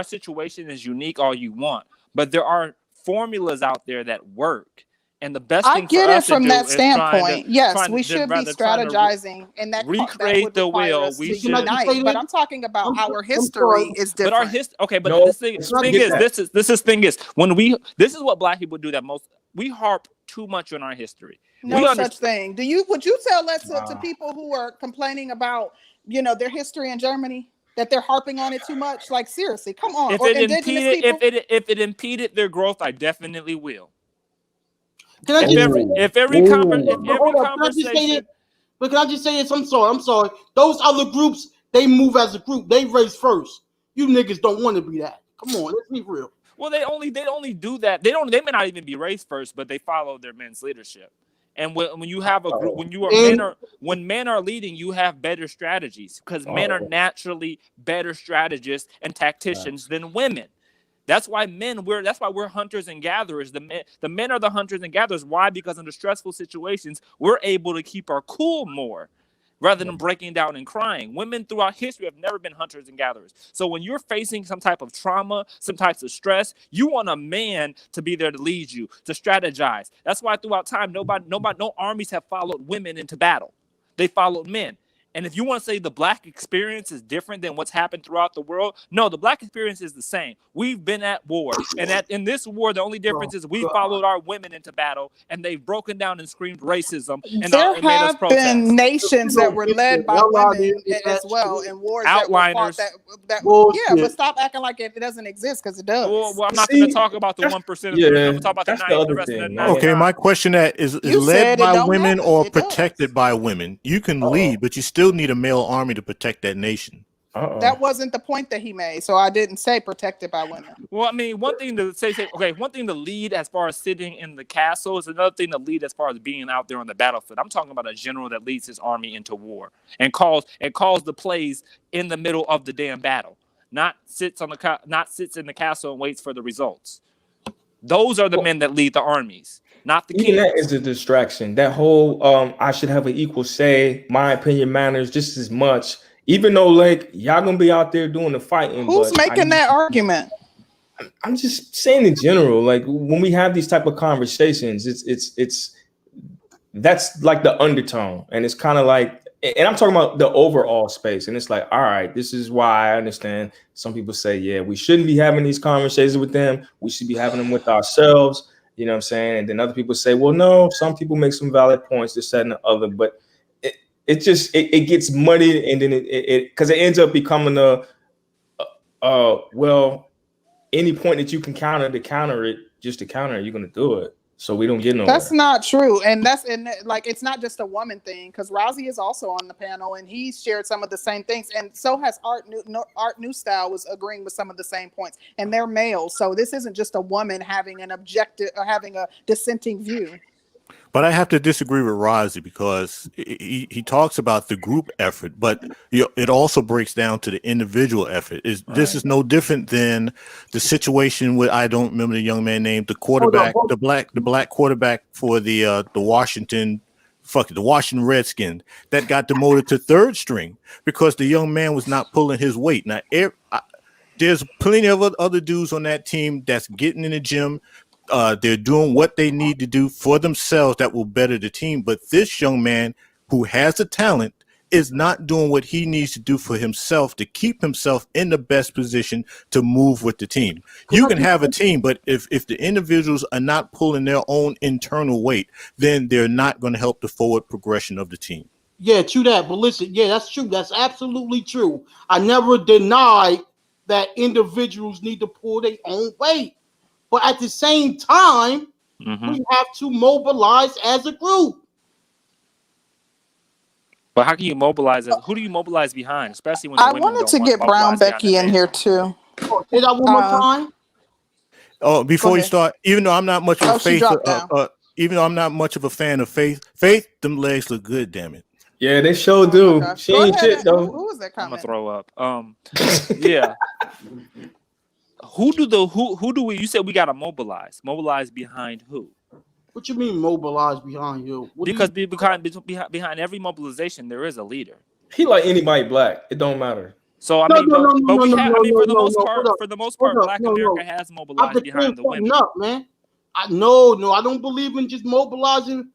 S9: situation is unique all you want, but there are formulas out there that work. And the best thing for us
S2: from
S9: to
S2: that
S9: do
S2: standpoint. Yes, we should be strategizing, and that
S9: recreate the will. We should
S2: unite. But I'm talking about our history is different.
S9: But our history, okay. But this is what black people do that most. We harp too much on our history.
S2: No such thing. Would you tell that to people who are complaining about their history in Germany? That they're harping on it too much? Like, seriously, come on.
S9: If it impeded their growth, I definitely will. If every conversation.
S3: But can I just say this? I'm sorry. Those other groups, they move as a group. They race first. You niggas don't want to be that. Come on, let's be real.
S9: Well, they only do that. They may not even be race first, but they follow their men's leadership. And when you have a group, when men are leading, you have better strategies because men are naturally better strategists and tacticians than women. That's why we're hunters and gatherers. The men are the hunters and gatherers. Why? Because under stressful situations, we're able to keep our cool more rather than breaking down and crying. Women throughout history have never been hunters and gatherers. So when you're facing some type of trauma, some types of stress, you want a man to be there to lead you, to strategize. That's why throughout time, no armies have followed women into battle. They followed men. And if you want to say the black experience is different than what's happened throughout the world, no, the black experience is the same. We've been at war. And in this war, the only difference is we followed our women into battle and they've broken down and screamed racism. And
S2: there have been nations that were led by women as well in wars
S9: outliners.
S2: But stop acting like it doesn't exist because it does.
S9: Well, I'm not going to talk about the 1%. I'm going to talk about the 90%. The rest of the 99%.
S4: Okay, my question is led by women or protected by women? You can lead, but you still need a male army to protect that nation.
S2: That wasn't the point that he made, so I didn't say protected by women.
S9: Well, I mean, one thing to lead as far as sitting in the castle is another thing to lead as far as being out there on the battlefield. I'm talking about a general that leads his army into war and calls the plays in the middle of the damn battle, not sits in the castle and waits for the results. Those are the men that lead the armies. Not the king.
S6: That is a distraction. That whole I should have an equal say, my opinion matters just as much, even though like y'all gonna be out there doing the fighting.
S2: Who's making that argument?
S6: I'm just saying in general, like when we have these type of conversations, it's that's like the undertone, and it's kind of like, and I'm talking about the overall space, and it's like, all right, this is why I understand some people say, yeah, we shouldn't be having these conversations with them, we should be having them with ourselves, you know what I'm saying? And then other people say, well, no, some people make some valid points, this, that, and the other, but it just gets muddied, and then it because it ends up becoming well, any point that you can counter it, you're gonna do it. So we don't get nowhere.
S2: That's not true, and like it's not just a woman thing, because Rozzy is also on the panel, and he shared some of the same things, and so has Art New Style was agreeing with some of the same points, and they're males, so this isn't just a woman having an objective or having a dissenting view.
S4: But I have to disagree with Rozzy because he talks about the group effort, but it also breaks down to the individual effort. This is no different than the situation with, I don't remember the young man named, the quarterback, the black quarterback for the Washington Redskins that got demoted to third string because the young man was not pulling his weight. Now, there's plenty of other dudes on that team that's getting in the gym. They're doing what they need to do for themselves that will better the team. But this young man who has the talent is not doing what he needs to do for himself to keep himself in the best position to move with the team. You can have a team, but if the individuals are not pulling their own internal weight, then they're not going to help the forward progression of the team.
S3: Yeah, true that. But listen, yeah, that's true. That's absolutely true. I never denied that individuals need to pull their own weight. But at the same time, we have to mobilize as a group.
S9: But how can you mobilize? Who do you mobilize behind? Especially when
S2: I wanted to get Brown Becky in here too.
S3: Say that one more time.
S4: Oh, before you start, even though I'm not much of a Faith, even though I'm not much of a fan of Faith, them legs look good. Damn it.
S6: Yeah, they sure do. She ain't shit though.
S2: Who was that comment?
S9: I'm gonna throw up. Yeah. Who do we? You said we gotta mobilize. Mobilize behind who?
S3: What you mean mobilize behind you?
S9: Because behind every mobilization there is a leader.
S6: He like anybody black. It don't matter.
S9: So I mean, for the most part, Black America has mobilized behind the women.
S3: Man. I don't believe in just mobilizing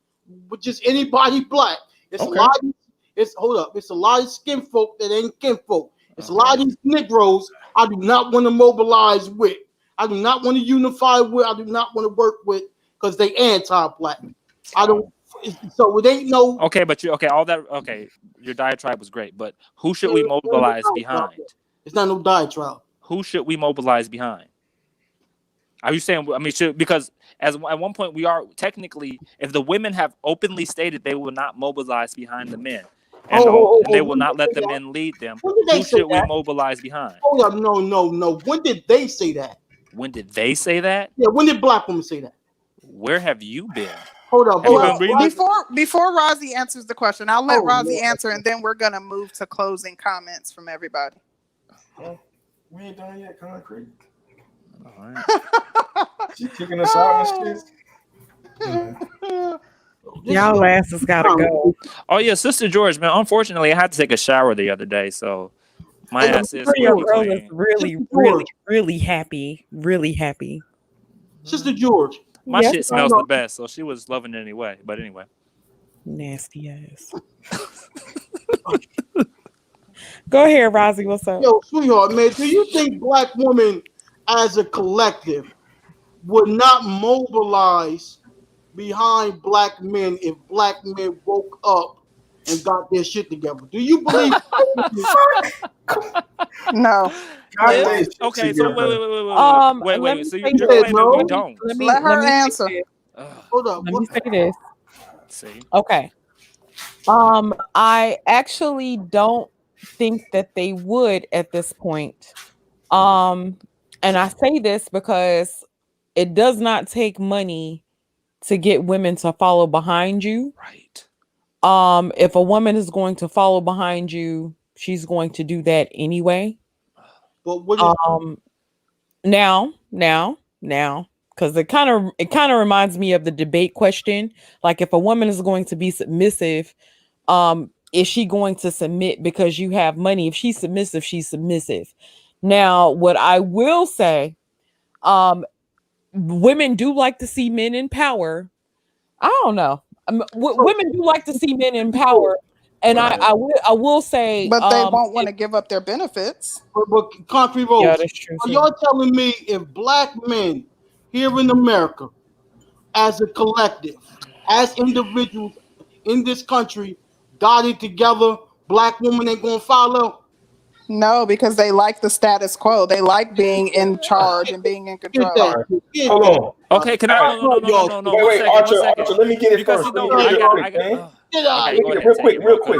S3: with just anybody black. It's a lot. It's a lot of skin folk that ain't kin folk. It's a lot of these Negroes I do not want to mobilize with. I do not want to unify with. I do not want to work with because they anti-black. I don't. So it ain't no.
S9: Okay, but your diatribe was great, but who should we mobilize behind?
S3: It's not no diatribe.
S9: Who should we mobilize behind? Are you saying? I mean, because at one point we are technically, if the women have openly stated they will not mobilize behind the men. And they will not let the men lead them. Who should we mobilize behind?
S3: Hold up, no. When did they say that?
S9: When did they say that?
S3: Yeah, when did black women say that?
S9: Where have you been?
S3: Hold up.
S2: Before Rozzy answers the question, I'll let Rozzy answer, and then we're gonna move to closing comments from everybody.
S6: We ain't done yet, concrete.
S9: All right.
S6: She's kicking us out and shit.
S1: Y'all asses gotta go.
S9: Oh yeah, Sister George, man. Unfortunately, I had to take a shower the other day, so my ass is
S1: really happy. Really happy.
S3: Sister George.
S9: My shit smells the best, so she was loving it anyway. But anyway.
S1: Nasty ass. Go ahead, Rozzy. What's up?
S3: Yo, sweetheart, man, do you think black women as a collective would not mobilize behind black men if black men woke up and got their shit together? Do you believe?
S2: No.
S9: Okay, so wait. So you're claiming we don't.
S2: Let her answer.
S3: Hold up.
S1: Let me say this.
S9: See.
S1: Okay. I actually don't think that they would at this point. And I say this because it does not take money to get women to follow behind you.
S9: Right.
S1: If a woman is going to follow behind you, she's going to do that anyway.
S3: But what
S1: now, because it kind of reminds me of the debate question. Like, if a woman is going to be submissive, is she going to submit because you have money? If she's submissive, she's submissive. Now, what I will say, women do like to see men in power. I don't know. women do like to see men in power, and I will say,
S2: but they won't want to give up their benefits.
S3: But Concrete Rose,
S1: yeah, that's true.
S3: are y'all telling me if black men here in America, as a collective, as individuals in this country, got it together, black women ain't gonna follow?
S2: No, because they like the status quo. They like being in charge and being in control.
S6: Hold on.
S9: Okay, can I? No.
S6: Wait, Archer, let me get it
S9: because
S6: first.
S9: real quick.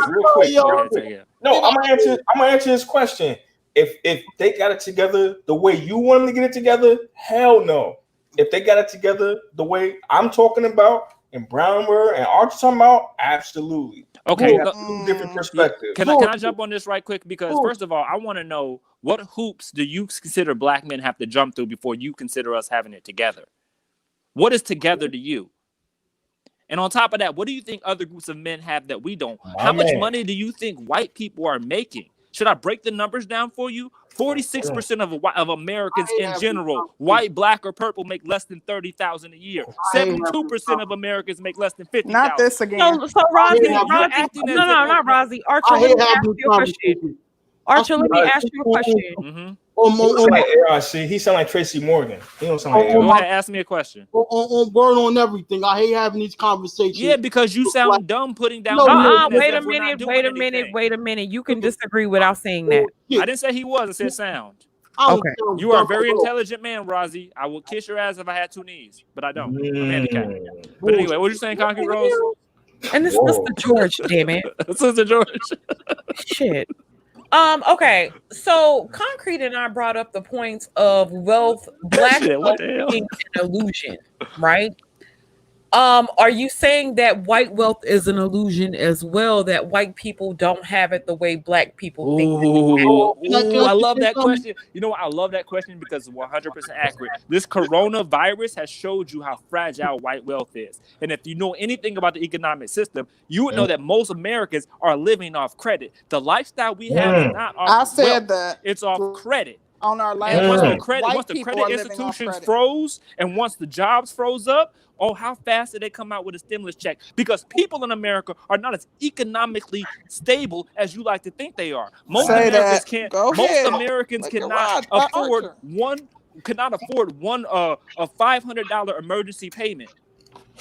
S6: No, I'm gonna answer this question. If they got it together the way you want them to get it together, hell no. If they got it together the way I'm talking about and Brownware and Archer talking about, absolutely.
S9: Okay,
S6: different perspectives.
S9: Can I jump on this right quick? Because first of all, I want to know, what hoops do you consider black men have to jump through before you consider us having it together? What is together to you? And on top of that, what do you think other groups of men have that we don't? How much money do you think white people are making? Should I break the numbers down for you? 46% of Americans in general, white, black, or purple, make less than $30,000 a year. 72% of Americans make less than $50,000.
S2: Not this again.
S1: So Rosie, not Rosie. Archer, let me ask you a question. Archer, let me ask you a question.
S6: He sound like Tracy Morgan. He don't sound like.
S9: Go ahead, ask me a question.
S3: On word on everything. I hate having these conversations.
S9: Yeah, because you sound dumb putting down.
S1: Wait a minute. You can disagree without saying that.
S9: I didn't say he was. I said sound.
S1: Okay.
S9: You are a very intelligent man, Rosie. I will kiss your ass if I had two knees, but I don't. I'm handicapped. But anyway, what you saying, Concrete Rose?
S1: And this is Mr. George, damn it.
S9: Sister George.
S1: Shit. Okay, so Concrete and I brought up the points of wealth, black wealth being an illusion, right? Are you saying that white wealth is an illusion as well, that white people don't have it the way black people think?
S9: I love that question. You know what? I love that question because it's 100% accurate. This coronavirus has showed you how fragile white wealth is. And if you know anything about the economic system, you would know that most Americans are living off credit. The lifestyle we have is not off wealth. It's off credit.
S2: On our last
S9: and once the credit institutions froze, and once the jobs froze up, how fast did they come out with a stimulus check? Because people in America are not as economically stable as you like to think they are. Most Americans cannot afford one a $500 emergency payment.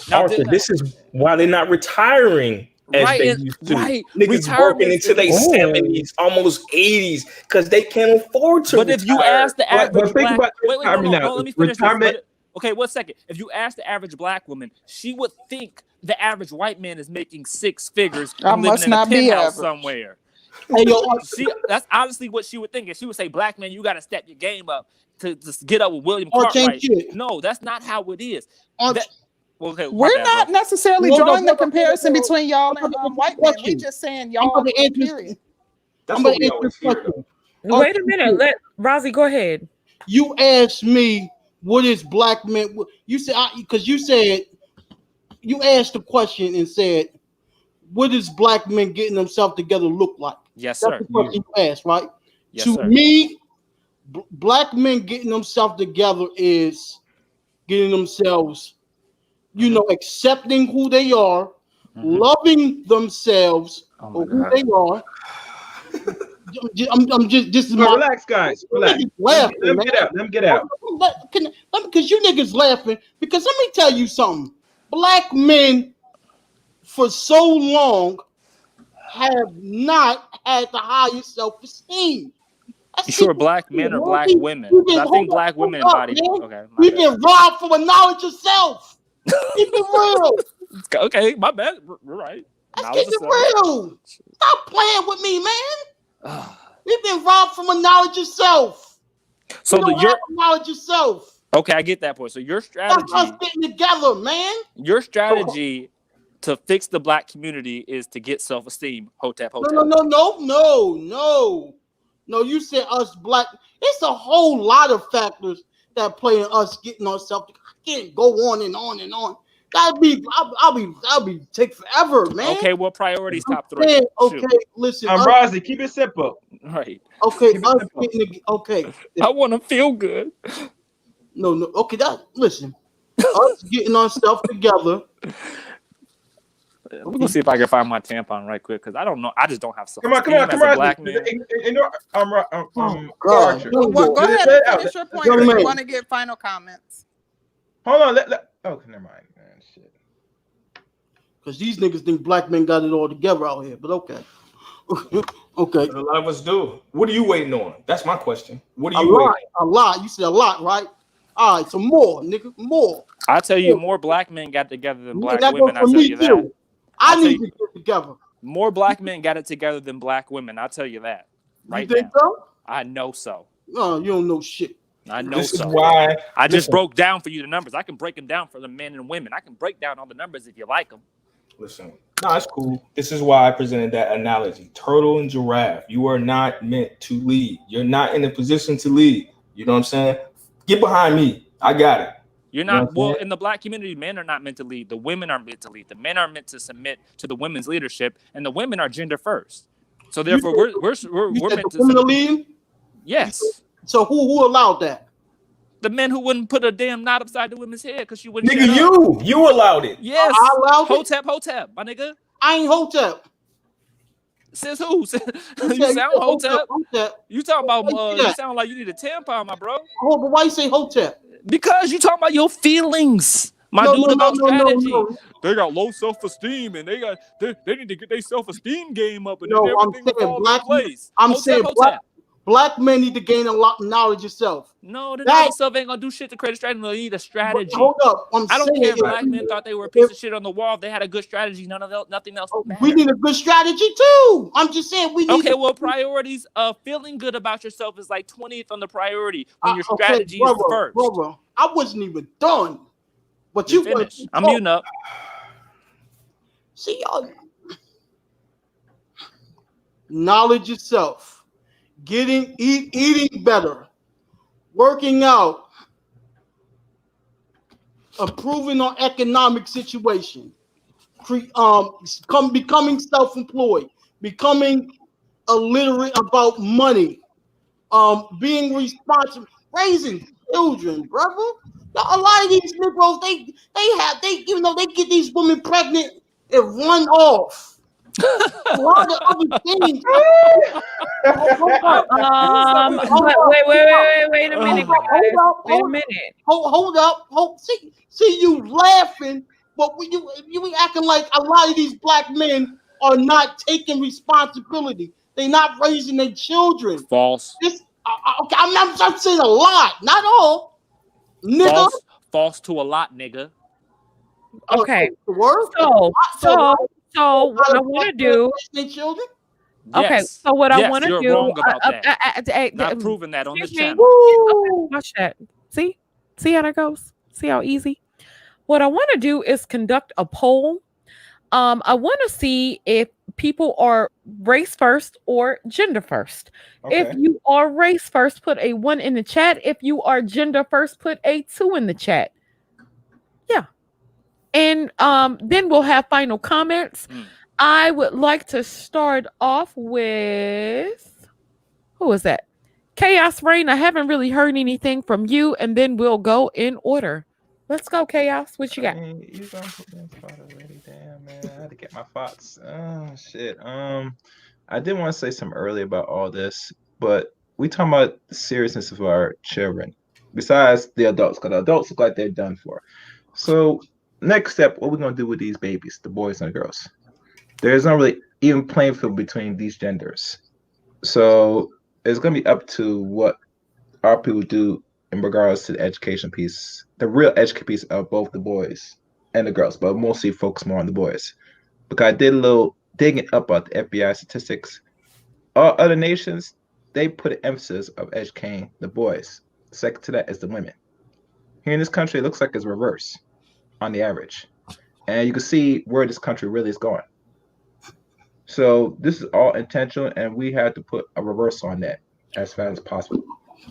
S6: Now, Arthur, this is why they're not retiring. As they used to. Niggas working into their 70s, almost 80s, because they can't afford to.
S9: But if you ask the average
S6: black,
S9: let me finish this. Okay, 1 second. If you ask the average black woman, she would think the average white man is making six figures and living in a penthouse somewhere. That's honestly what she would think. And she would say, black man, you got to step your game up to get up with William Cartwright. No, that's not how it is. Okay,
S2: we're not necessarily drawing the comparison between y'all and white men. We're just saying y'all. Period.
S3: That's what we always hear.
S1: Wait a minute. Let Rosie go ahead.
S3: You asked me what is black men. You said because you asked the question and said, "What does black men getting themselves together look like?"
S9: Yes, sir.
S3: That's the question you asked, right?
S9: Yes,
S3: to
S9: sir.
S3: me, black men getting themselves together is getting themselves, accepting who they are, loving themselves for who they are. I'm just this is my
S6: relax, guys. Relax.
S3: Laughing,
S6: let me get out.
S3: Because you niggas laughing. Because let me tell you something. Black men for so long have not had the highest self-esteem.
S9: You sure black men or black women? I think black women embody. Okay,
S3: we've been robbed from a knowledge of self. Keep it real.
S9: Okay, my bad. We're right.
S3: Let's keep it real. Stop playing with me, man. We've been robbed from a knowledge of self.
S9: So your
S3: knowledge of self.
S9: Okay, I get that point. So your strategy,
S3: us getting together, man.
S9: Your strategy to fix the black community is to get self-esteem. Hotep.
S3: No, you said us black. It's a whole lot of factors that play in us getting ourselves. I can't go on and on and on. I'll be take forever, man.
S9: Okay, well, priorities top three.
S3: Okay, listen.
S6: Rosie, keep it simple.
S9: Right.
S3: Okay,
S9: I want to feel good.
S3: No. Okay, listen. Us getting ourselves together
S9: We're gonna see if I can find my tampon right quick because I don't know. I just don't have
S6: Come on,
S9: as a black man.
S6: Archer.
S2: Well, go ahead and finish your point. You want to get final comments?
S6: Hold on. Oh, never mind. Man, shit.
S3: Because these niggas think black men got it all together out here. But okay. Okay.
S6: A lot of us do. What are you waiting on? That's my question. What are you waiting on?
S3: A lot. You said a lot, right? All right, so more, nigga, more.
S9: I tell you, more black men got together than black women. I tell you that.
S3: I need to get together.
S9: More black men got it together than black women. I'll tell you that. Right
S3: you think
S9: now.
S3: So?
S9: I know so.
S3: No, you don't know shit.
S9: I know
S6: this
S9: so.
S6: Is why
S9: I just broke down for you the numbers. I can break them down for the men and women. I can break down all the numbers if you like them.
S6: Listen, no, it's cool. This is why I presented that analogy. Turtle and giraffe. You are not meant to lead. You're not in a position to lead. You know what I'm saying? Get behind me. I got it.
S9: You're not well in the black community. Men are not meant to lead. The women are meant to lead. The men are meant to submit to the women's leadership, and the women are gender first. So therefore, we're meant to
S3: lead.
S9: Yes.
S3: So who allowed that?
S9: The men who wouldn't put a damn knot upside the women's head because she wouldn't.
S6: Nigga, you allowed it.
S9: Yes.
S3: I allowed
S9: it. Hotep, my nigga.
S3: I ain't Hotep.
S9: Says who? You sound Hotep. You talking about? You sound like you need a tampon, my bro.
S3: Oh, but why you say Hotep?
S9: Because you talking about your feelings, about strategy. They got low self-esteem, and they need to get their self-esteem game up, and everything will fall into place.
S3: I'm saying black men need to gain a lot of knowledge yourself.
S9: No, the knowledge itself ain't gonna do shit to create a strategy. They need a strategy.
S3: Hold up,
S9: I don't care if black men thought they were a piece of shit on the wall. If they had a good strategy, nothing else.
S3: We need a good strategy too. I'm just saying we need.
S9: Okay, well, priorities. Feeling good about yourself is like 20th on the priority when your strategy is first.
S3: Brother, I wasn't even done. But
S9: you finished. I'm muting up.
S3: See y'all. Knowledge yourself. Eating better, working out, improving our economic situation, becoming self-employed, becoming illiterate about money, being responsible, raising children, brother. A lot of these Negroes, they get these women pregnant and run off. A lot of other things.
S1: Wait a minute.
S3: Hold up. See you laughing, but you acting like a lot of these black men are not taking responsibility. They're not raising their children.
S9: False.
S3: I'm saying a lot, not all. Nigga.
S9: False to a lot, nigga.
S1: Okay. So what I want to do. Okay, so what I want to do.
S9: You're wrong about that. Not proving that on this channel.
S1: Okay, watch that. See how that goes. See how easy. What I want to do is conduct a poll. I want to see if people are race first or gender first. Okay. If you are race first, put a 1 in the chat. If you are gender first, put a 2 in the chat. Yeah. And then we'll have final comments. I would like to start off with, who is that? Chaos Rain. I haven't really heard anything from you, and then we'll go in order. Let's go, Chaos. What you got?
S10: You gonna put me in spot already? Damn, man. I had to get my thoughts. Oh shit. I did want to say something earlier about all this, but we talking about the seriousness of our children, besides the adults, because the adults look like they're done for. So next step, what we're gonna do with these babies, the boys and the girls? There's not really even playing field between these genders. So it's gonna be up to what our people do in regards to the education piece, the real education piece of both the boys and the girls, but mostly focus more on the boys. Because I did a little digging up about the FBI statistics. All other nations, they put an emphasis of educating the boys. Second to that is the women. Here in this country, it looks like it's reverse on the average. And you can see where this country really is going. So this is all intentional, and we had to put a reverse on that as fast as possible.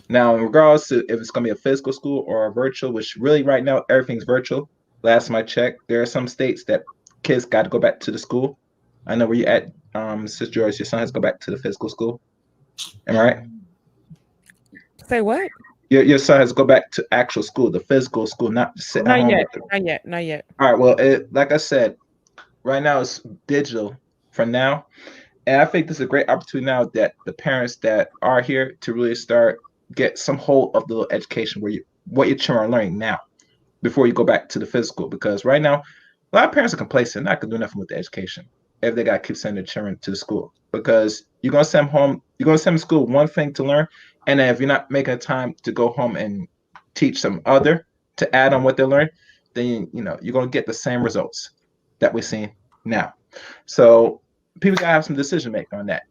S10: Now, in regards to if it's going to be a physical school or a virtual, which really right now, everything's virtual. Last time I checked, there are some states that kids got to go back to the school. I know where you're at, Sister Joyce, your son has to go back to the physical school. Am I right?
S1: Say what?
S10: Your son has to go back to actual school, the physical school, not sit at home.
S1: Not yet.
S10: All right, well, like I said, right now it's digital for now. And I think this is a great opportunity now that the parents that are here to really start get some hold of the education where what your children are learning now before you go back to the physical. Because right now, a lot of parents are complacent, not gonna do nothing with the education if they gotta keep sending their children to the school. Because you're gonna send them home, you're gonna send them to school one thing to learn, and then if you're not making the time to go home and teach them other to add on what they learn, then you're gonna get the same results that we're seeing now. So people gotta have some decision making on that.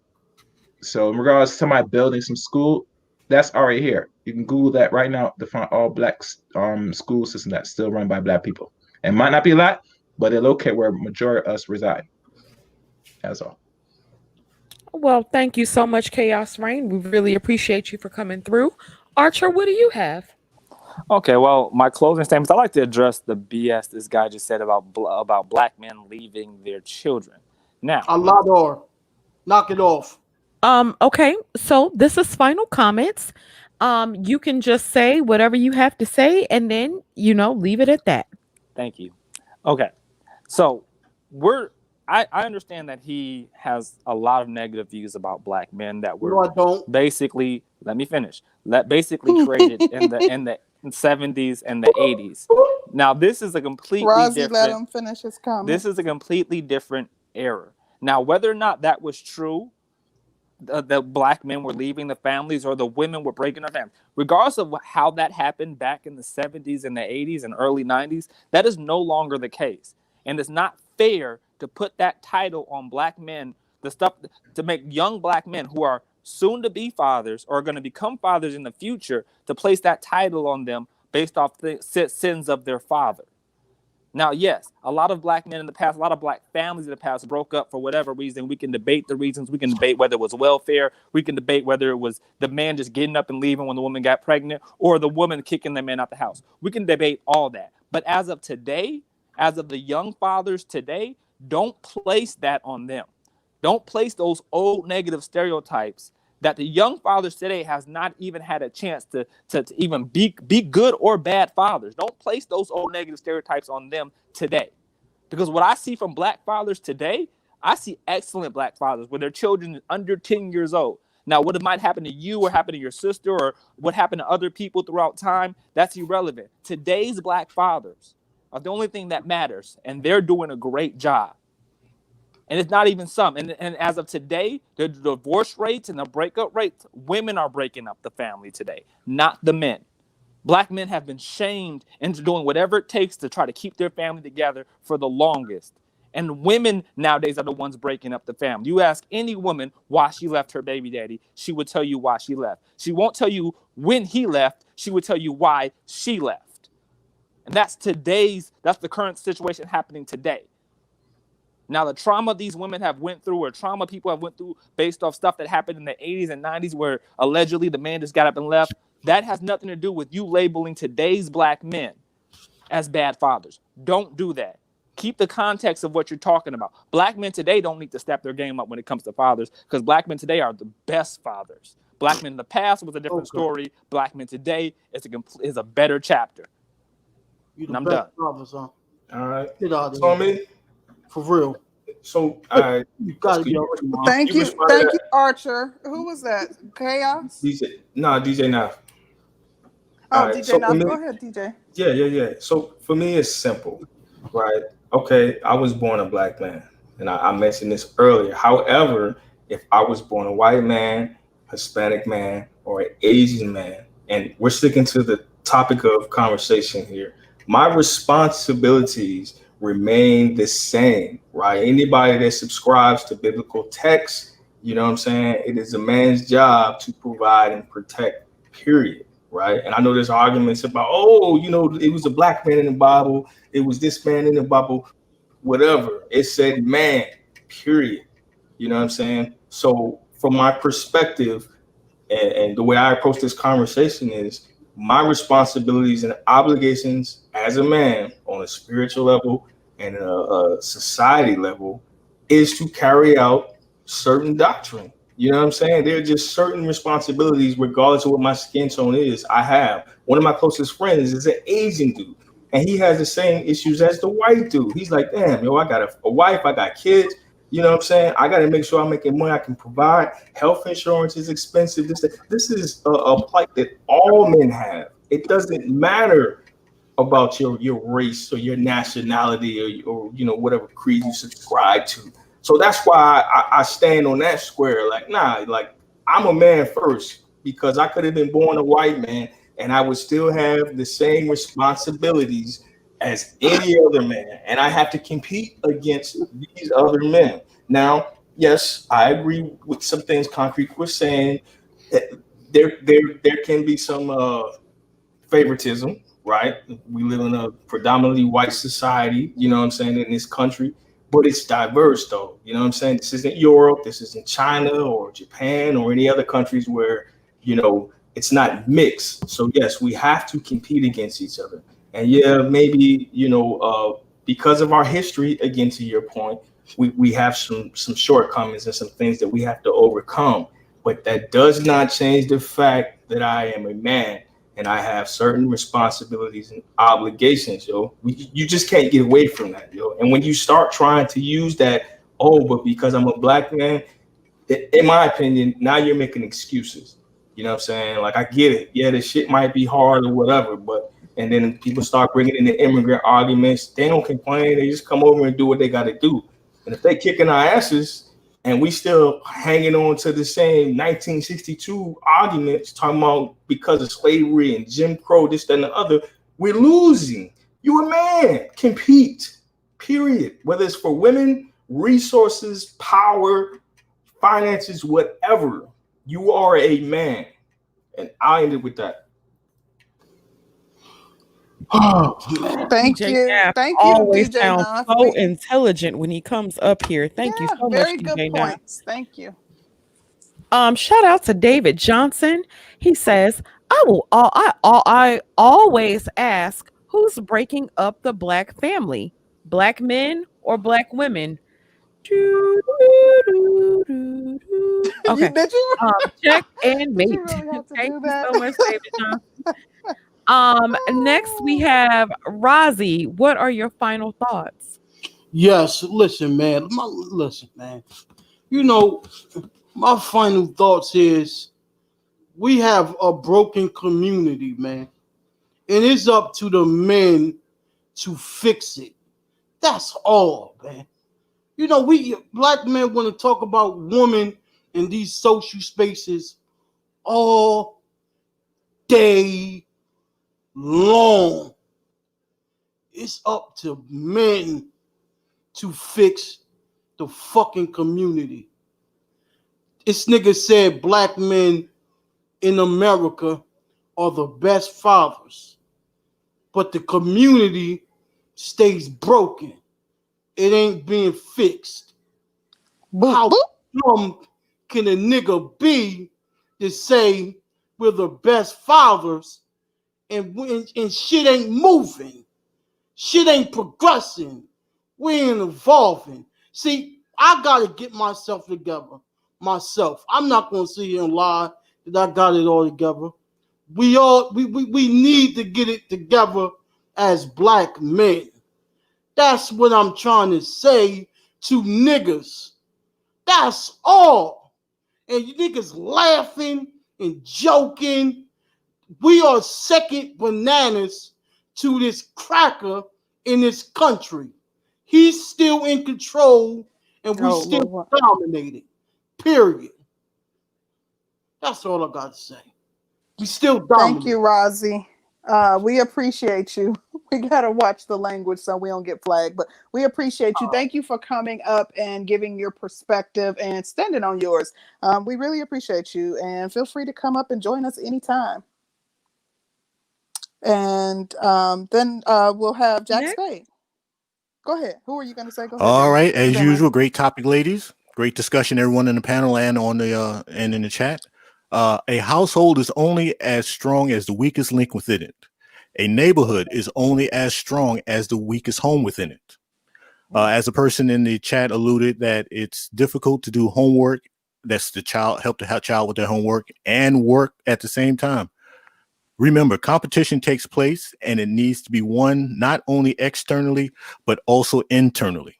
S10: So in regards to somebody building some school, that's already here. You can Google that right now to find all black school system that's still run by black people. It might not be a lot, but they're located where majority of us reside. That's all.
S1: Well, thank you so much, Chaos Rain. We really appreciate you for coming through. Archer, what do you have?
S9: Okay, well, my closing statements, I like to address the BS this guy just said about black men leaving their children. Now,
S3: Alador, knock it off.
S1: Okay, so this is final comments. You can just say whatever you have to say and then, leave it at that.
S9: Thank you. Okay, so I understand that he has a lot of negative views about black men that were basically, let me finish, basically created in the 70s and the 80s. Now, this is a completely different.
S2: Let him finish his comment.
S9: This is a completely different era. Now, whether or not that was true, the black men were leaving the families or the women were breaking their families, regardless of how that happened back in the 70s and the 80s and early 90s, that is no longer the case. And it's not fair to put that title on black men, the stuff to make young black men who are soon to be fathers or going to become fathers in the future, to place that title on them based off the sins of their father. Now, yes, a lot of black men in the past, a lot of black families in the past broke up for whatever reason. We can debate the reasons. We can debate whether it was welfare. We can debate whether it was the man just getting up and leaving when the woman got pregnant or the woman kicking the man out the house. We can debate all that. But as of today, as of the young fathers today, don't place that on them. Don't place those old negative stereotypes that the young fathers today has not even had a chance to even be good or bad fathers. Don't place those old negative stereotypes on them today. Because what I see from black fathers today, I see excellent black fathers with their children under 10 years old. Now, what might happen to you or happen to your sister or what happened to other people throughout time, that's irrelevant. Today's black fathers are the only thing that matters, and they're doing a great job. And it's not even some. And as of today, the divorce rates and the breakup rates, women are breaking up the family today, not the men. Black men have been shamed into doing whatever it takes to try to keep their family together for the longest. And women nowadays are the ones breaking up the family. You ask any woman why she left her baby daddy, she would tell you why she left. She won't tell you when he left. She would tell you why she left. And that's the current situation happening today. Now, the trauma these women have went through or trauma people have went through based off stuff that happened in the 80s and 90s where allegedly the man just got up and left, that has nothing to do with you labeling today's black men as bad fathers. Don't do that. Keep the context of what you're talking about. Black men today don't need to step their game up when it comes to fathers because black men today are the best fathers. Black men in the past was a different story. Black men today is a better chapter.
S3: You
S9: and I'm done.
S3: Fathers, huh?
S6: All right.
S3: Get out of
S6: So,
S3: here.
S6: I mean,
S3: For real.
S6: so I
S3: You gotta be
S2: Thank you, Archer. Who was that? Chaos?
S6: DJ Nav.
S2: Oh,
S6: All right,
S2: DJ
S6: so
S2: Nav.
S6: for me-
S2: Go ahead, DJ.
S6: Yeah. So for me, it's simple, right? Okay, I was born a black man, and I mentioned this earlier. However, if I was born a white man, Hispanic man, or an Asian man, and we're sticking to the topic of conversation here, my responsibilities remain the same, right? Anybody that subscribes to biblical texts, you know what I'm saying? It is a man's job to provide and protect, period, right? And I know there's arguments about, it was a black man in the Bible, it was this man in the Bible, whatever. It said man, period. You know what I'm saying? So from my perspective and the way I approach this conversation is my responsibilities and obligations as a man on a spiritual level and a society level is to carry out certain doctrine. You know what I'm saying? There are just certain responsibilities, regardless of what my skin tone is. I have one of my closest friends is an Asian dude. and he has the same issues as the white dude. He's like, damn, yo, I got a wife, I got kids. You know what I'm saying? I got to make sure I'm making money. I can provide. Health insurance is expensive. This is a plight that all men have. It doesn't matter about your race or your nationality or whatever creed you subscribe to. So that's why I stand on that square. Like, nah, like I'm a man first, because I could have been born a white man and I would still have the same responsibilities as any other man, and I have to compete against these other men. Now, yes, I agree with some things Concrete was saying. There can be some favoritism, right? We live in a predominantly white society, you know what I'm saying, in this country, but it's diverse though. You know what I'm saying? This isn't Europe, this isn't China or Japan or any other countries where, it's not mixed. So yes, we have to compete against each other. And yeah, maybe, because of our history, again, to your point, we have some shortcomings and some things that we have to overcome. But that does not change the fact that I am a man and I have certain responsibilities and obligations, yo. You just can't get away from that, yo. And when you start trying to use that, but because I'm a black man, in my opinion, now you're making excuses. You know what I'm saying? Like, I get it. Yeah, this shit might be hard or whatever, and then people start bringing in the immigrant arguments. They don't complain. They just come over and do what they got to do. And if they kicking our asses, and we still hanging on to the same 1962 arguments, talking about because of slavery and Jim Crow, this, that, and the other, we're losing. You a man, compete, period. Whether it's for women, resources, power, finances, whatever, you are a man. And I ended with that.
S2: Thank
S1: DJ
S2: you.
S1: Knapp
S2: Thank you,
S1: always
S2: DJ
S1: sounds
S2: Knopf.
S1: so intelligent when he comes up here. Thank you so much,
S2: very good
S1: DJ Knapp.
S2: points. Thank you.
S1: Shout out to David Johnson. He says, I always ask, who's breaking up the black family? Black men or black women? Okay.
S2: Did you?
S1: Check and mate.
S2: Did you really have to
S1: Thank
S2: do
S1: you
S2: that?
S1: so much, David Johnson. Next we have Rozzy. What are your final thoughts?
S3: Yes, listen, man. Listen, man. My final thoughts is we have a broken community, man. And it's up to the men to fix it. That's all, man. We black men want to talk about women in these social spaces all day long. It's up to men to fix the fucking community. This nigga said black men in America are the best fathers, but the community stays broken. It ain't being fixed. How dumb can a nigga be to say we're the best fathers and shit ain't moving? Shit ain't progressing. We ain't evolving. See, I gotta get myself together. I'm not gonna sit here and lie that I got it all together. We need to get it together as black men. That's what I'm trying to say to niggas. That's all. And you niggas laughing and joking. We are second bananas to this cracker in this country. He's still in control and we still dominating. Period. That's all I got to say. We still dominate.
S2: Thank you, Rozzy. We appreciate you. We gotta watch the language so we don't get flagged, but we appreciate you. Thank you for coming up and giving your perspective and standing on yours. We really appreciate you, and feel free to come up and join us anytime. And then we'll have Jack Spade. Go ahead. Who are you going to say? Go ahead.
S4: All right, as usual, great topic, ladies. Great discussion, everyone in the panel and on the and in the chat. A household is only as strong as the weakest link within it. A neighborhood is only as strong as the weakest home within it. As a person in the chat alluded that it's difficult to do homework. That's the child, help the child with their homework and work at the same time. Remember, competition takes place and it needs to be won not only externally, but also internally.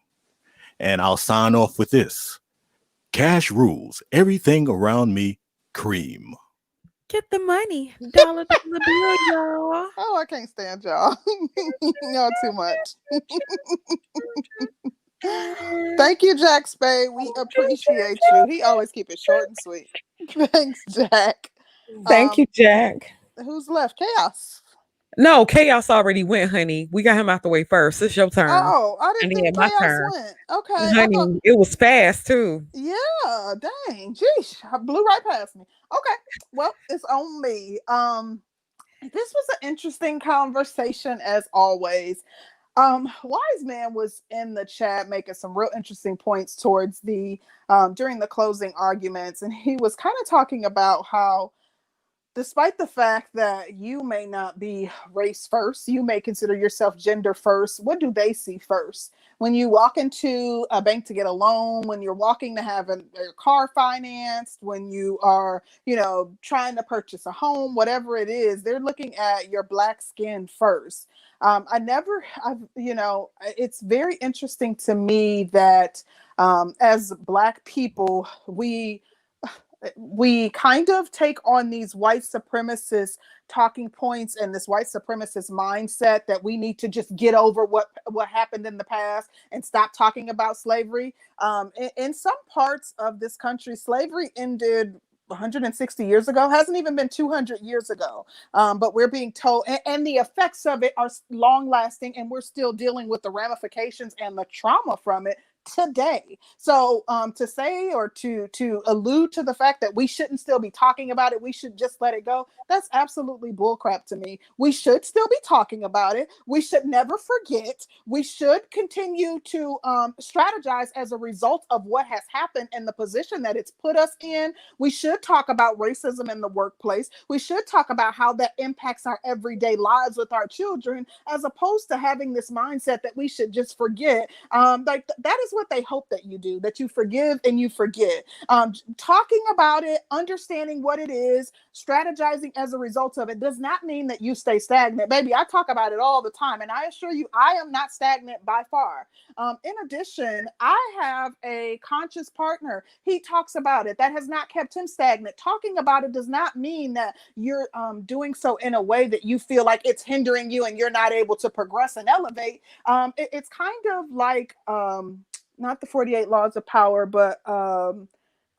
S4: And I'll sign off with this. Cash rules. Everything around me, cream.
S1: Get the money. Dollar bill, y'all.
S2: Oh, I can't stand y'all. Y'all too much. Thank you, Jack Spade. We appreciate you. He always keep it short and sweet. Thanks, Jack.
S1: Thank you, Jack.
S2: Who's left? Chaos.
S1: No, Chaos already went, honey. We got him out the way first. It's your turn.
S2: Oh, I
S1: And
S2: didn't
S1: then
S2: think
S1: my
S2: Chaos
S1: turn.
S2: went. Okay.
S1: Honey, it was fast too.
S2: Yeah, dang. Jeez, I blew right past me. Okay. Well, it's on me. This was an interesting conversation as always. Wise Man was in the chat making some real interesting points towards the during the closing arguments, and he was kind of talking about how despite the fact that you may not be race first, you may consider yourself gender first. What do they see first? When you walk into a bank to get a loan, when you're walking to have a car financed, when you are, trying to purchase a home, whatever it is, they're looking at your black skin first. It's very interesting to me that as Black people, we kind of take on these white supremacist talking points and this white supremacist mindset that we need to just get over what happened in the past and stop talking about slavery. In some parts of this country, slavery ended 160 years ago, hasn't even been 200 years ago. But we're being told, and the effects of it are long lasting, and we're still dealing with the ramifications and the trauma from it today. So to say or to allude to the fact that we shouldn't still be talking about it, we should just let it go, that's absolutely bullcrap to me. We should still be talking about it. We should never forget. We should continue to strategize as a result of what has happened and the position that it's put us in. We should talk about racism in the workplace. We should talk about how that impacts our everyday lives with our children, as opposed to having this mindset that we should just forget. That is what they hope that you do, that you forgive and you forget. Talking about it, understanding what it is, strategizing as a result of it does not mean that you stay stagnant. Baby, I talk about it all the time, and I assure you, I am not stagnant by far. In addition, I have a conscious partner. He talks about it. That has not kept him stagnant. Talking about it does not mean that you're doing so in a way that you feel like it's hindering you and you're not able to progress and elevate. It's kind of like not the 48 laws of power, but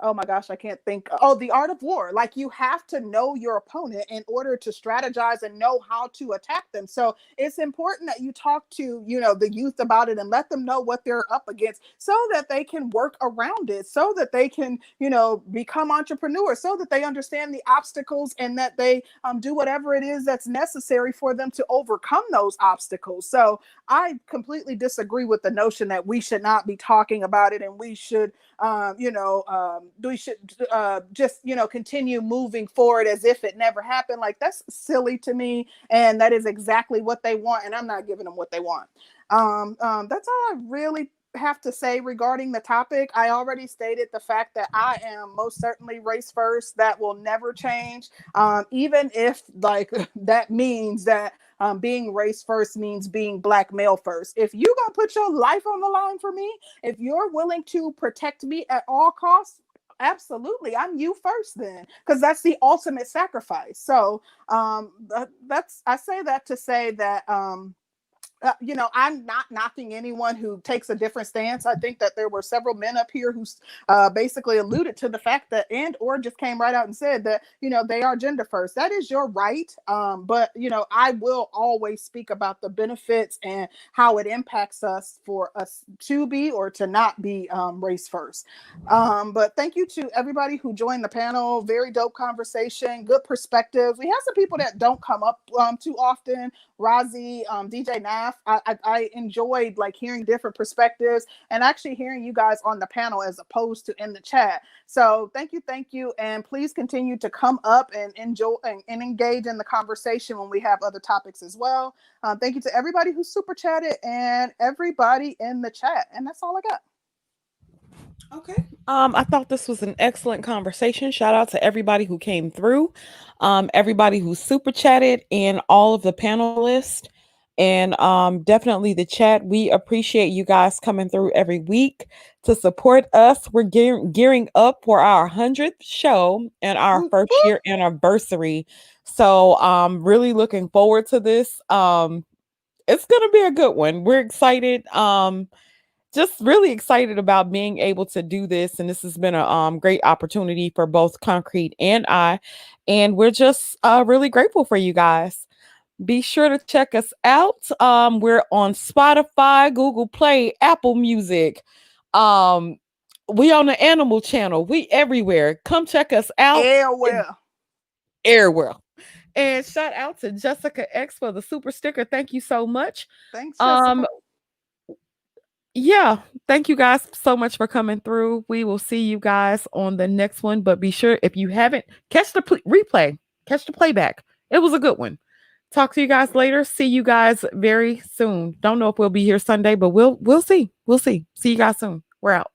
S2: oh my gosh, I can't think. Oh, The Art of War. Like, you have to know your opponent in order to strategize and know how to attack them. So it's important that you talk to, the youth about it and let them know what they're up against so that they can work around it, so that they can, become entrepreneurs, so that they understand the obstacles and that they do whatever it is that's necessary for them to overcome those obstacles. So I completely disagree with the notion that we should not be talking about it and we should just continue moving forward as if it never happened. Like, that's silly to me, and that is exactly what they want, and I'm not giving them what they want. That's all I really have to say regarding the topic. I already stated the fact that I am most certainly race first. That will never change, even if that means that being race first means being Black male first. If you're gonna put your life on the line for me, if you're willing to protect me at all costs, absolutely, I'm you first then, because that's the ultimate sacrifice. So I say that to say that I'm not knocking anyone who takes a different stance. I think that there were several men up here who basically alluded to the fact that, or just came right out and said that, they are gender first. That is your right. But, I will always speak about the benefits and how it impacts us for us to be or to not be race first. But thank you to everybody who joined the panel. Very dope conversation, good perspective. We have some people that don't come up too often. Razi, DJ Naf. I enjoyed hearing different perspectives and actually hearing you guys on the panel as opposed to in the chat. So thank you, and please continue to come up and enjoy and engage in the conversation when we have other topics as well. Thank you to everybody who super chatted and everybody in the chat, and that's all I got.
S1: Okay. I thought this was an excellent conversation. Shout out to everybody who came through, everybody who super chatted, and all of the panelists, and definitely the chat. We appreciate you guys coming through every week to support us. We're gearing up for our 100th show and our first year anniversary. So really looking forward to this. It's gonna be a good one. We're excited. Just really excited about being able to do this, and this has been a great opportunity for both Concrete and I, and we're just really grateful for you guys. Be sure to check us out. We're on Spotify, Google Play, Apple Music. We on the Animal Channel. We everywhere. Come check us out. Everywhere. And shout out to Jessica X for the super sticker. Thank you so much.
S2: Thanks, Jessica.
S1: Yeah, thank you guys so much for coming through. We will see you guys on the next one, but be sure, if you haven't, catch the replay, catch the playback. It was a good one. Talk to you guys later. See you guys very soon. Don't know if we'll be here Sunday, but we'll see. See you guys soon. We're out.